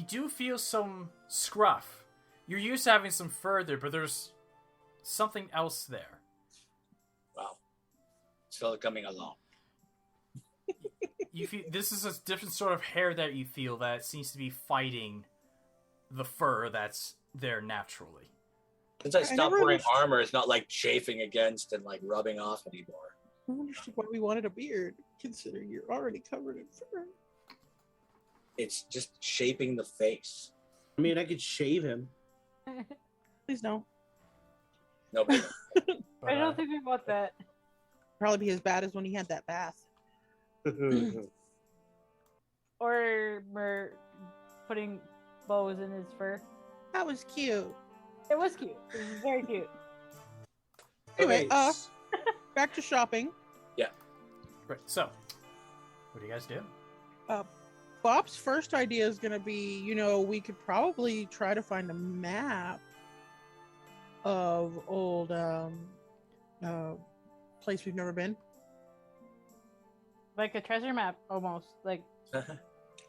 do feel some scruff. You're used to having some further, but there's something else there. Wow. Still coming along. You feel this is a different sort of hair that you feel that seems to be fighting the fur that's there naturally. Since I stopped wearing understood- armor, it's not like chafing against and like rubbing off anymore. I understood why we wanted a beard, considering you're already covered in fur. It's just shaping the face. I mean, I could shave him. Please no. No big. But, I don't think we want that. Probably be as bad as when he had that bath. Or we're putting bows in his fur. That was cute. It was cute. It was very cute. Anyway, Okay, back to shopping. right. So, what do you guys do? Bob's first idea is going to be, we could probably try to find a map of old place we've never been. Like a treasure map, almost. Like,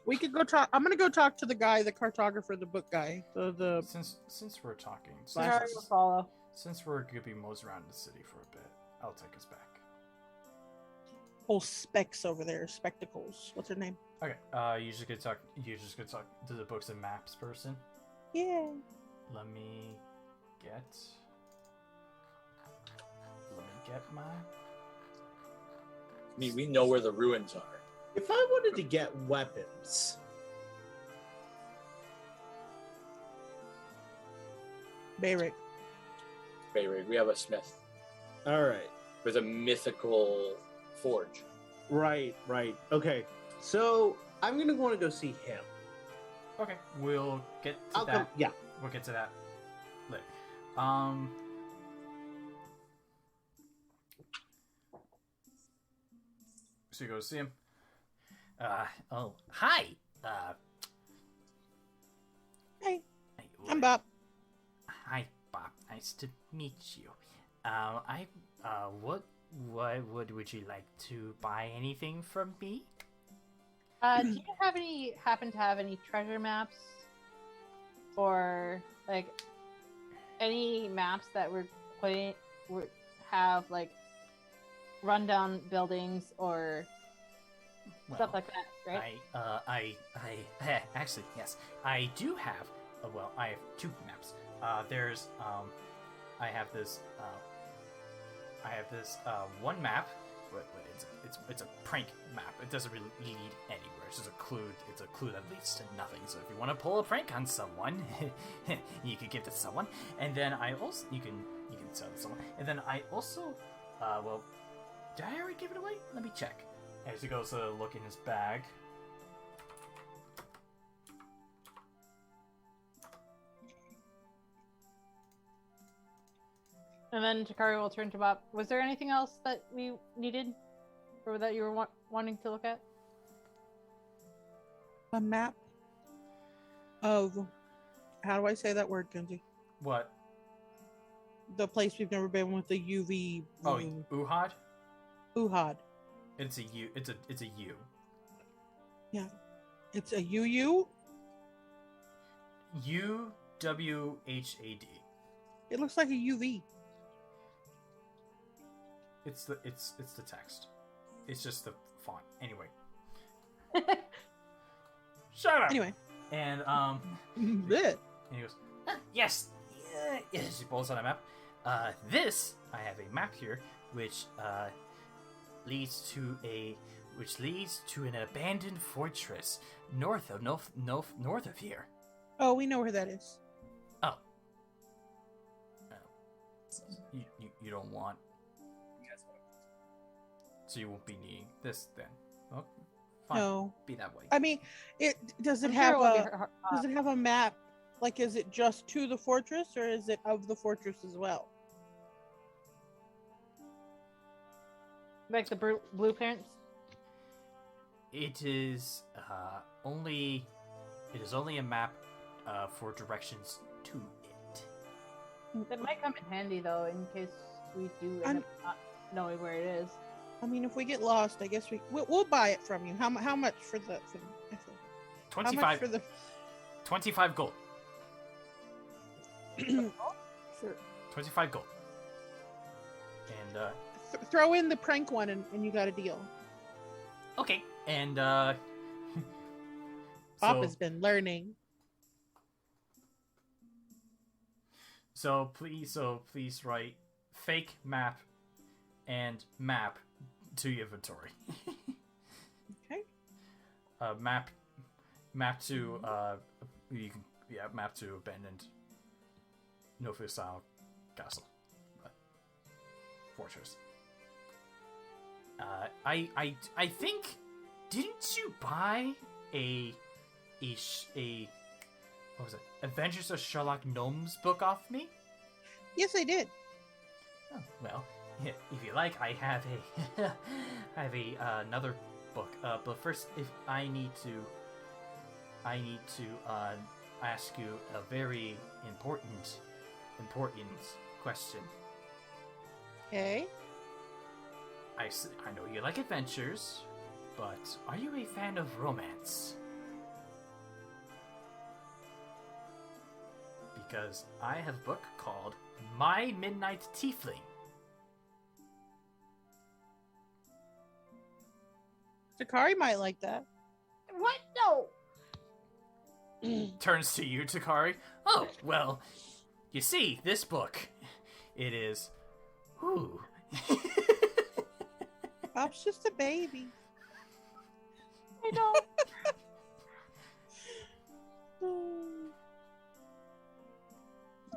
We could go talk. I'm going to go talk to the guy, the cartographer, the book guy. The Since we're talking, Takari will follow. since we're gonna be moseying around the city for a bit, I'll take us back. whole specs over there, spectacles. What's her name? Okay. You just gonna talk. You just gonna talk to the books and maps person. Yeah. Let me get my. I mean, we know where the ruins are. if I wanted to get weapons, Bayrick. Bayrig, we have a smith all right, with a mythical forge. right. Okay, so I'm gonna want to go see him. Okay, we'll get to I'll that. come. Yeah. We'll get to that later. So you go see him. Oh, hi. Hey, Hey, I'm Bob. Hi, Bob. Nice to meet you. What would you like to buy anything from me? Do you happen to have any treasure maps? Or, like, any maps that would have, like, rundown buildings or stuff like that, right? Actually, yes, I do have. Well, I have two maps. I have this one map. But it's a prank map. It doesn't really lead anywhere. It's just a clue. It's a clue that leads to nothing. So if you want to pull a prank on someone, you could give it to someone, and then I also you can sell it to someone. And then I also, well, did I already give it away? Let me check. As he goes to look in his bag. And then Takari will turn to Bob. Was there anything else that we needed? Or that you were wanting to look at? A map of, how do I say that word, Kenzie? What? The place we've never been with the UV. Oh, Uhad? Uhad. It's a U. It's a U. Yeah. It's a UU. UWHAD. It looks like a UV. It's the text. It's just the font. Anyway. Shut up. Anyway. And Bleh. and he goes, yes. Yes. He pulls out a map. This I have a map here, which leads to an abandoned fortress north of here. Oh, we know where that is. Oh. You don't want. So you won't be needing this then. Well, fine. No. Be that way. I mean, does it I'm have sure it a does it have a map? Like, is it just to the fortress, or is it of the fortress as well? like the blueprints? It is only a map for directions to it. That might come in handy though, in case we do end up not knowing where it is. I mean, if we get lost, I guess we'll buy it from you. How much for the? 25. How much for the? 25 gold. For 25 gold. And throw in the prank one, and you got a deal. okay. And Bob so, has been learning. So please write fake map and map to your inventory. Okay. Map to map to abandoned Nofliasile castle fortress. I think, didn't you buy a what was it? Adventures of Sherlock Gnomes book off me? Yes, I did. Oh, well, if you like, I have another book. But first, if I need to ask you a very important question. Okay. I know you like adventures, but are you a fan of romance? Because I have a book called My Midnight Tiefling. Takari might like that. What? No. Turns to you, Takari. Oh, well, you see, this book, it is... Ooh. Bob's just a baby. I know.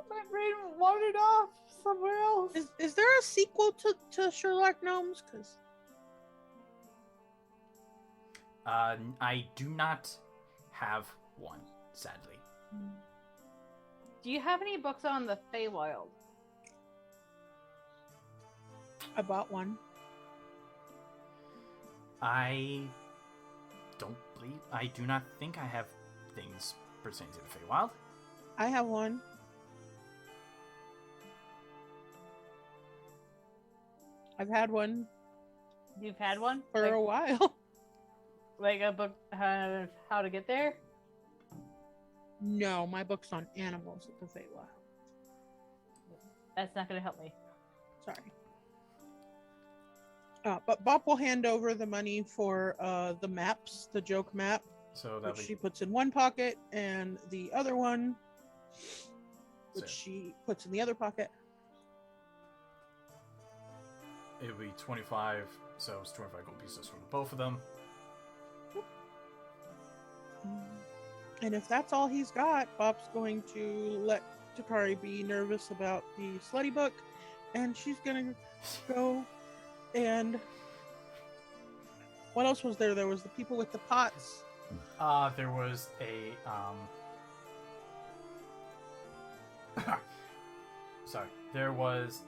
My brain wandered off somewhere else. Is there a sequel to Sherlock Gnomes? Cause I do not have one, sadly. Do you have any books on the Feywild? I bought one. I do not think I have things pertaining to the Feywild. I have one. I've had one You've had one? for a while. Like a book of how to get there? No, my book's on animals at the Feywild. That's not going to help me. Sorry. But Bob will hand over the money for the maps, the joke map, So which that'll she be puts in one pocket, and the other one, which she puts in the other pocket. it'll be 25. So it's 25 gold pieces for both of them. And if that's all he's got, Bob's going to let Takari be nervous about the slutty book, and she's gonna go and what else was there? There was the people with the pots. There was a sorry. There was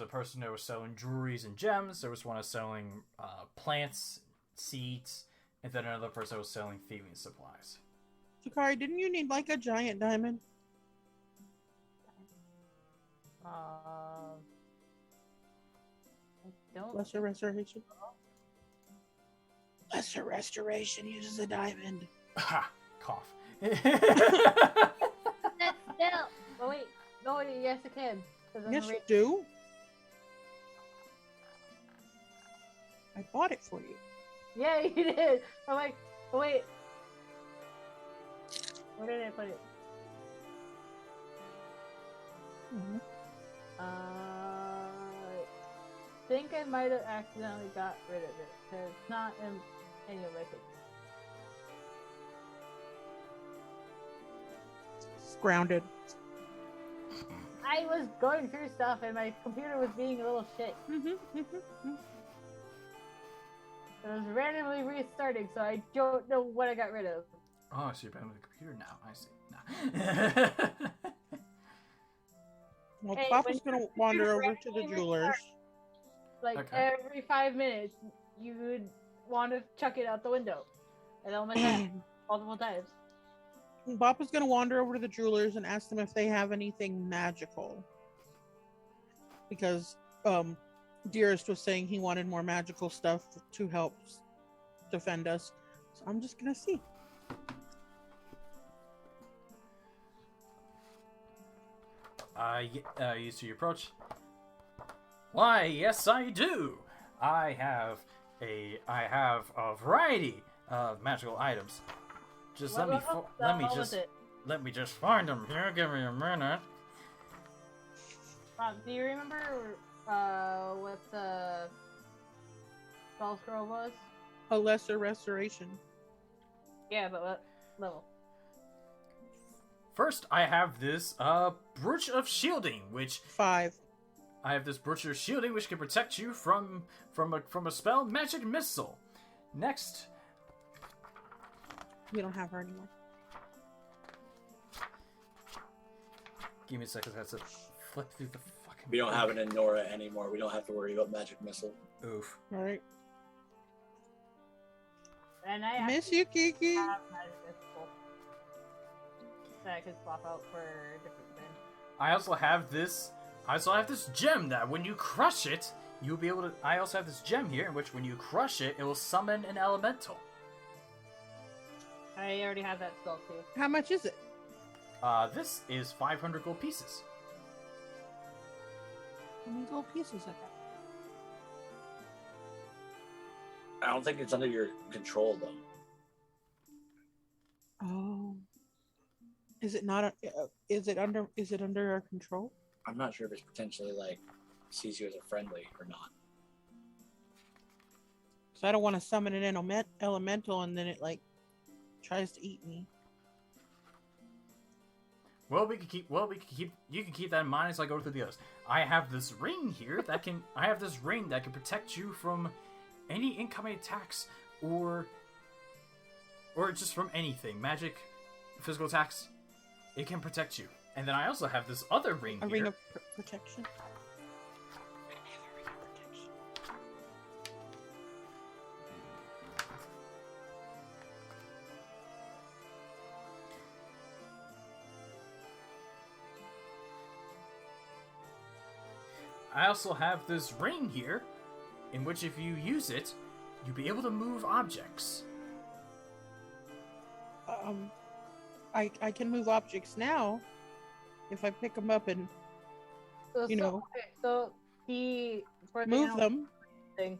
a person that was selling jewelries and gems. There was one that was selling plants, seeds, and then another person that was selling thieving supplies. Takari, didn't you need like a giant diamond? I don't. Bless your restoration. Lesser restoration uses a diamond. Ha! Cough. That's still. Oh wait, no, yes it can. 'Cause I'm Yes, you already- do. I bought it for you. Yeah, you did. I'm like, oh wait. Where did I put it? I think I might have accidentally got rid of it because it's not in any of my things. It's grounded. I was going through stuff and my computer was being a little shit. It was randomly restarting, so I don't know what I got rid of. Oh, so you're back with the computer now. I see. Nah. Well, Hey, Papa's when gonna wander over to the randomly jewelers. Like Okay. every 5 minutes, you would want to chuck it out the window. And all my time, multiple times. Papa's gonna wander over to the jewelers and ask them if they have anything magical. Because Dearest was saying he wanted more magical stuff to help defend us. So I'm just gonna see. You see your approach. Why, yes, I do. I have a variety of magical items. Just let me just find them here. Give me a minute. Do you remember what the spell scroll was? A lesser restoration. Yeah, but what level? First, I have this brooch of shielding, which 5. I have this brooch of shielding, which can protect you from a spell, magic missile. Next, We don't have her anymore. give me a second. I have to flip through the fucking. We don't have it in Nora anymore. We don't have to worry about magic missile. Oof. All right. And I Miss you, Kiki. have magic missile that I could swap out for different things. I also have this gem that when you crush it, you'll be able to. I also have this gem here, in which when you crush it, it will summon an elemental. I already have that spell too. How much is it? This is 500 gold pieces. How many gold pieces I got? I don't think it's under your control though. Oh. Is it not? Is it under our control? I'm not sure if it's potentially like sees you as a friendly or not. So I don't want to summon an elemental and then it like tries to eat me. Well, we can keep. You can keep that in mind as I go through the others. I have this ring here that can. I have this ring that can protect you from any incoming attacks or just from anything, magic, physical attacks. It can protect you. And then I also have this other ring A here. ring of protection. I have a ring of protection. I also have this ring here, in which if you use it, you'll be able to move objects. I can move objects now if I pick them up and So, You know. okay, so for the move now them. thing,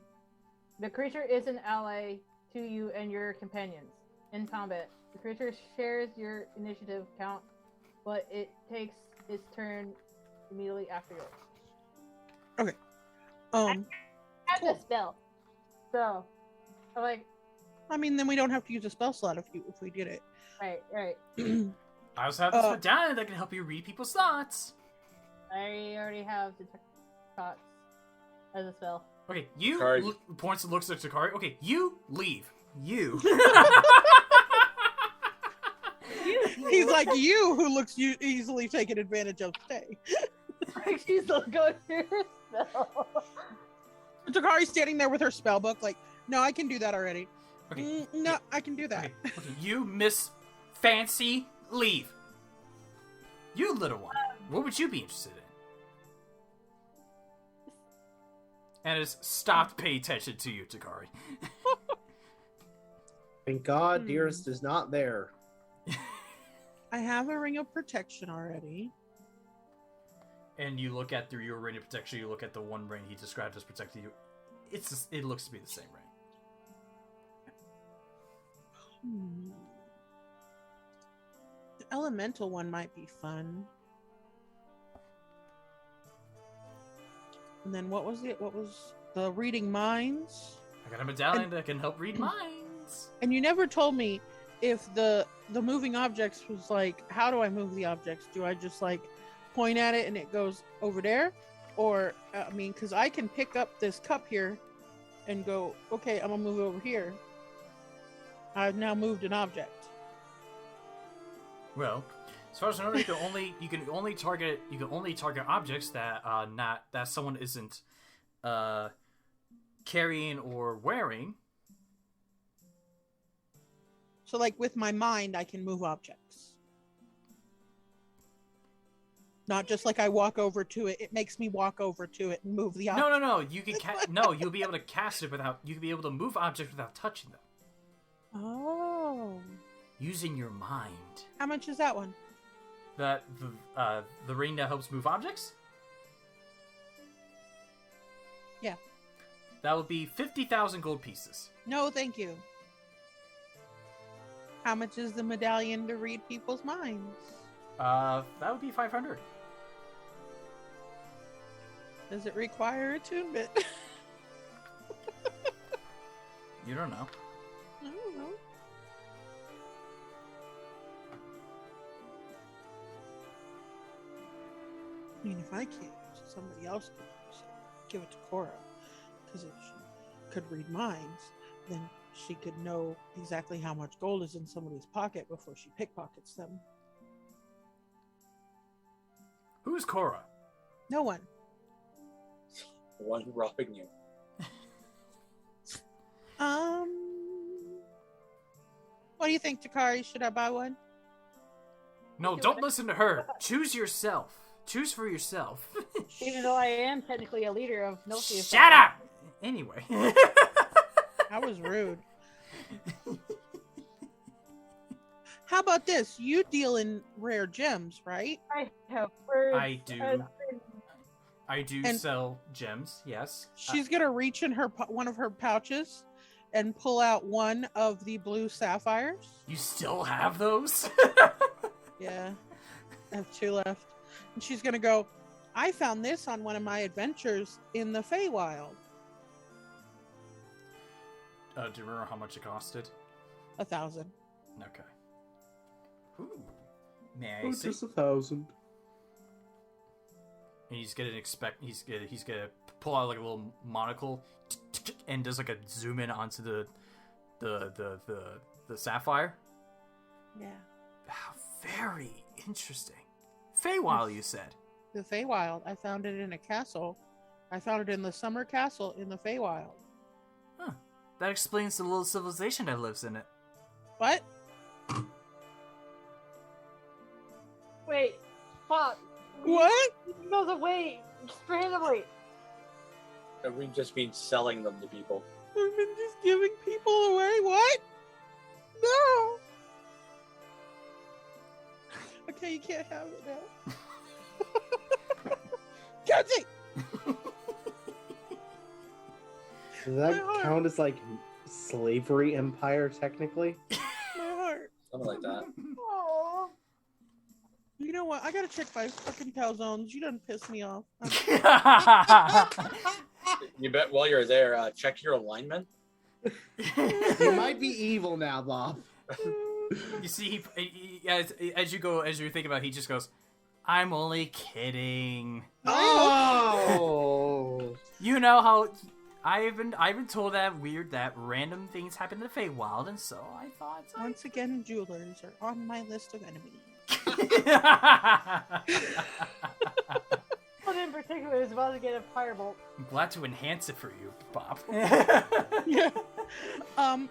the creature is an ally to you and your companions in combat. The creature shares your initiative count, but it takes its turn immediately after yours. I have Cool. the spell, so I'm like, I mean, then we don't have to use a spell slot if we did it. right. I also have this medallion that can help you read people's thoughts. I already have detect thoughts as a spell. Okay, you Takari. points and looks at Takari. Okay, you leave. You. He's like you, who looks easily taken advantage of. Stay. She's still going through her spell. Takari's standing there with her spell book, like, no, I can do that already. Okay. No, I can do that. Okay, you, Miss Fancy, leave. You, little one, what would you be interested in? And has stopped paying attention to you, Takari. Thank God, Dearest is not there. I have a ring of protection already. And you look at through your ring of protection. You look at the one ring he described as protecting you. It looks to be the same ring. The elemental one might be fun. And then what was the reading minds? I got a medallion that can help read minds. And you never told me if the moving objects was like, how do I move the objects? Do I just like point at it and it goes over there? Or, I mean, because I can pick up this cup here and go, okay, I'm gonna move it over here. I've now moved an object. Well, as far as I know, you can only target objects that that someone isn't carrying or wearing. So, like with my mind, I can move objects. Not just like I walk over to it. It makes me walk over to it and move the object. No. You can you'll be able to cast it without. You can be able to move objects without touching them. Oh. Using your mind. How much is that one? The ring that helps move objects? Yeah. That would be 50,000 gold pieces. No, thank you. How much is the medallion to read people's minds? That would be 500. Does it require attunement? You don't know. I don't know. I mean, if I can't, somebody else could give it to Corra. Because if she could read minds, then she could know exactly how much gold is in somebody's pocket before she pickpockets them. Who's Corra? No one. The one robbing you. What do you think, Takari? Should I buy one? No, don't listen to her. Choose yourself. Choose for yourself. Even though I am technically a leader of Nofliasile. Shut up! Anyway. That was rude. How about this? You deal in rare gems, right? I have words. I do And- sell gems, yes. She's gonna reach in her one of her pouches and pull out one of the blue sapphires. You still have those? Yeah, I have 2 left. And she's gonna go, I found this on one of my adventures in the Feywild. Do you remember how much it costed? 1,000. Okay. Ooh. May I Oh, see? just 1,000. And he's gonna pull out like a little monocle and does like a zoom in onto the sapphire. Yeah. Wow, very interesting. Feywild, you said. The Feywild. I found it in a castle. I found it in the summer castle in the Feywild. Huh. That explains the little civilization that lives in it. What? Wait, fuck. What? He goes away randomly. And we've just been selling them to people. We've been just giving people away. What? No. Okay, you can't have it now. Kenzie! Does that My heart. count as like slavery empire technically? My heart. Something like that. Aww. You know what? I gotta check my fucking calzones. You done piss me off. You bet while you're there, check your alignment. You might be evil now, Bob. You see, as you're thinking about it, he just goes, I'm only kidding. Oh! You know how I've been told that random things happen in the Feywild, and so I thought Once again, jewelers are on my list of enemies. One in particular is about to get a firebolt. I'm glad to enhance it for you, Bob. Yeah.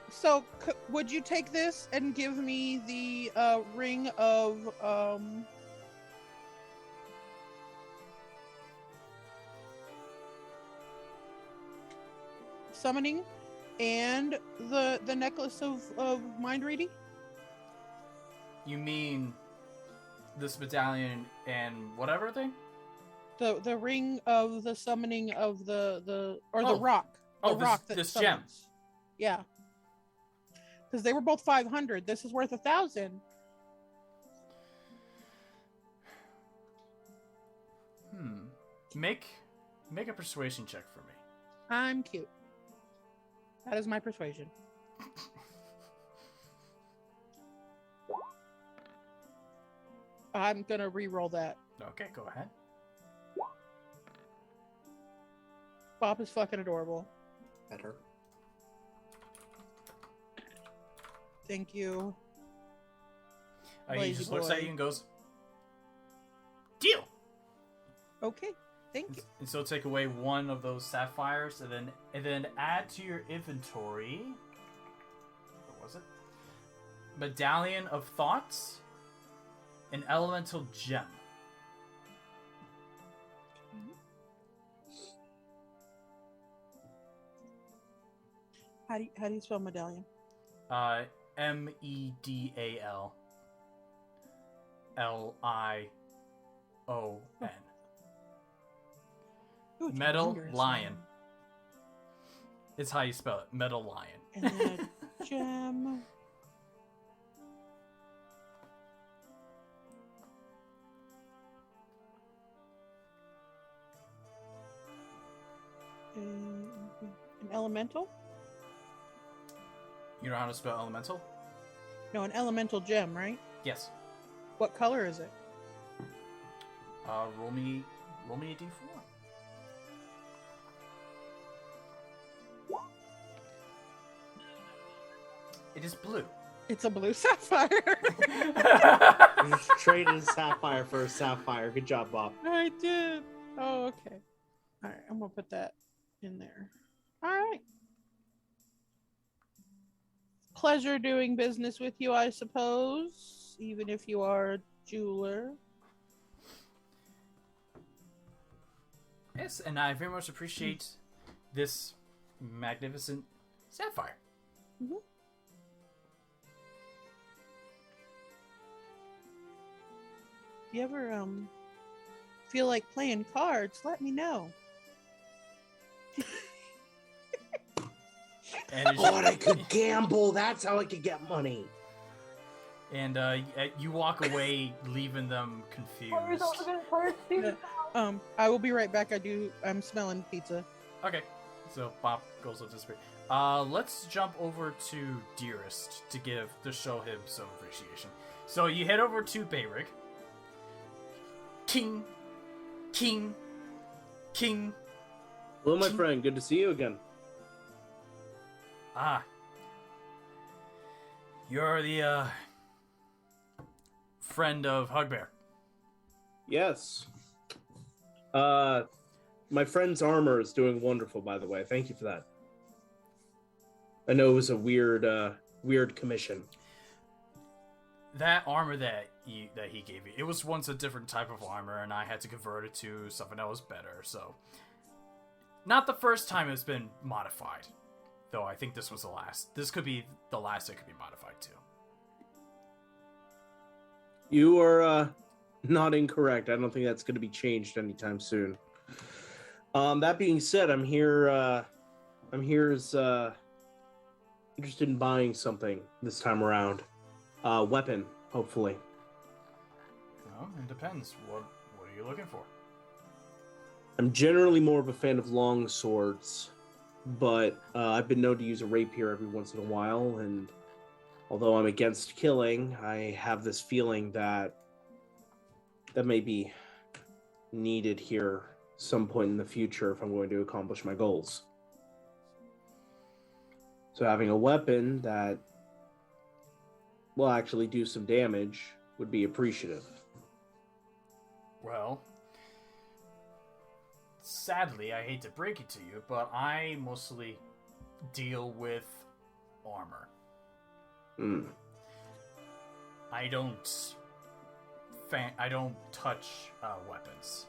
So would you take this and give me the ring of summoning And the necklace of mind reading? You mean this medallion and whatever thing? The ring of the summoning of the Oh. rock. The rock that this gem. summons. Yeah. Because they were both 500. This is worth 1,000. Make a persuasion check for me. I'm cute. That is my persuasion. I'm gonna re-roll that. Okay, go ahead. Bob is fucking adorable. Better. Thank you. He Lazy just looks boy. at you and goes, "Deal." Okay, thank you. And so take away one of those sapphires, and then add to your inventory. What was it? Medallion of Thoughts, an elemental gem. How do you spell medallion? MEDAL LION. Ooh, it's Metal wondrous. lion. It's how you spell it. Metal lion. And then a gem. An elemental? You know how to spell elemental? No, an elemental gem, right? Yes. What color is it? Roll me a d4. It is blue. It's a blue sapphire. You just traded a sapphire for a sapphire. Good job, Bob. I did. Oh, okay. All right, I'm gonna put that in there. All right. Pleasure doing business with you, I suppose, even if you are a jeweler. Yes, and I very much appreciate this magnificent sapphire. Mm-hmm. If you ever feel like playing cards, let me know. And as God, I could gamble. That's how I could get money. And you walk away, leaving them confused. I will be right back. I'm smelling pizza. Okay, so Bob goes up to speak. Let's jump over to Dearest to show him some appreciation. So you head over to Bayrick. King. Hello, my friend. Good to see you again. Ah. You're the, friend of Hugbear. Yes. My friend's armor is doing wonderful, by the way. Thank you for that. I know it was a weird commission. That armor that he gave you, it was once a different type of armor, and I had to convert it to something that was better, so... Not the first time it's been modified. Though I think this was the last. This could be the last it could be modified to. You are not incorrect. I don't think that's going to be changed anytime soon. That being said, I'm here as interested in buying something this time around. Weapon, hopefully. Well, it depends. What are you looking for? I'm generally more of a fan of long swords, but I've been known to use a rapier every once in a while, and although I'm against killing, I have this feeling that may be needed here some point in the future if I'm going to accomplish my goals. So having a weapon that will actually do some damage would be appreciative. Well, sadly, I hate to break it to you, but I mostly deal with armor. I don't touch weapons.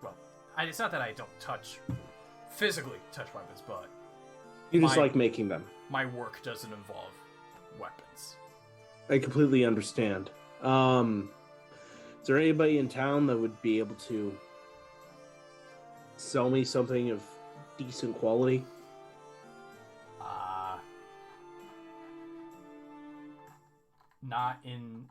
Well, it's not that I don't physically touch weapons, but You just my- like making them. my work doesn't involve weapons. I completely understand. Is there anybody in town that would be able to sell me something of decent quality?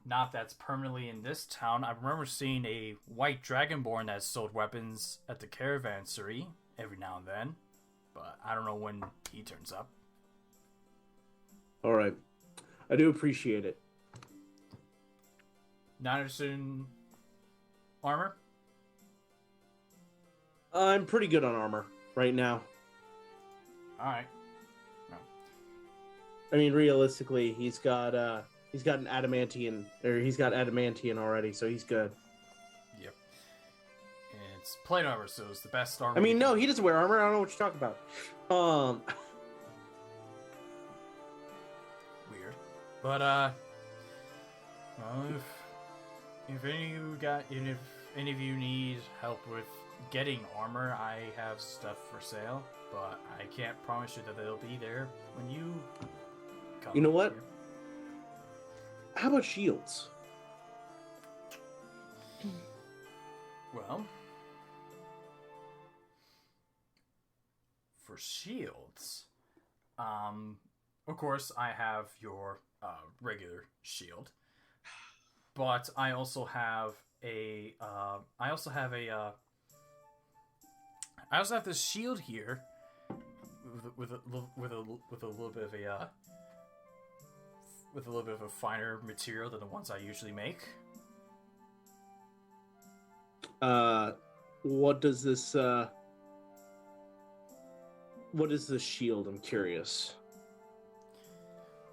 Not that's permanently in this town. I remember seeing a white dragonborn that sold weapons at the caravanserai every now and then, but I don't know when he turns up. All right. I do appreciate it. Not interested in armor? I'm pretty good on armor right now. Alright. I mean, realistically, he's got an adamantium, or he's got adamantium already, so he's good. Yep. It's plate armor, so it's the best armor. I mean, you no, can- he doesn't wear armor. I don't know what you're talking about. Weird. But, well, if any of you need help with getting armor, I have stuff for sale, but I can't promise you that they'll be there when you come. You know what? here. How about shields? Well, for shields, of course, I have your regular shield, but I also have this shield here with a little bit of a finer material than the ones I usually make. What is this shield? I'm curious.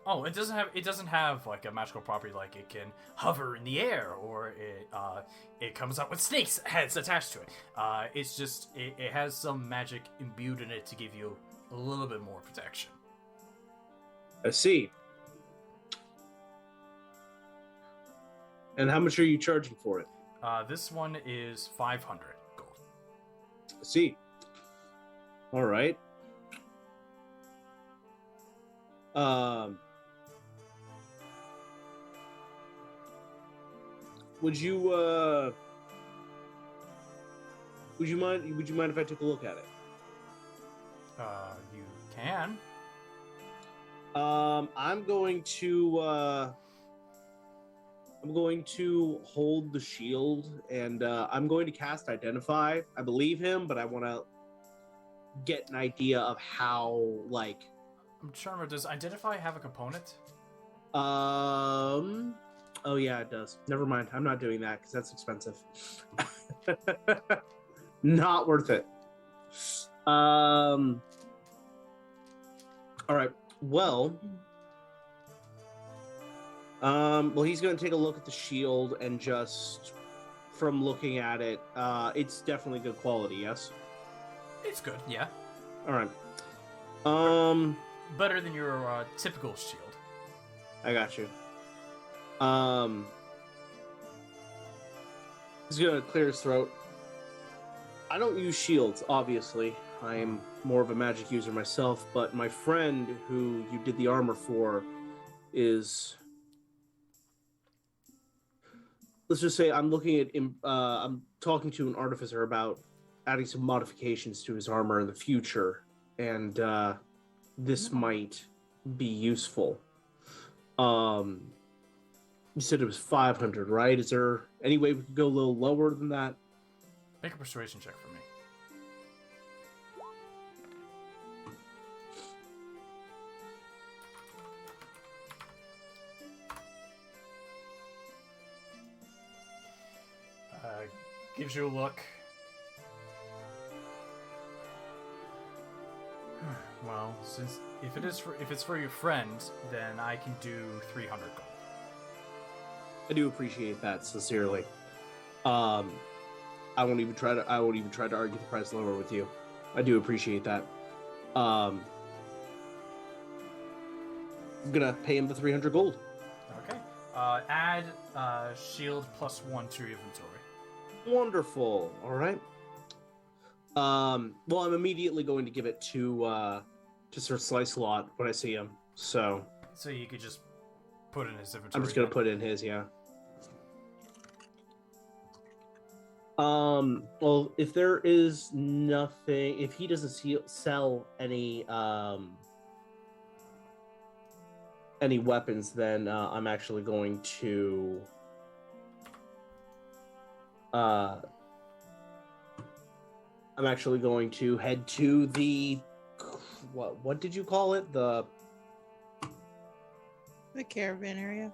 Oh, it doesn't have like a magical property like it can hover in the air, or it comes up with snakes heads attached to it. It's just it has some magic imbued in it to give you a little bit more protection. I see. And how much are you charging for it? This one is 500 gold. I see. All right. Would you mind if I took a look at it? You can. I'm going to hold the shield, and I'm going to cast Identify. I believe him, but I want to get an idea of how, like... I'm trying to remember, does Identify have a component? Oh yeah, it does. Never mind. I'm not doing that because that's expensive. Not worth it. All right. Well, he's going to take a look at the shield, and just from looking at it, it's definitely good quality. Yes. It's good, yeah. All right. Better than your typical shield. I got you. He's gonna clear his throat. I don't use shields, obviously. I'm more of a magic user myself, but my friend who you did the armor for is... Let's just say I'm talking to an artificer about adding some modifications to his armor in the future, and this might be useful. You said it was 500, right? Is there any way we could go a little lower than that? Make a persuasion check for me. Gives you a look. Well, since if it's for your friend, then I can do 300 gold. I do appreciate that sincerely. I won't even try to argue the price lower with you. I do appreciate that. I'm gonna pay him the 300 gold. Okay. Add shield +1 to your inventory. Wonderful. All right. Well, I'm immediately going to give it to Just for slice a lot when I see him. So you could just put it in his inventory. I'm just gonna put it in his, yeah. Well, if there is nothing, if he doesn't sell any weapons, then I'm actually going to head to the what did you call it? The caravan area.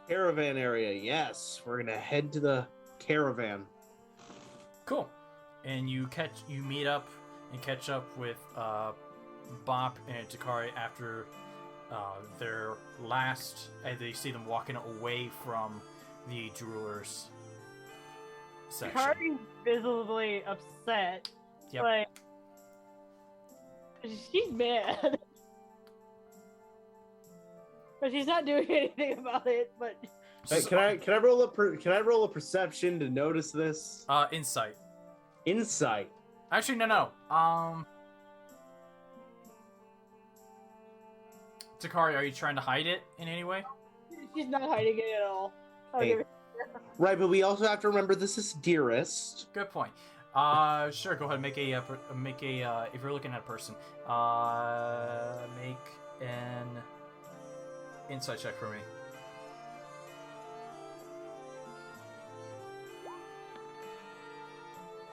Caravan area. Yes, we're gonna head to the caravan. Cool. And you meet up and catch up with Bop and Takari after their last. They see them walking away from the jewelers section. Takari's visibly upset. Yep. Like, she's mad. But she's not doing anything about it. But Hey, can I roll a perception to notice this? Insight. Insight. Actually, no. Takari, are you trying to hide it in any way? she's not hiding it at all. I'll Hey. give it- Right, but we also have to remember this is Dearest. Good point. Sure. Go ahead. Make a. If you're looking at a person, make an insight check for me.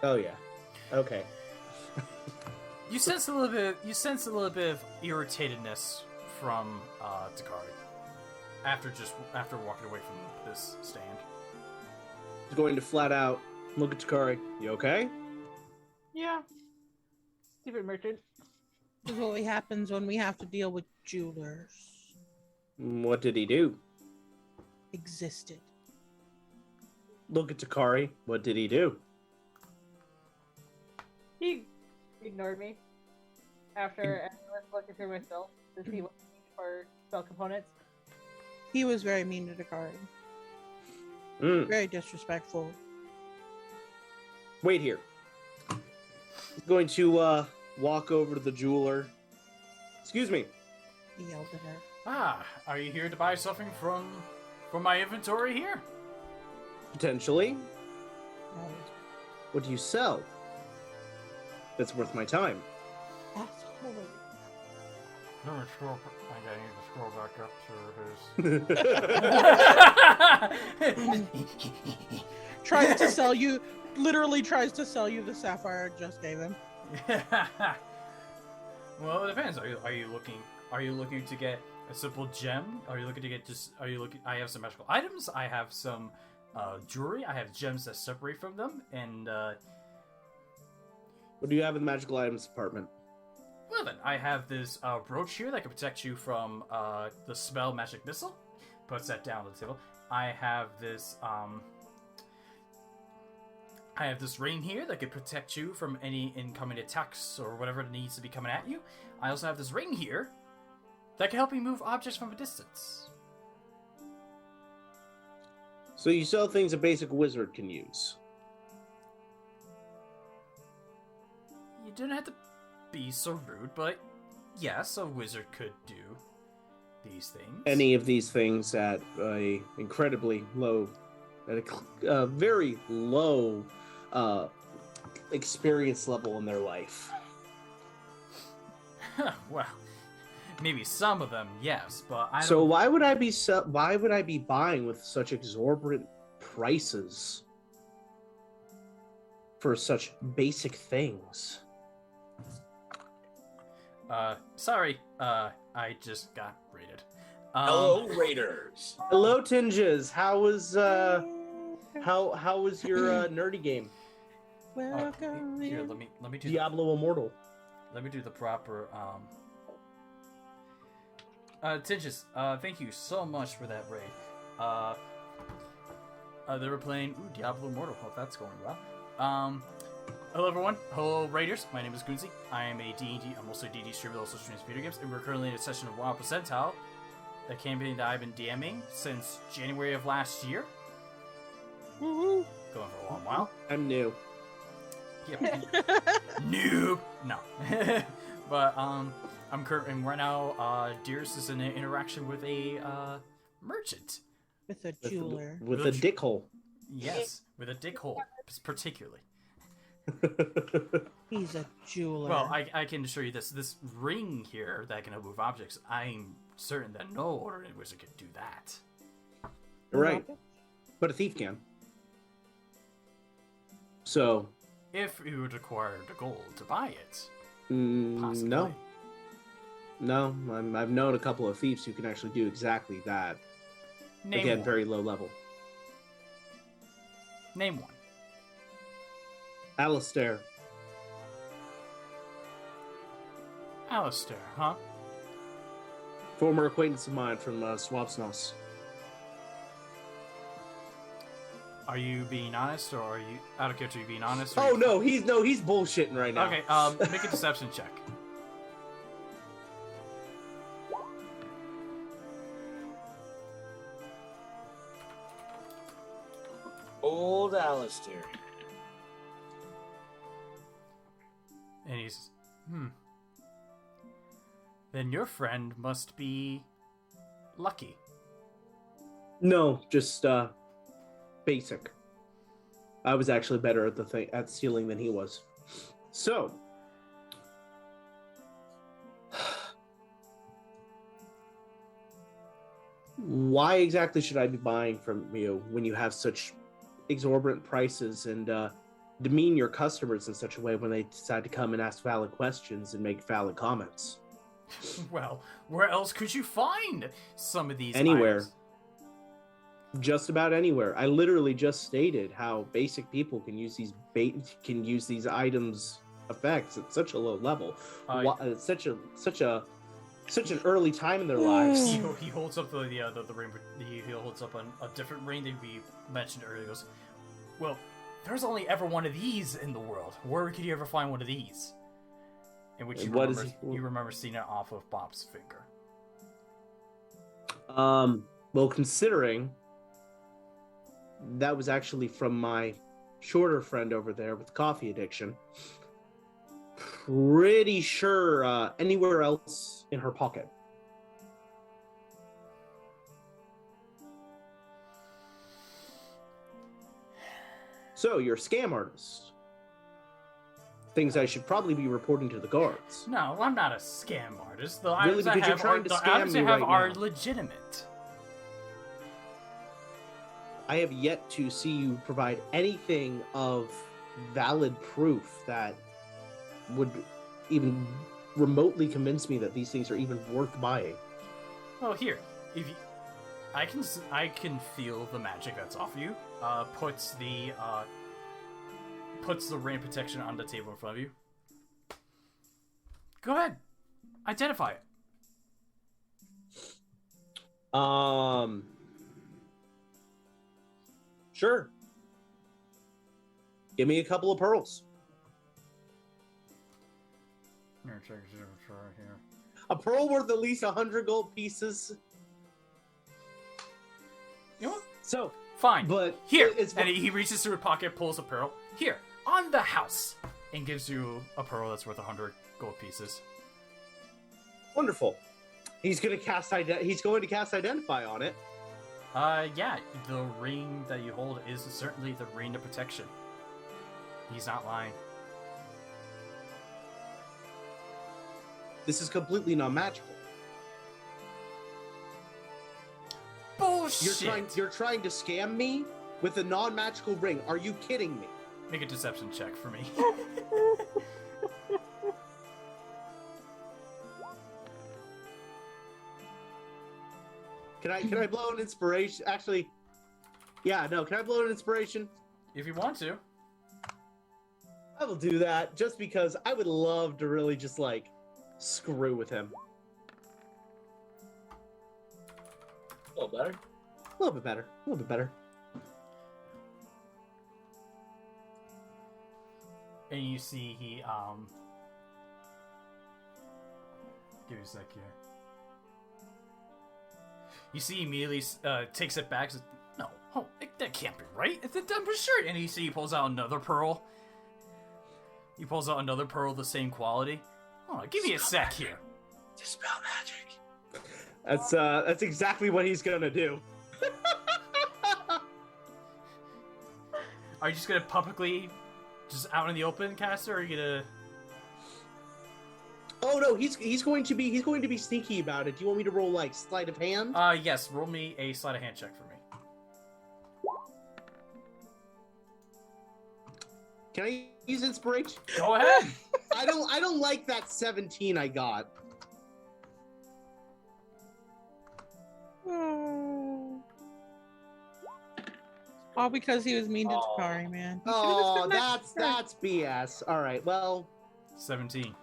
Oh yeah. Okay. You sense a little bit of irritatedness from Takari after walking away from this stand. He's going to flat out look at Takari. You okay? Yeah. Stupid merchant. This is what happens when we have to deal with jewelers. What did he do? Existed. Look at Takari. What did he do? He ignored me after I was looking through my spells to see what for spell components. He was very mean to Takari. Mm. Very disrespectful. Wait here. He's going to walk over to the jeweler. Excuse me. He yelled at her. Ah, are you here to buy something from my inventory here? Potentially. No. What do you sell? That's worth my time. Asshole. Let me scroll. I need to scroll back up to his. Tries to sell you, literally tries to sell you the sapphire I just gave him. Well, it depends. Are you looking to get a simple gem? Are you looking to get I have some magical items. I have some jewelry. I have gems that separate from them, and What do you have in the magical items department? well then, I have this brooch here that can protect you from the spell magic missile. Puts that down on the table. I have this ring here that could protect you from any incoming attacks or whatever needs to be coming at you. I also have this ring here that can help you move objects from a distance. So you sell things a basic wizard can use. You don't have to be so rude, but yes, a wizard could do these things. Any of these things at a incredibly low, at a very low experience level in their life. Well, maybe some of them, yes, but I don't... So why would I be buying with such exorbitant prices for such basic things? Sorry, I just got raided. Hello, Raiders. Hello, Tinges. How was your nerdy game? Welcome. Here, let me do Diablo Immortal. Let me do the proper Tinges, thank you so much for that raid. They were playing Diablo Immortal. Hope that's going well. Hello everyone. Hello Raiders. My name is Gunzi. I am a D&D, I'm also a D&D streamer that also streams video games, and we're currently in a session of WoW Percentile, a campaign that I've been DMing since January of last year. Woohoo. Going for a long while. I'm new. Yep. Noob. No. But And right now, Dearest is in an interaction with a merchant. With a jeweler. With a dick hole. Yes, with a dick hole, particularly. He's a jeweler. Well, I can assure you this ring here that can move objects. I'm certain that no ordinary wizard could do that. Right. But a thief can. So. If you would acquire the gold to buy it. Possibly. No, I've known a couple of thieves who can actually do exactly that. Name Again, one. very low level. Name one. Alistair. Alistair, huh? Former acquaintance of mine from Swapsnos. Are you being honest, or are you out of character? Are you being honest? Or Oh no, he's bullshitting right now. Okay, make a deception check. Old Alistair. And he's, Then your friend must be lucky. No, just basic. I was actually better at stealing than he was. So, why exactly should I be buying from you when you have such exorbitant prices and demean your customers in such a way when they decide to come and ask valid questions and make valid comments? Well, where else could you find some of these Anywhere. items? Just about anywhere. I literally just stated how basic people can use these items effects at such a low level. Such an early time in their lives. He holds up the ring. He holds up a different ring that we mentioned earlier. He goes, well, there's only ever one of these in the world. Where could you ever find one of these? In which you remember seeing it off of Bob's finger. Well, considering that was actually from my shorter friend over there with coffee addiction, pretty sure anywhere else in her pocket. So, you're a scam artist. Things I should probably be reporting to the guards. No, I'm not a scam artist. The Really? items I Because you're have trying to scam me right are now. legitimate. I have yet to see you provide anything of valid proof that would even remotely convince me that these things are even worth buying. Well, here, if you, I can feel the magic that's off you. Puts the rain protection on the table in front of you. Go ahead, identify it. Sure. Give me a couple of pearls. Here. A pearl worth at least 100 gold pieces. You know what? So, Fine. but Here, it's and he reaches through his pocket, pulls a pearl. Here, on the house, and gives you a pearl that's worth 100 gold pieces. wonderful. He's going to cast identify on it. Yeah, the ring that you hold is certainly the ring of protection. He's not lying. This is completely non-magical. Bullshit! You're trying to scam me with a non-magical ring. Are you kidding me? Make a deception check for me. Can I blow an inspiration? Actually, yeah, no. Can I blow an inspiration? If you want to. I will do that just because I would love to really just like screw with him. A little better. A little bit better. A little bit better. And you see he, give me a sec here. You see he immediately takes it back. Says, no, that can't be right. It's a dumb shirt. And you see he pulls out another pearl. He pulls out another pearl of the same quality. Oh, give me a sec here. Dispel magic. That's exactly what he's gonna do. Are you just gonna publicly, just out in the open, cast it, or are you gonna? Oh no, he's going to be sneaky about it. Do you want me to roll like sleight of hand? Yes. Roll me a sleight of hand check for me. Can I use inspiration? Go ahead. I don't like that 17 I got. All because he was mean to Takari, man. He should've Oh, just been nice. that's BS. All right, well, 17.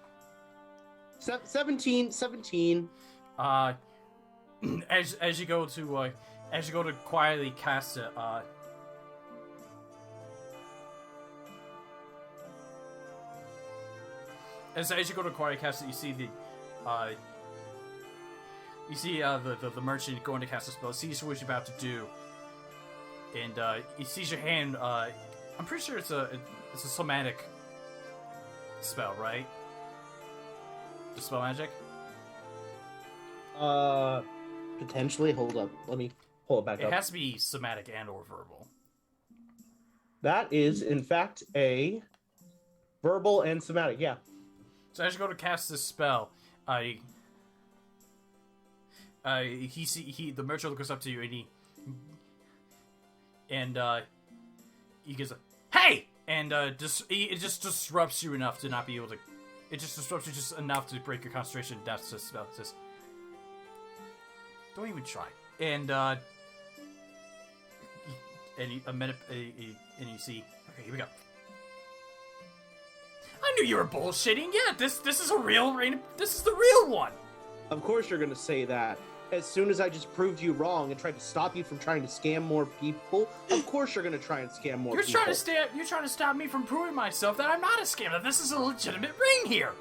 17. As you go to quietly cast it, as you go to quietly cast it, you see the merchant going to cast a spell, sees what you're about to do, and he sees your hand. I'm pretty sure it's a somatic spell, right? Dispel magic. Potentially. Hold up. Let me pull it back up. It has to be somatic and or verbal. That is, in fact, a verbal and somatic. Yeah. So as you go to cast this spell, the merchant goes up to you and he goes, "Hey!" and it just disrupts you enough to not be able to. It just disrupts you just enough to break your concentration. That's the spell. It says, "Don't even try." And you see. Okay, here we go. I knew you were bullshitting. Yeah, this is a real rain. This is the real one. Of course you're going to say that. As soon as I just proved you wrong and tried to stop you from trying to scam more people, of course you're going to try and scam more people. You're trying to stop me from proving myself that I'm not a scam. That this is a legitimate ring here.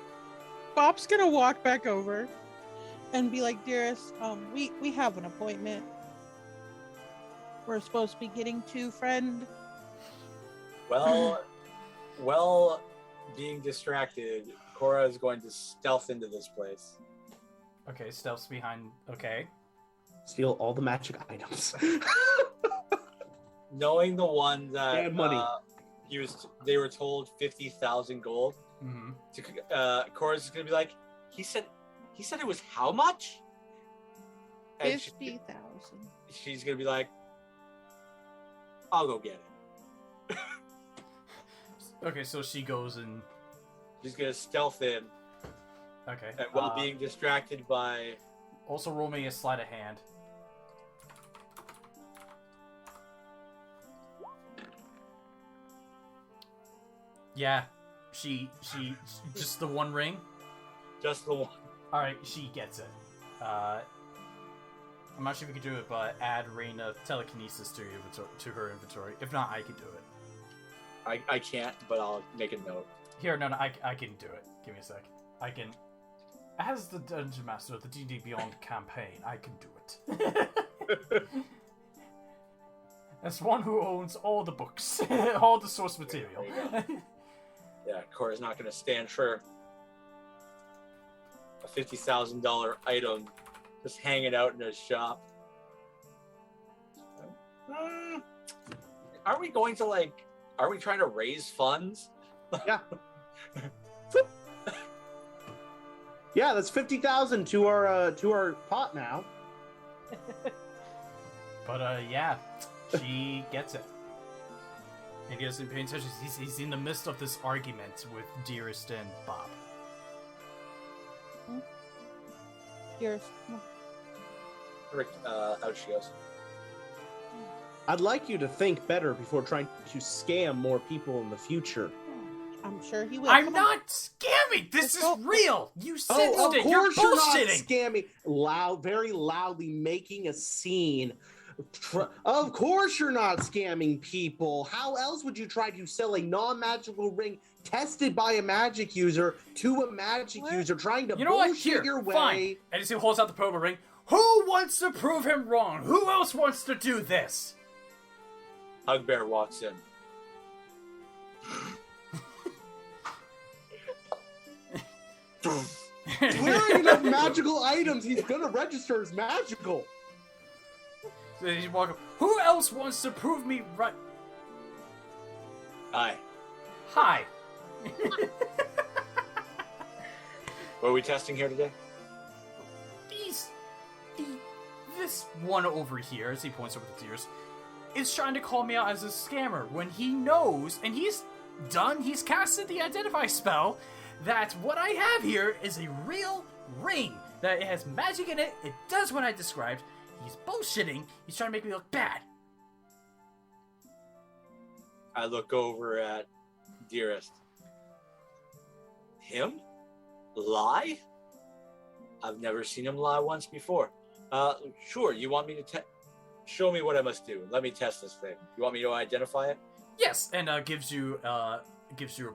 Bob's gonna walk back over and be like, "Dearest, we have an appointment. We're supposed to be getting to, friend." Well, being distracted, Corra is going to stealth into this place. Okay, stealth's behind. Okay. Steal all the magic items. Knowing the one that and money. They were told 50,000 gold. Mm-hmm. Corra's just gonna be like, he said it was how much? And 50,000. She's gonna be like, I'll go get it. Okay, so she goes and She's gonna stealth in. Okay. And while being distracted by. Also, roll me a sleight of hand. Yeah, she just the one ring. Just the one. All right, she gets it. I'm not sure if you can do it, but add Rain of Telekinesis to her inventory. If not, I can do it. I can't, but I'll make a note. Here, no, I can do it. Give me a sec. I can. As the Dungeon Master of the D&D Beyond campaign, I can do it. As one who owns all the books, all the source material. Yeah, Corra's not going to stand for a $50,000 item just hanging out in a shop. Are we going to are we trying to raise funds? Yeah. Yeah, that's 50,000 to our pot now. But yeah, she gets it. And he doesn't pay attention. He's in the midst of this argument with Dearest and Bob. Dearest. Out she goes. I'd like you to think better before trying to scam more people in the future. I'm sure he will. I'm not scamming. This is real. You sensed of it. Course You're not bullshitting. scamming. Very loudly making a scene. Of course you're not scamming people. How else would you try to sell a non-magical ring tested by a magic user to a magic user trying to bullshit your way? Fine. And as he holds out the purple ring, who wants to prove him wrong? Who else wants to do this? Hugbear walks in. He's wearing enough magical items. He's gonna register as magical. So he's walking. Who else wants to prove me right? Hi. Hi. What are we testing here today? This one over here, as he points over the Dearest, is trying to call me out as a scammer when he knows, and he's casted the Identify spell, that what I have here is a real ring, that it has magic in it, it does what I described, he's bullshitting, he's trying to make me look bad. I look over at Dearest. Him? Lie? I've never seen him lie once before. Sure, you want me to show me what I must do. Let me test this thing. You want me to identify it? Yes, and gives you a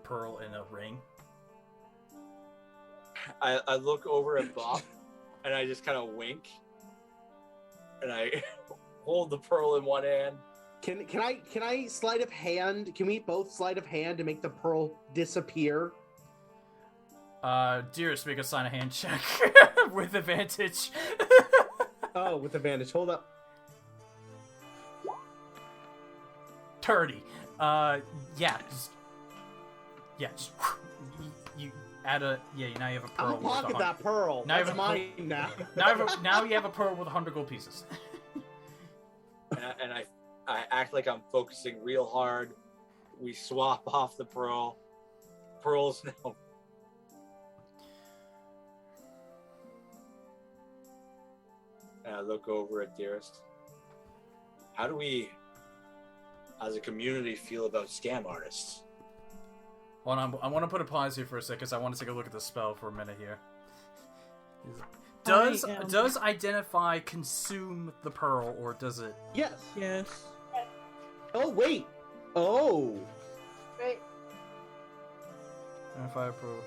pearl and a ring. I look over at Bob, and I just kind of wink, and I hold the pearl in one hand. Can I sleight of hand? Can we both sleight of hand to make the pearl disappear? Dearest, make a sign of hand check with advantage. Oh, with advantage. Hold up. 30. Yeah, just you add a now you have a pearl. I'll pocket that pearl. Now That's mine now. now you have a pearl with 100 gold pieces. and I act like I'm focusing real hard. We swap off the pearl. Pearls now. And I look over at Dearest. How do we, as a community, feel about scam artists? Hold on, I want to put a pause here for a second because I want to take a look at the spell for a minute here. Does identify consume the pearl, or does it? Yes. Yes. Oh wait. Oh. Wait. Identify a pearl.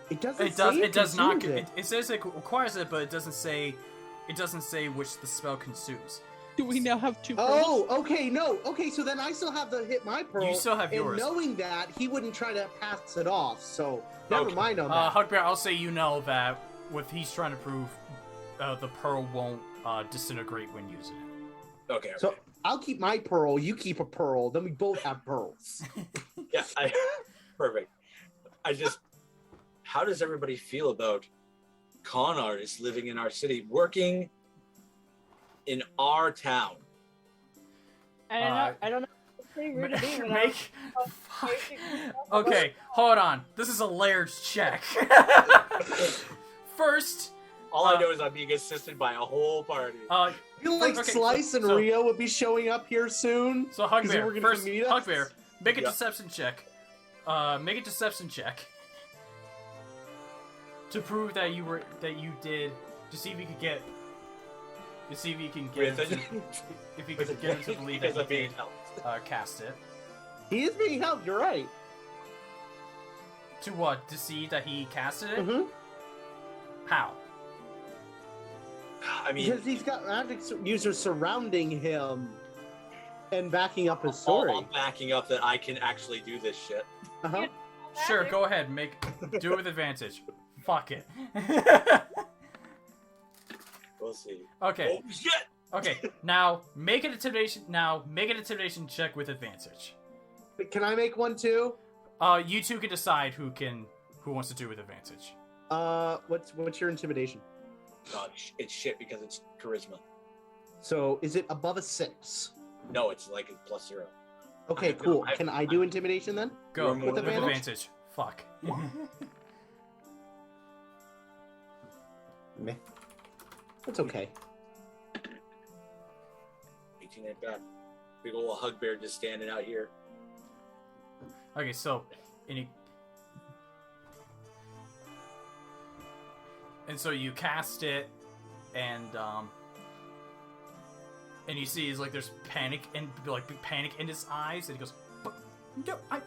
It doesn't. It does not. It. It says it requires it, but it doesn't say. It doesn't say which the spell consumes. Do we now have two pearls? Oh, okay, no. Okay, so then I still have to hit my pearl. You still have yours. And knowing that, he wouldn't try to pass it off, so never mind on that. Hugbear, I'll say you know that with he's trying to prove the pearl won't disintegrate when using it. Okay. So I'll keep my pearl, you keep a pearl, then we both have pearls. Yeah, perfect. How does everybody feel about con artists living in our city, working in our town? I don't know. It's pretty rude to be, but Okay, hold on. This is a layered check. First, all I know is I'm being assisted by a whole party. I feel like Slice and Rio would be showing up here soon. So Hugbear, first, meet us. Hugbear, make a deception check. Make a deception check to prove that you did, to see if you could get. To see if you can get him to believe that he did cast it. He is being helped. You're right. To what? To see that he casted it? Mm-hmm. How? I mean, because he's got magic users surrounding him and backing up his story. I'm backing up that I can actually do this shit. Uh-huh. Sure, go ahead. Do it with advantage. Fuck it. We'll see. Okay. Oh shit! Okay. Now make an intimidation. Check with advantage. Can I make one too? You two can decide who wants to do with advantage. What's your intimidation? It's shit because it's charisma. So is it above a 6? No, it's like a +0. Okay, cool. Can I do intimidation then? Go with advantage. Fuck. Meh. That's okay. 18 ain't bad. Big old Hugbear just standing out here. Okay, so and so you cast it, and you see he's like there's panic in his eyes, and he goes, "But no, I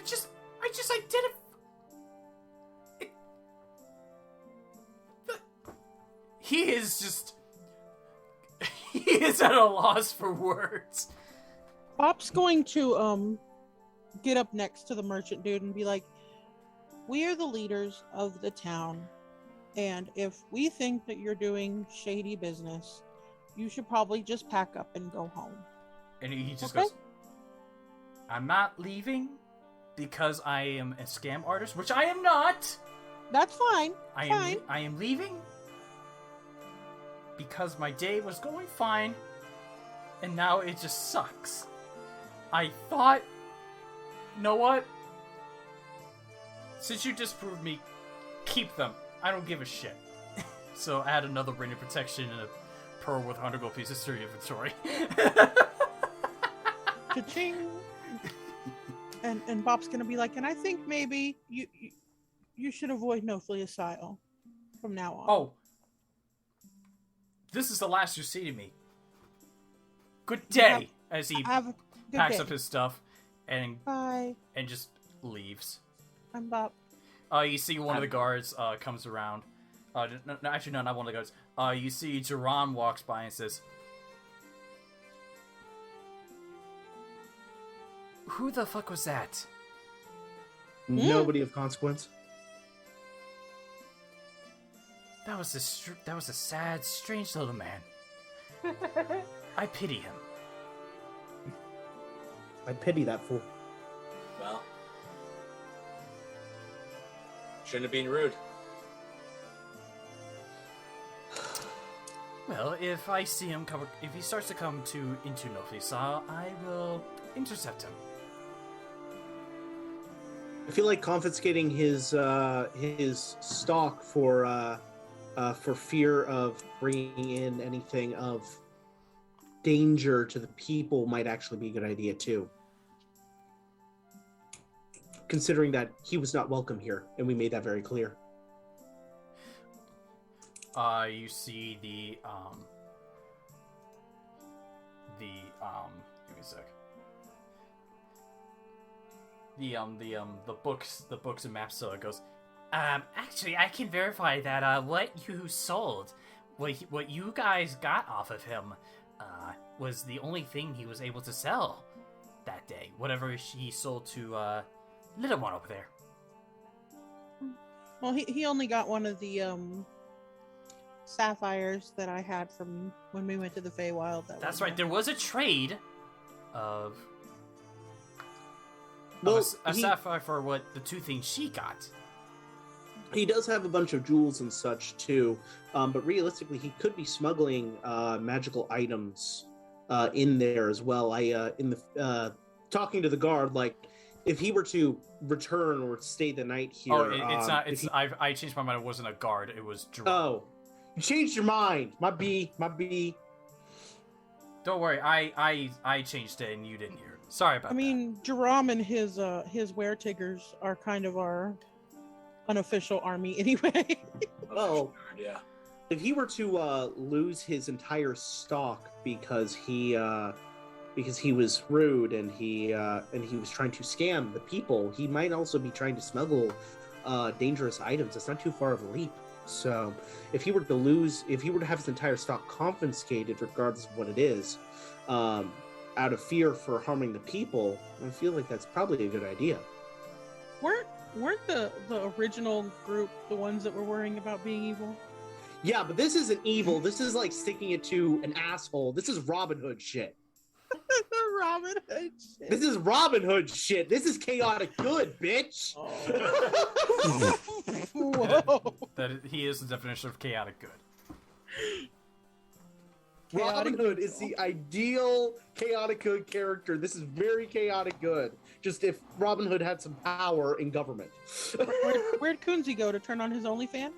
just identified." He is at a loss for words. Bob's going to get up next to the merchant dude and be like, we are the leaders of the town, and if we think that you're doing shady business, you should probably just pack up and go home. And he just Okay. goes, I'm not leaving because I am a scam artist, which I am not. That's fine. I am leaving because my day was going fine, and now it just sucks. I thought, you know what? Since you disproved me, keep them. I don't give a shit. So add another ring of protection and a pearl with 100 gold pieces to your inventory. Cha-ching. And Bob's gonna be like, and I think maybe you should avoid Nofliasile from now on. Oh. This is the last you see of me. Good day, as he Have a good packs day. up his stuff and Bye. just leaves. I'm Bob. You see one of the guards comes around. No, actually, no, not one of the guards. You see Jerron walks by and says, "Who the fuck was that?" Nobody of consequence. That was a sad, strange little man. I pity him. I pity that fool. Well, shouldn't have been rude. Well, if I see him if he starts to come into Nofliasile, I will intercept him. I feel like confiscating his stock for fear of bringing in anything of danger to the people might actually be a good idea too. Considering that he was not welcome here, and we made that very clear. You see the give me a sec. The books and maps goes, actually, I can verify that, what you sold, what you guys got off of him, was the only thing he was able to sell that day. Whatever he sold to, little one over there. Well, he only got one of the sapphires that I had from when we went to the Feywild. That's right. There was a trade of Well, a sapphire for what the two things she got. He does have a bunch of jewels and such too, but realistically, he could be smuggling magical items in there as well. Talking to the guard, like if he were to return or stay the night here. Oh, it's not. It's I changed my mind. It wasn't a guard. It was Jerome. Oh, you changed your mind. My B. Don't worry. I changed it and you didn't hear it. Sorry about that. I mean, Jerome and his weretiggers are kind of our unofficial army anyway. Well, Yeah. if he were to lose his entire stock because he was rude and he was trying to scam the people, he might also be trying to smuggle dangerous items. It's not too far of a leap. So if he were to have his entire stock confiscated, regardless of what it is, out of fear for harming the people, I feel like that's probably a good idea. Weren't the original group the ones that were worrying about being evil? Yeah, but this isn't evil. This is like sticking it to an asshole. This is Robin Hood shit. Robin Hood shit. This is Robin Hood shit. This is chaotic good, bitch. Oh. Whoa. He is the definition of chaotic good. Robin Hood is the ideal chaotic good character. This is very chaotic good. Just if Robin Hood had some power in government. Where'd Kunzi go to turn on his OnlyFan?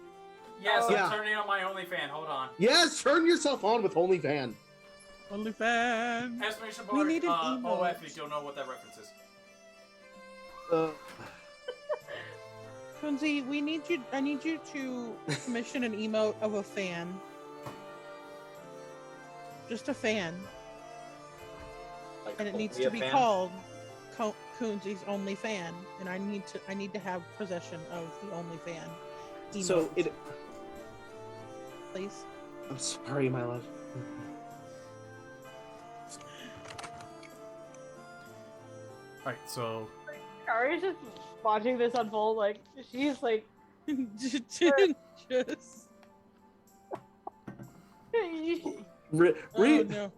Yes, Yeah. I'm turning on my OnlyFan. Hold on. Yes, turn yourself on with OnlyFan. OnlyFan. Exclamation We mark. need an emote. OF if you don't know what that reference is. Kunzi, I need you to commission an emote of a fan. Just a fan. Like, And it needs only to a be fan? called Kunzi's OnlyFan. And I need to have possession of the OnlyFan. So emote, please. I'm sorry, my love. Alright, so Takari's just watching this unfold. Like she's like, Just oh no.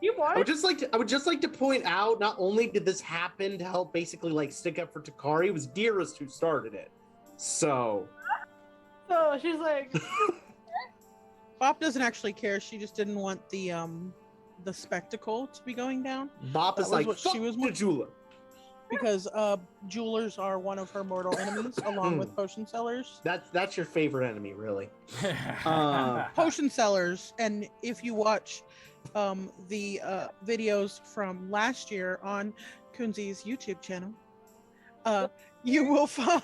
you I want would it? just like to point out, not only did this happen to help basically like stick up for Takari, it was Dearest who started it. So So she's like, Bop doesn't actually care. She just didn't want the spectacle to be going down Bop That is was like, what she fuck was the more- jeweler. because jewelers are one of her mortal enemies, along with potion sellers. That's your favorite enemy, really. Potion sellers, and if you watch the videos from last year on Kunzi's YouTube channel, you will find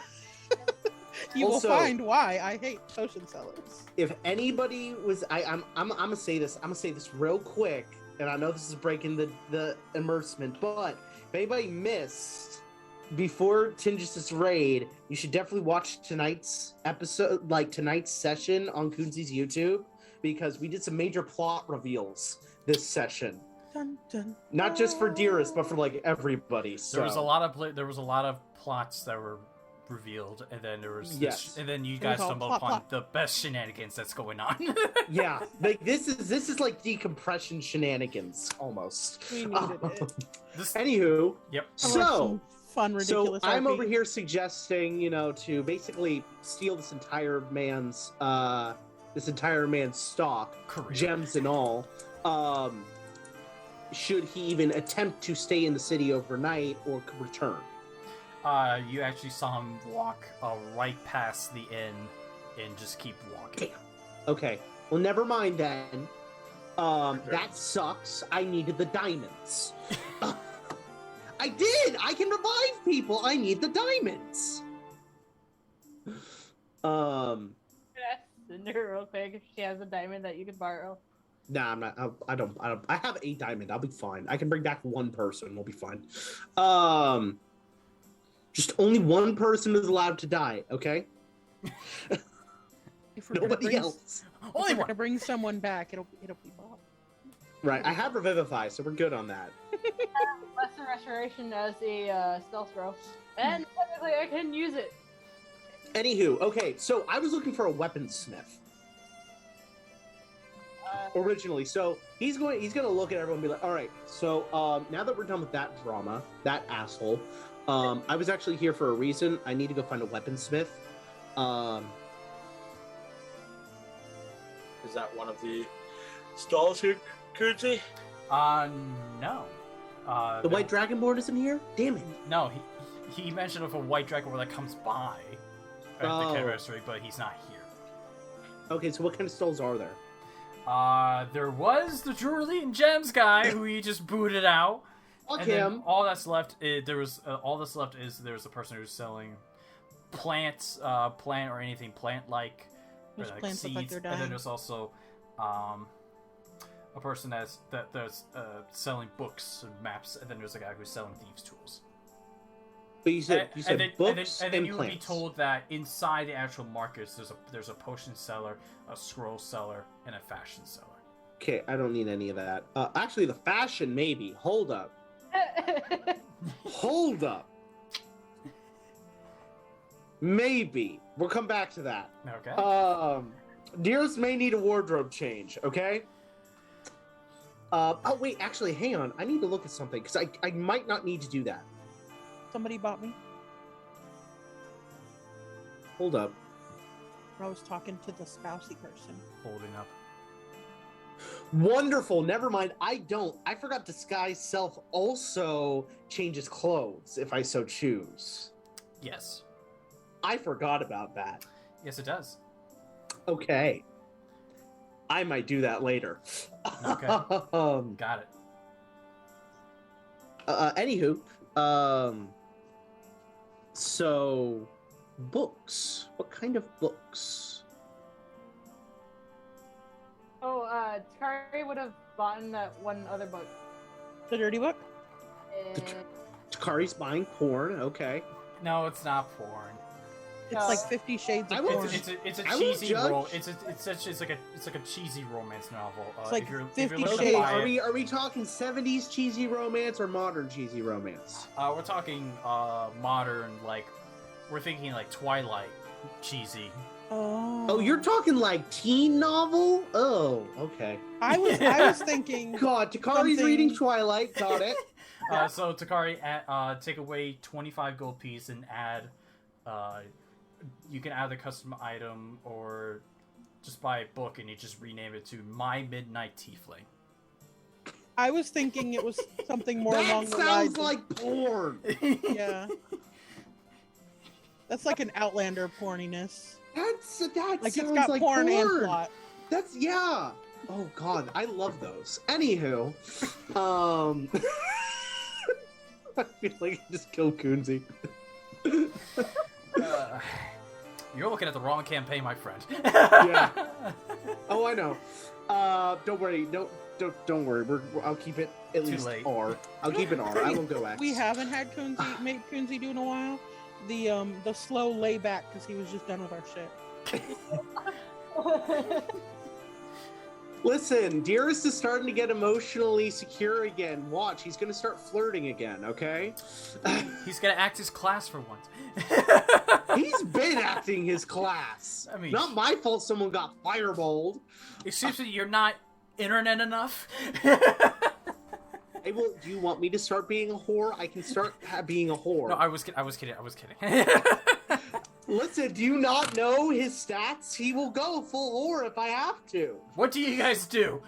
Also- find why I hate potion sellers. If anybody was, I'm gonna say this. I'm gonna say this real quick, and I know this is breaking the immersement, but if anybody missed before Tingis's raid, you should definitely watch tonight's episode, like tonight's session on Kunzi's YouTube, because we did some major plot reveals this session. Dun, dun, Not just for Dearest, but for like everybody. So. There was a lot of plots that were revealed, and then there was Yes. and then you we guys call stumbled plot, upon plot. the best shenanigans that's going on. Yeah, like this is like decompression shenanigans almost. We needed it. This, Anywho, yep. I love so some fun, ridiculous. I'm RP. over here suggesting, to basically steal this entire man's stock, Career. gems and all. Should he even attempt to stay in the city overnight or return? You actually saw him walk right past the inn and just keep walking. Okay, well, never mind then. That sucks. I needed the diamonds. I did! I can revive people! I need the diamonds! Send her real quick if she has a diamond that you could borrow. Nah, I'm not. I don't. I have a diamond. I'll be fine. I can bring back one person. We'll be fine. Just only one person is allowed to die, okay? If we're gonna Nobody bring- else. If Only we're one. gonna bring someone back, it'll be Bob. Right, I have Revivify, so we're good on that. Lesser Restoration as a stealth throw. And technically I can use it. Anywho, okay, so I was looking for a weaponsmith originally. So he's gonna look at everyone and be like, all right, so now that we're done with that drama, that asshole, I was actually here for a reason. I need to go find a weaponsmith. Is that one of the stalls here, Kurzi? No. The White Dragonborn isn't here? Damn it. No, he mentioned of a white dragon that comes by at the Oh. anniversary, but he's not here. Okay, so what kind of stalls are there? There was the jewelry and gems guy who he just booted out. Fuck And then him. all that's left is there's a person who's selling plant or anything plant-like, or Those like plants look seeds. like they're And then dying. there's also a person that's selling books and maps, and then there's a guy who's selling thieves' tools. But you said books and then and you would be plants. told that inside the actual markets there's a potion seller, a scroll seller, and a fashion seller. Okay, I don't need any of that. Actually, the fashion, maybe. Hold up. Hold up. Maybe. We'll come back to that. Okay. Dearest may need a wardrobe change, okay? Oh, wait, actually, hang on. I need to look at something, because I might not need to do that. Somebody bought me. Hold up. I was talking to the spousey person. Holding up. Wonderful. Never mind. I don't. I forgot Disguise Self also changes clothes, if I so choose. Yes. I forgot about that. Yes, it does. Okay. I might do that later. Okay. Got it. Anywho, so books. What kind of books? Oh, Takari would have bought that one other book. The dirty book. Takari's buying porn. Okay. No, it's not porn. It's like 50 Shades of Porn. It's a I won't cheesy judge. it's like a cheesy romance novel. It's like if you're 50 looking to Okay, buy it, are we talking 70s cheesy romance or modern cheesy romance? we're talking modern, like we're thinking like Twilight cheesy. Oh, you're talking like teen novel? Oh, okay. I was thinking. God, Takari's something- reading Twilight. Got it. So Takari, take away 25 gold piece and add. You can add a custom item or just buy a book and you just rename it to My Midnight Tiefling. I was thinking it was something more along That the lines. sounds like porn. Yeah. That's like an Outlander porniness. That Like sounds it's got like porn and plot. That's yeah. Oh God, I love those. Anywho, I feel like I just killed Coonsy. You're looking at the wrong campaign, my friend. Yeah. Oh, I know. Don't worry. Don't worry. I'll keep it at Too least late. R. I'll keep it R. I won't go X. We haven't had made Coonsy do in a while. The slow layback because he was just done with our shit. Listen, Dearest is starting to get emotionally secure again. Watch, he's gonna start flirting again. Okay. He's gonna act his class for once. He's been acting his class. I mean, Not my fault. Someone got fireballed. excuse me, you're not internet enough. Hey, well, do you want me to start being a whore? I can start being a whore. No, I was kidding. Listen, do you not know his stats? He will go full whore if I have to. What do you guys do?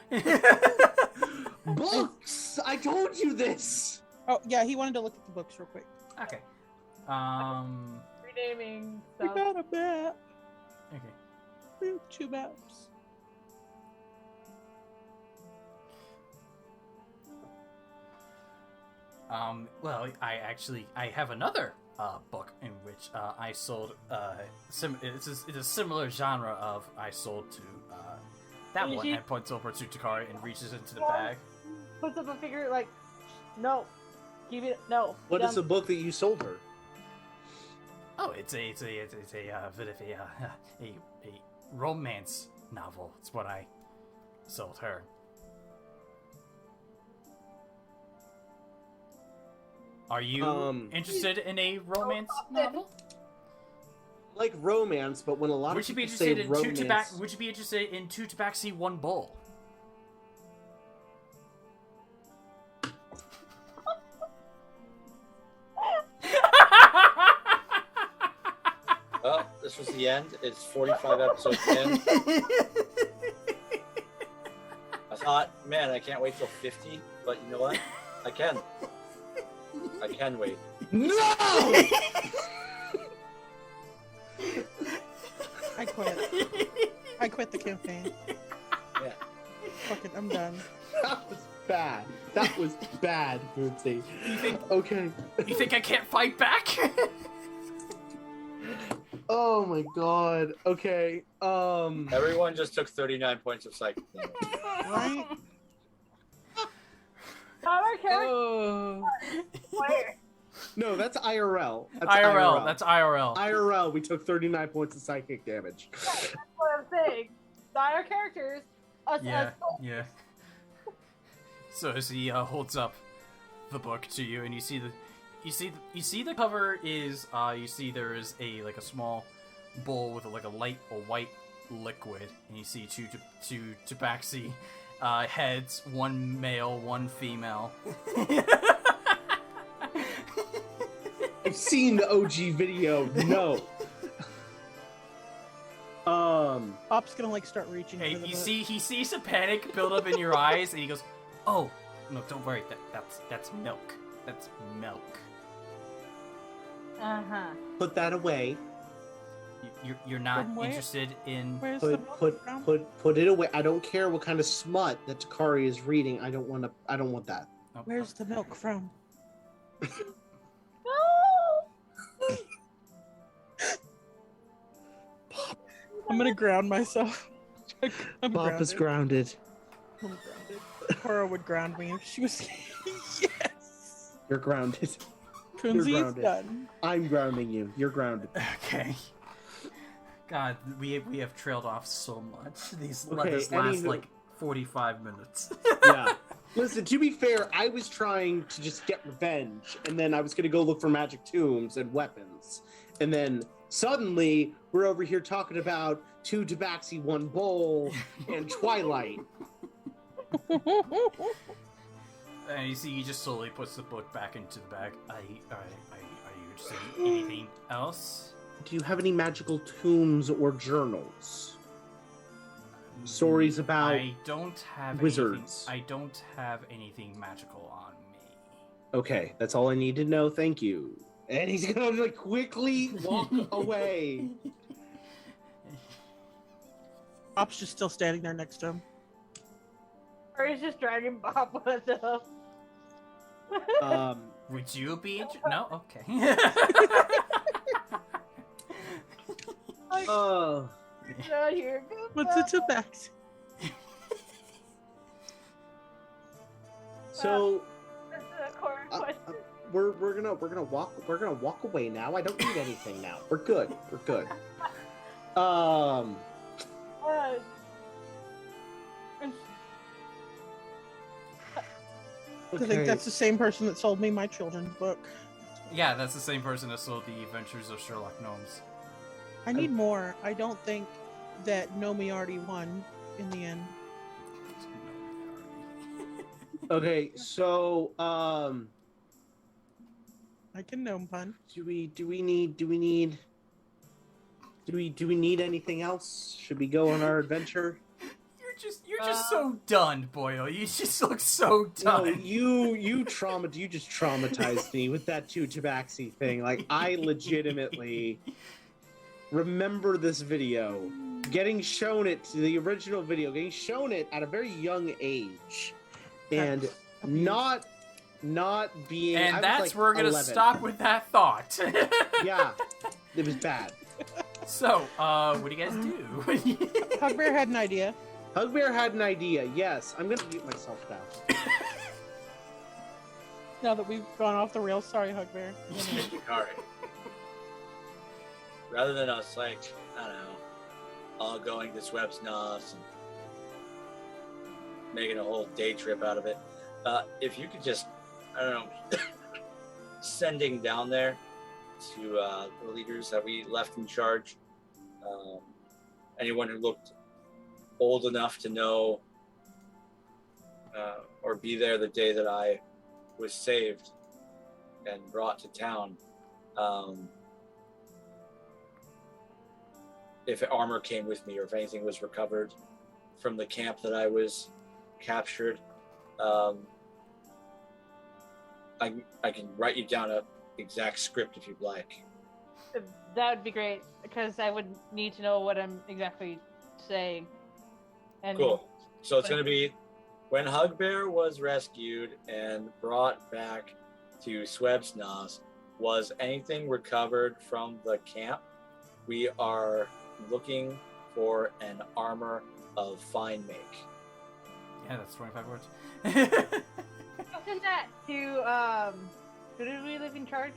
Books! I told you this! Oh yeah, he wanted to look at the books real quick. Okay. Renaming We stuff. got a map. Okay. 2 maps. Well, I have another book in which I sold. It's a similar genre of I sold to that one, and points over to Takari and reaches into the bag. Puts up a figure like, no, keep it, no. What is the book that you sold her? Oh, it's a bit of a romance novel. It's what I sold her. Are you interested in a romance novel? Like romance, but when a lot Would of you be people say interested in romance... Would you be interested in 2 Tabaxi, 1 Bowl? Well, this was the end. It's 45 episodes in. I thought, man, I can't wait till 50, but you know what? I can. I can wait. No! I quit. I quit the campaign. Yeah. Fuck it, I'm done. That was bad. That was bad, Bootsy. Okay. You think I can't fight back? Oh my god. Okay. Everyone just took 39 points of psychic damage. Right? Not our character. Where? No, that's IRL. That's IRL. That's IRL. IRL, we took 39 points of psychic damage. That's what I'm saying. Not our characters. Us. Yeah. So as he holds up the book to you, and you see the cover is you see there is a small bowl with a white liquid, and you see two tabaxi heads, 1 male, 1 female. I've seen the OG video. No. Bob's gonna start reaching Hey, for the you book. see, he sees a panic build up in your eyes, and he goes, "Oh, no, don't worry. That's milk. That's milk. Put that away. You're not From where? interested in." Where's the milk from? Put it away. I don't care what kind of smut that Takari is reading. I don't want that. Oh, Where's the milk from? No! I'm gonna ground myself. I'm Bob is grounded. I'm grounded. Corra would ground me if she was. Yes. You're grounded. Kunzi is grounded. done. I'm grounding you. You're grounded. Okay. God, we have trailed off so much. This Okay, last anywho. like 45 minutes. Yeah. Listen, to be fair, I was trying to just get revenge, and then I was going to go look for magic tombs and weapons. And then suddenly, we're over here talking about 2 Tabaxi, 1 bowl, and Twilight. And you see, he just slowly puts the book back into the bag. Are you interested in anything else? Do you have any magical tombs or journals? Stories about I don't have wizards. Anything, I don't have anything magical on me. Okay, that's all I need to know. Thank you. And he's gonna like quickly walk away. Bob's just still standing there next to him. Or he's just dragging Bob with him. Would you be No? Okay. Out here. What's the tabaxi? So Corra question. we're gonna walk away now. I don't need anything now. We're good. We're good. I think that's the same person that sold me my children's book. Yeah, that's the same person that sold the Adventures of Sherlock Gnomes. I need more. I don't think that Nomi already won in the end. Okay, so I can gnome pun. do we need anything else? Should we go on our adventure? You're just so done, Boyo. You just look so No, done. you just traumatized me with that 2 Tabaxi thing. Like, I legitimately remember this video, getting shown it to the original video, getting shown it at a very young age, and not being. And I was that's like where we're gonna 11. stop with that thought. Yeah, it was bad. So, what do you guys do? Hugbear had an idea. Hugbear had an idea. Yes, I'm gonna mute myself now. Now that we've gone off the rails, sorry, Hugbear. Alright. Rather than us, like, I don't know, all going to Swebsnos and making a whole day trip out of it, if you could just, I don't know, sending down there to the leaders that we left in charge, anyone who looked old enough to know or be there the day that I was saved and brought to town. If armor came with me or if anything was recovered from the camp that I was captured, I can write you down a exact script if you'd like. That would be great, because I would need to know what I'm exactly saying. And Cool. So it's going to be when Hugbear was rescued and brought back to Swebsnos, was anything recovered from the camp? We are looking for an armor of fine make. Yeah, that's 25 words. Isn't that to who did we leave in charge?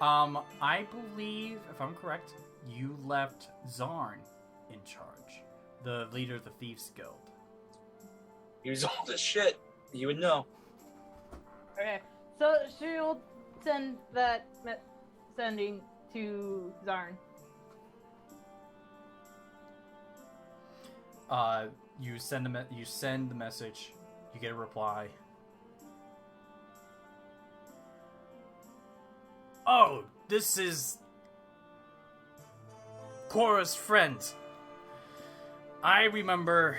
I believe, if I'm correct, you left Zarn in charge, the leader of the Thieves Guild. He was old as shit. You would know. Okay, so she'll send that sending to Zarn. You send the message. You get a reply. Oh, this is Corra's friend. I remember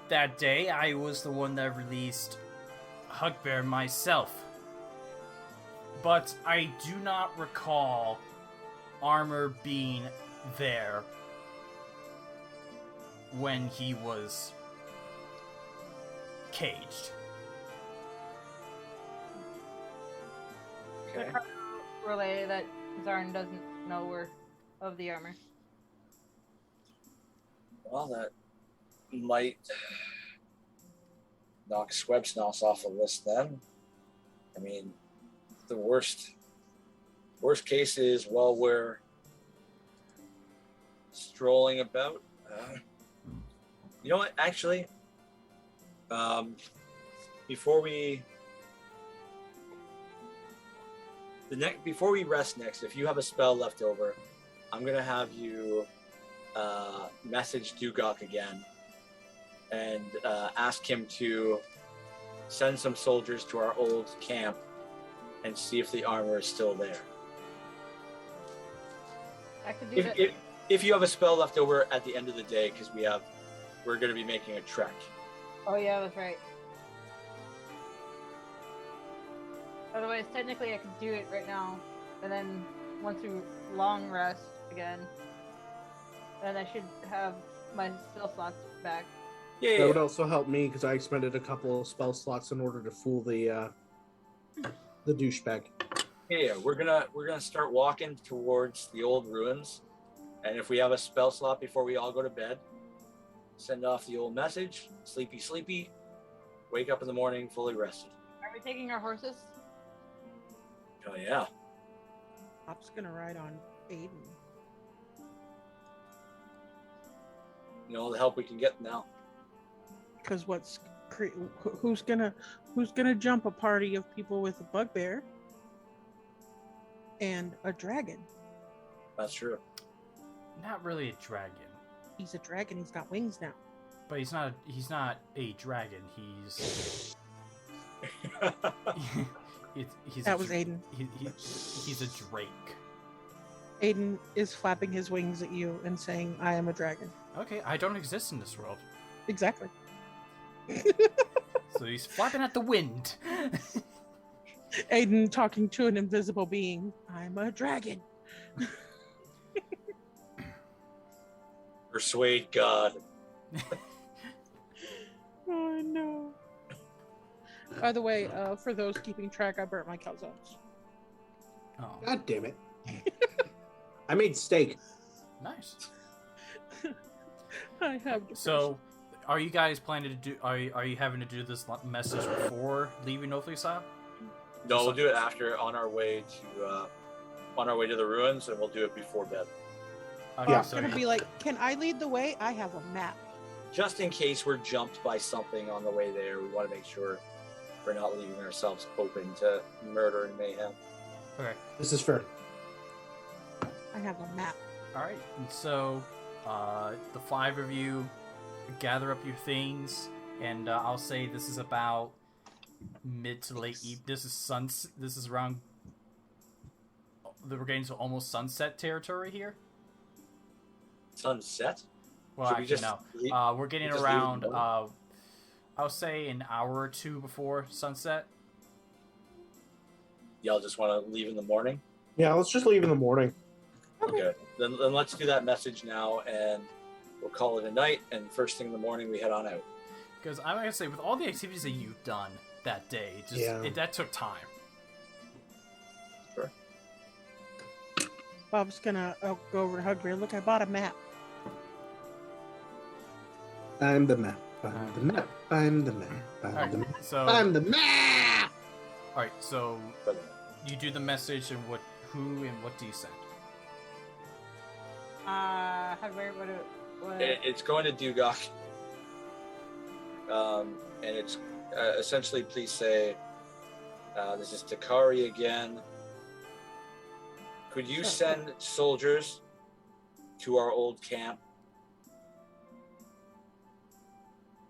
that day I was the one that released Hugbear myself. But I do not recall armor being there when he was caged. Okay. Relay that Zarn doesn't know where of the armor. Well, that might knock Swebsnos off the list then. I mean, the worst case is, well, we're strolling about. You know what? Actually, before we rest next, if you have a spell left over, I'm gonna have you message Dugok again and ask him to send some soldiers to our old camp and see if the armor is still there. I could do that. If you have a spell left over at the end of the day, because we're going to be making a trek. Oh yeah, that's right. Otherwise, technically, I could do it right now, and then once we long rest again, then I should have my spell slots back. Yeah. That would also help me because I expended a couple of spell slots in order to fool the douchebag. Yeah. We're gonna start walking towards the old ruins, and if we have a spell slot before we all go to bed, send off the old message. Sleepy, sleepy. Wake up in the morning fully rested. Are we taking our horses? Oh yeah. Pop's gonna ride on Aiden. You know all the help we can get now. Because who's gonna jump a party of people with a bugbear and a dragon? That's true. Not really a dragon. He's a dragon. He's got wings now. But he's not a dragon. He's That was Aiden. He's a drake. Aiden is flapping his wings at you and saying, "I am a dragon." Okay, I don't exist in this world. Exactly. So he's flapping at the wind. Aiden talking to an invisible being. I'm a dragon. Persuade God. Oh no. By the way, for those keeping track, I burnt my calzones. Oh, God damn it. I made steak. nice. I have depression. So, are you guys planning to do? Are you having to do this message before leaving Nofliasile? No, we'll do it after on our way to the ruins, and we'll do it before bed. Okay, Yeah. It's gonna be like, can I lead the way? I have a map. Just in case we're jumped by something on the way there, we want to make sure we're not leaving ourselves open to murder and mayhem. Okay. This is fair. I have a map. All right. And so, the five of you gather up your things, and I'll say this is about mid to late evening. This is around. We're getting to almost sunset territory here. Sunset? Well, Should we actually, just no. We're getting just leave around. it alone? I'll say an hour or two before sunset. Y'all just want to leave in the morning? Yeah, let's just leave in the morning. Okay. Then let's do that message now, and we'll call it a night, and first thing in the morning, we head on out. Because I'm gonna say, with all the activities that you've done that day, that took time. Sure. Bob's gonna go over to Hugbear. Look, I bought a map. I'm the map. I'm the map. I'm the map. I'm the map. So I'm the map. all right. So you do the message, and who and what do you send? What? It's going to Dugok. And it's essentially, please say, this is Takari again. Could you send soldiers to our old camp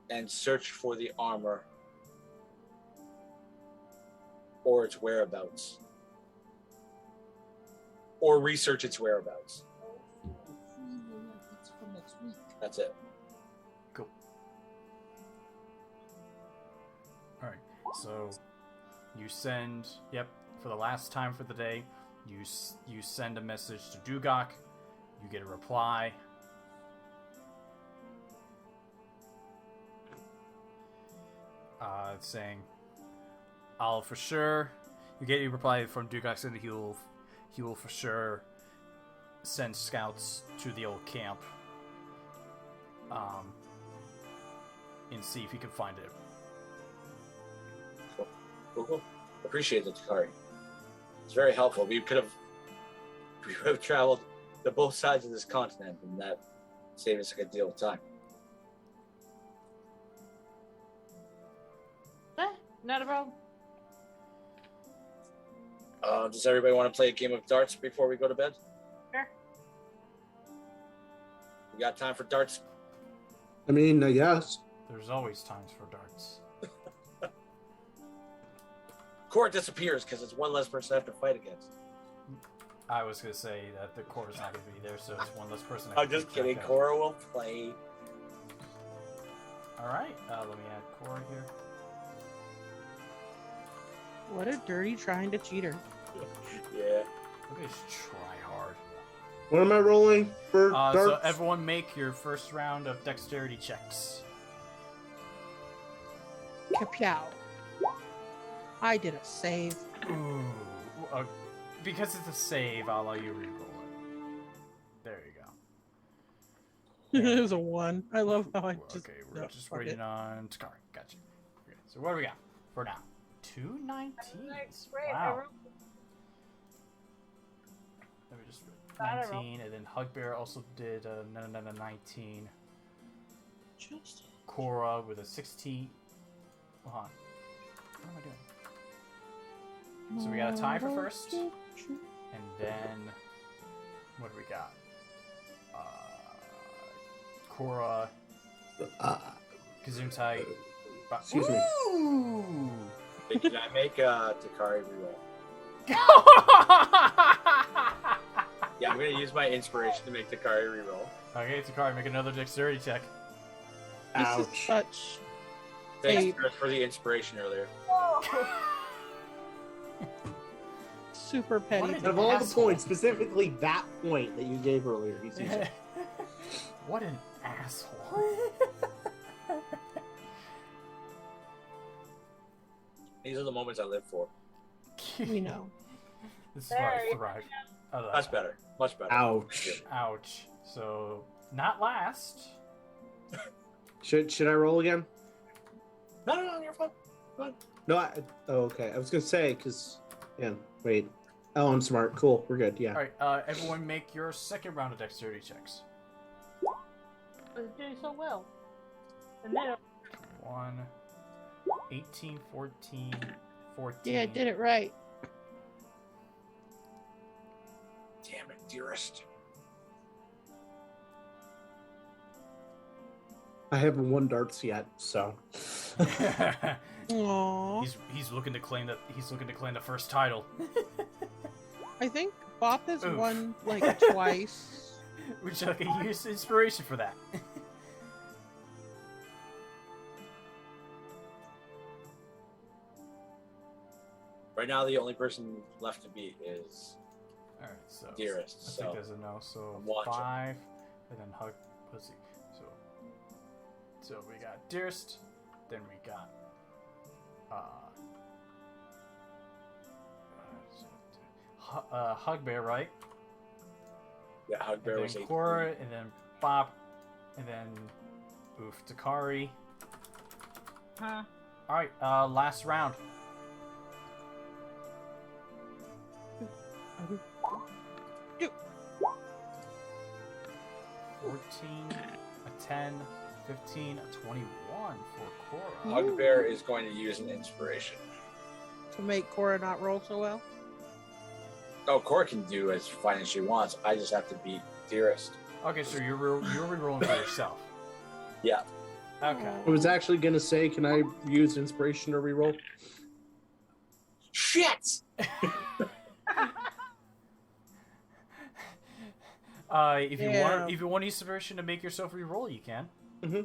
and search for the armor or its whereabouts? Or research its whereabouts. That's it. Cool. All right. So you send. Yep. For the last time for the day, you send a message to Dugok. You get a reply. Saying, "I'll for sure." You get a reply from Dugok saying that he will for sure send scouts to the old camp. And see if he can find it. Cool. Appreciate it, Takari. It's very helpful. We could have traveled the both sides of this continent, and that saves us a good deal of time. Not a problem. Does everybody want to play a game of darts before we go to bed? Sure. We got time for darts? I mean, I guess. There's always times for darts. Corra disappears because it's one less person I have to fight against. I was gonna say that the core is not gonna be there, so it's one less person. I'm just kidding. Corra will play. All right, let me add Corra here. What a dirty trying to cheater. Yeah. Look at this try hard. What am I rolling for darts? So everyone make your first round of dexterity checks. Kapow. I did a save. Ooh. Because it's a save, I'll allow you to reroll it. There you go. It was a 1. I love how I just... Okay, we're no, just fuck waiting it. on Takari. Gotcha. Okay, so what do we got for now? 2 19s. Great. Wow. Let me just I don't know. 19, and then Hugbear also did a 19. Just... Corra with a 16. Hold on. What am I doing? So we got a tie for first, and then what do we got? Corra, Gesundheit. Excuse me. Ooh! Hey, can I make Takari reroll? Yeah, I'm gonna use my inspiration to make Takari reroll. Okay, Takari, make another dexterity check. This Ouch. is such... Thanks Hey. Dearest, for the inspiration earlier. super petty. What Out of all the points, specifically that point that you gave earlier, he's using. What an asshole. These are the moments I live for. We know. This is why I thrive. That's better. Much better. Ouch. Ouch. So, not last. Should I roll again? No, you're fine. No, okay. I was gonna say because, yeah. Wait. Oh, I'm smart. Cool. We're good. Yeah. Alright, everyone make your second round of dexterity checks. It's doing so well. And then 1, 18, 14, 14. Yeah, I did it right. Damn it, Dearest. I haven't won darts yet, so. Aww. he's looking to claim the first title. I think Bop has Oof. won like twice. Which I can use inspiration for that. Right now, the only person left to beat is Alright, so Dearest. I So think there's a no, so I'm watching. 5, and then Hug Pussy. So we got Dearest, then we got Hugbear, right? yeah, Hugbear And was then 18. Corra, and then Bop, and then Takari. Huh? Alright, last round. Do. 14, a 10, 15, a 21 for Corra. Hugbear is going to use an inspiration. To make Corra not roll so well. Oh, Corra can do as fine as she wants. I just have to beat Dearest. Okay, so you're re-rolling for yourself. Yeah. Okay. I was actually gonna say, can I use inspiration to reroll? Shit! If you want inspiration to make yourself re-roll, you can. Mm-hmm.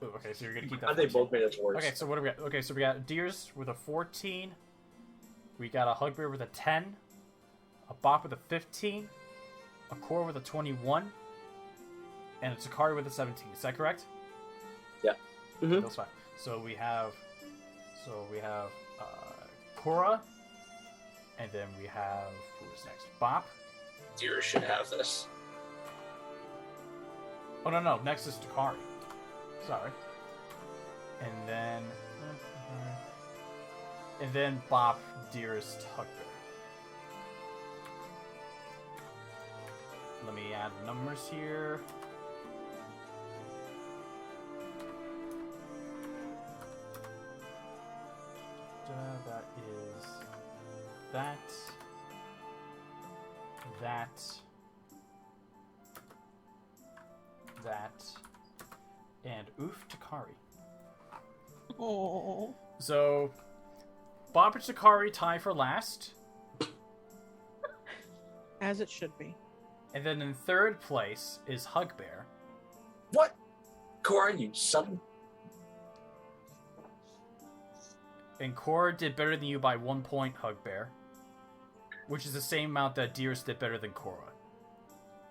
Ooh, okay, so you're gonna keep that. But they for both made us worse. Okay, so what do we got? Okay, so we got Deers with a 14. We got a Hugbear with a 10. A Bop with a 15. A Corra with a 21. And a Takari with a 17. Is that correct? Yeah. Mm-hmm. Those 5. So we have Corra. And then we have, who is next? Bop. Dearest should have this. Oh, no. Next is Takari. Sorry. And then Bop, Dearest, Hugbear. me add numbers here. That is that, and oof, Takari. Oh. So, Bob and Takari tie for last. As it should be. And then in third place is Hugbear. What? Corra, you son. And Corra did better than you by 1 point, Hugbear. Which is the same amount that Dearest did better than Corra.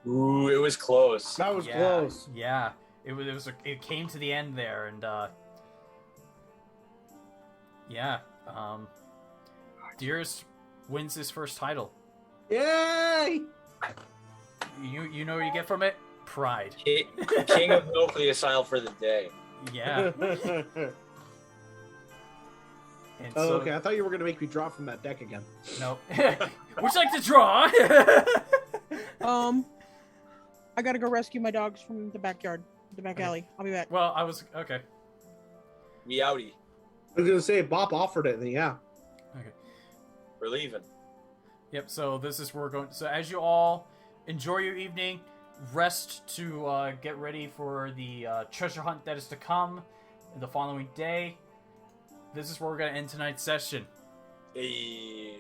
Ooh, it was close. That was Yeah, close. Yeah. It came to the end there, and Dearest wins his first title. Yay! You know what you get from it? Pride. King of Nofliasile for the day. Yeah. And Oh, so, okay. I thought you were gonna make me draw from that deck again. No. Would you like to draw? I gotta go rescue my dogs from the backyard, the back alley. I'll be back. Well, I was okay. Meowdy. I was gonna say Bob offered it, then yeah. Okay. We're leaving. Yep. So this is where we're going. So as you all enjoy your evening, rest to get ready for the treasure hunt that is to come the following day. This is where we're gonna end tonight's session. Hey.